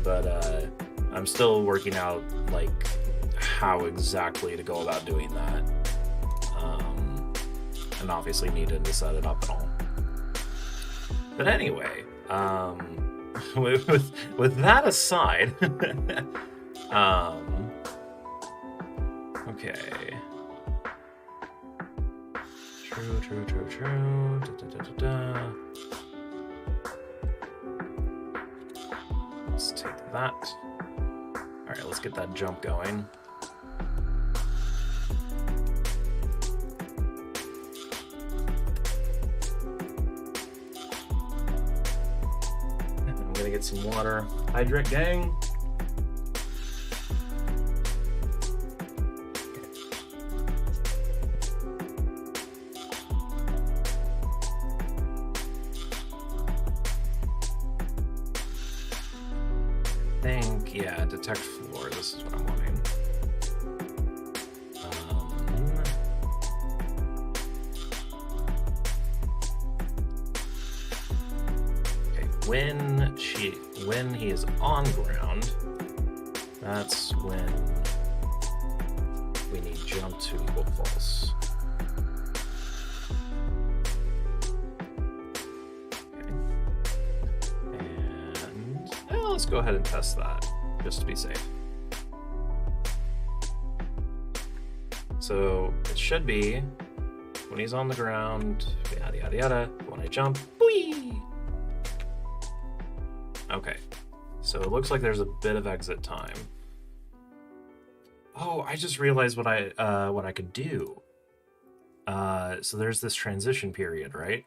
But I'm still working out like how exactly to go about doing that, and obviously needed to set it up and all. But anyway, with that aside, okay. True. Let's take that. Alright, let's get that jump going. I'm gonna get some water. Hydrate, gang! Yeah, detect floor. This is what I'm wanting. Okay, when he is on ground, that's when we need jump to equal false. Okay. And let's go ahead and test that, just to be safe. So it should be when he's on the ground, yada yada yada. When I jump, whee! Okay, so it looks like there's a bit of exit time. Oh, I just realized what I could do. So there's this transition period, right?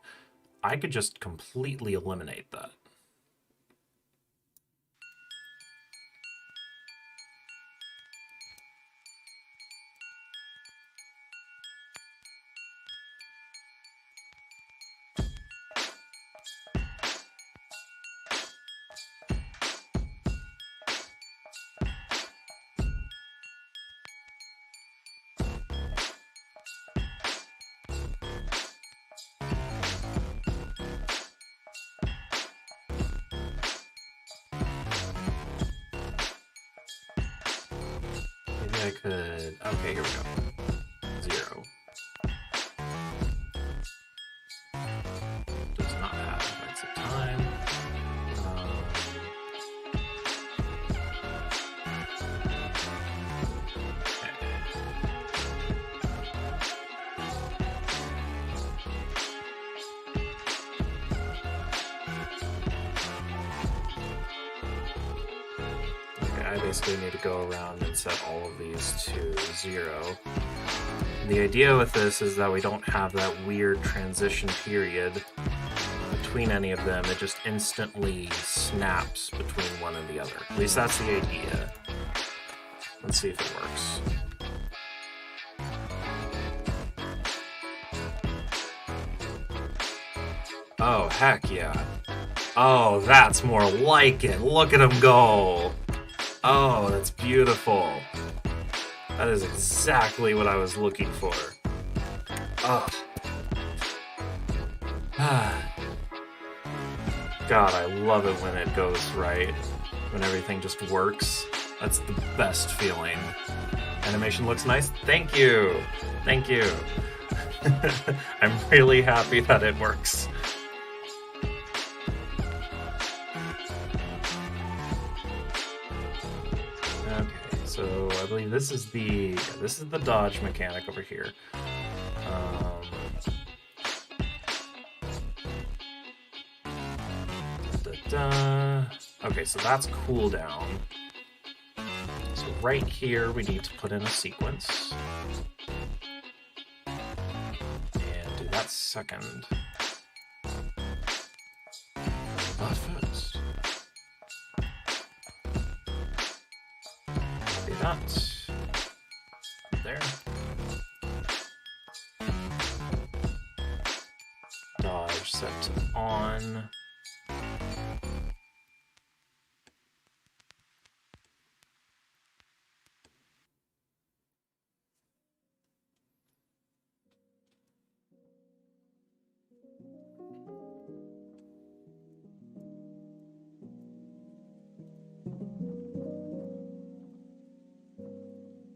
I could just completely eliminate that. I could... Okay, here we go. 0. Does not have exit time. I basically need to go around and set all of these to 0. The idea with this is that we don't have that weird transition period between any of them. It just instantly snaps between one and the other. At least that's the idea. Let's see if it works. Oh, heck yeah. Oh, that's more like it. Look at him go. Oh, that's beautiful. That is exactly what I was looking for. Oh. God, I love it when it goes right. When everything just works. That's the best feeling. Animation looks nice. Thank you. Thank you. I'm really happy that it works. So I believe this is the dodge mechanic over here. Okay, so that's cooldown. So right here we need to put in a sequence. And do that second. But first. Do that. There. Dodge set to on.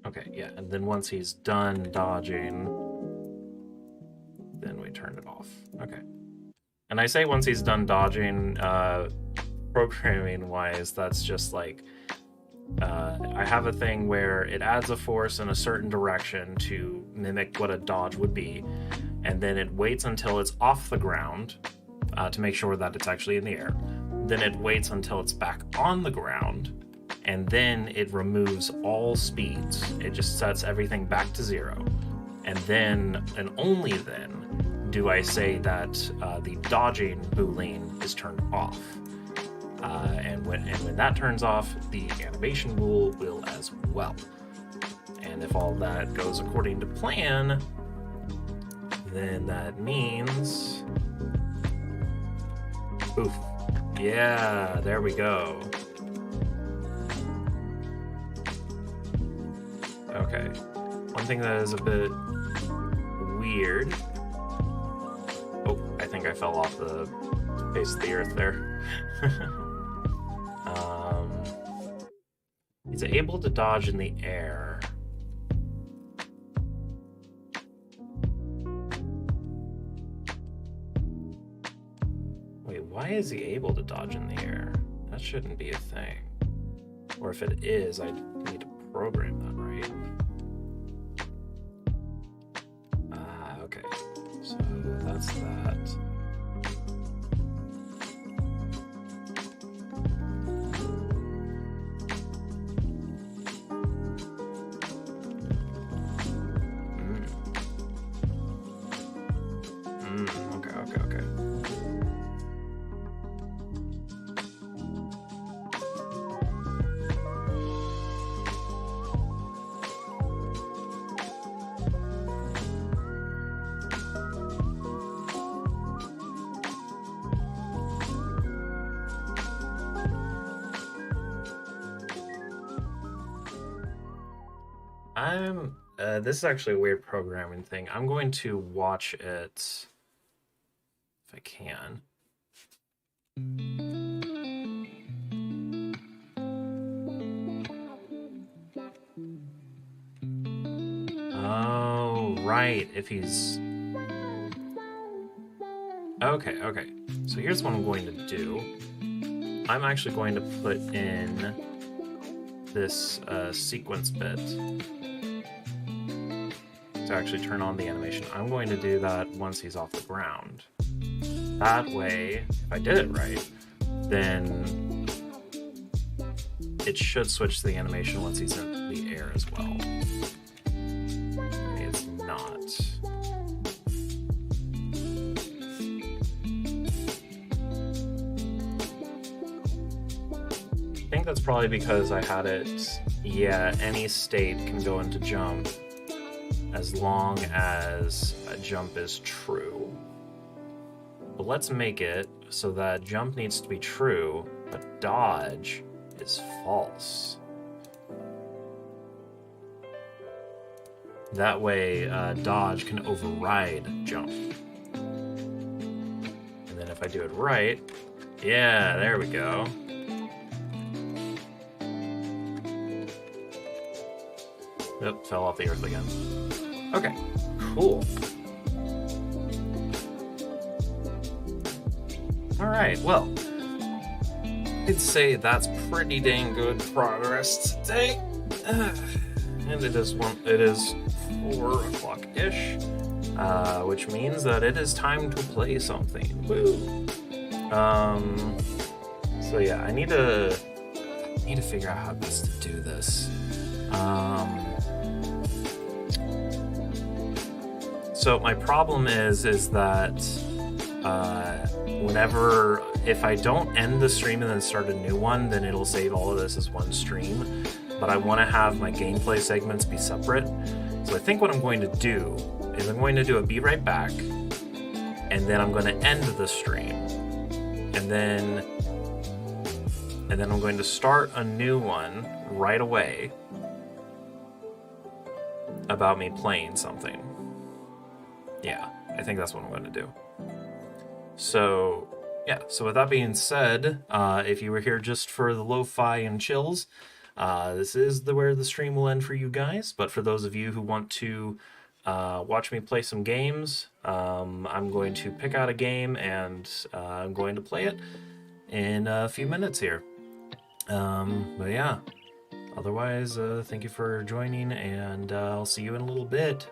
Okay, yeah, and then once he's done dodging, then we turn it off. Okay. And I say once he's done dodging, programming-wise, that's just like, I have a thing where it adds a force in a certain direction to mimic what a dodge would be, and then it waits until it's off the ground to make sure that it's actually in the air. Then it waits until it's back on the ground, and then it removes all speeds. It just sets everything back to 0. And then, and only then, do I say that the dodging boolean is turned off. And when that turns off, the animation rule will as well. And if all that goes according to plan, then that means... Oof. Yeah, there we go. Okay. One thing that is a bit weird... Oh, I think I fell off the face of the earth there. He's able to dodge in the air. Wait, why is he able to dodge in the air? That shouldn't be a thing. Or if it is, I need to program that, right? Okay. So that's that. Okay. This is actually a weird programming thing. I'm going to watch it if I can. Oh, right. If he's... Okay. So here's what I'm going to do. I'm actually going to put in this sequence bit to actually turn on the animation. I'm going to do that once he's off the ground. That way, if I did it right, then it should switch to the animation once he's in the air as well. It's not. I think that's probably because I had it, yeah, any state can go into jump as long as a jump is true. But let's make it so that jump needs to be true, but dodge is false. That way, dodge can override jump. And then if I do it right, yeah, there we go. Nope, fell off the earth again. Okay, cool. Alright, well, I'd say that's pretty dang good progress today. And it is 4 o'clock-ish, which means that it is time to play something. Woo! So yeah, I need to figure out how best to do this. So my problem is that whenever, if I don't end the stream and then start a new one, then it'll save all of this as one stream. But I want to have my gameplay segments be separate. So I think what I'm going to do is I'm going to do a be right back, and then I'm going to end the stream, and then I'm going to start a new one right away about me playing something. Yeah, I think that's what I'm going to do. So, yeah, so with that being said, if you were here just for the lo-fi and chills, this is where the stream will end for you guys. But for those of you who want to watch me play some games, I'm going to pick out a game and I'm going to play it in a few minutes here. But yeah, otherwise, thank you for joining, and I'll see you in a little bit.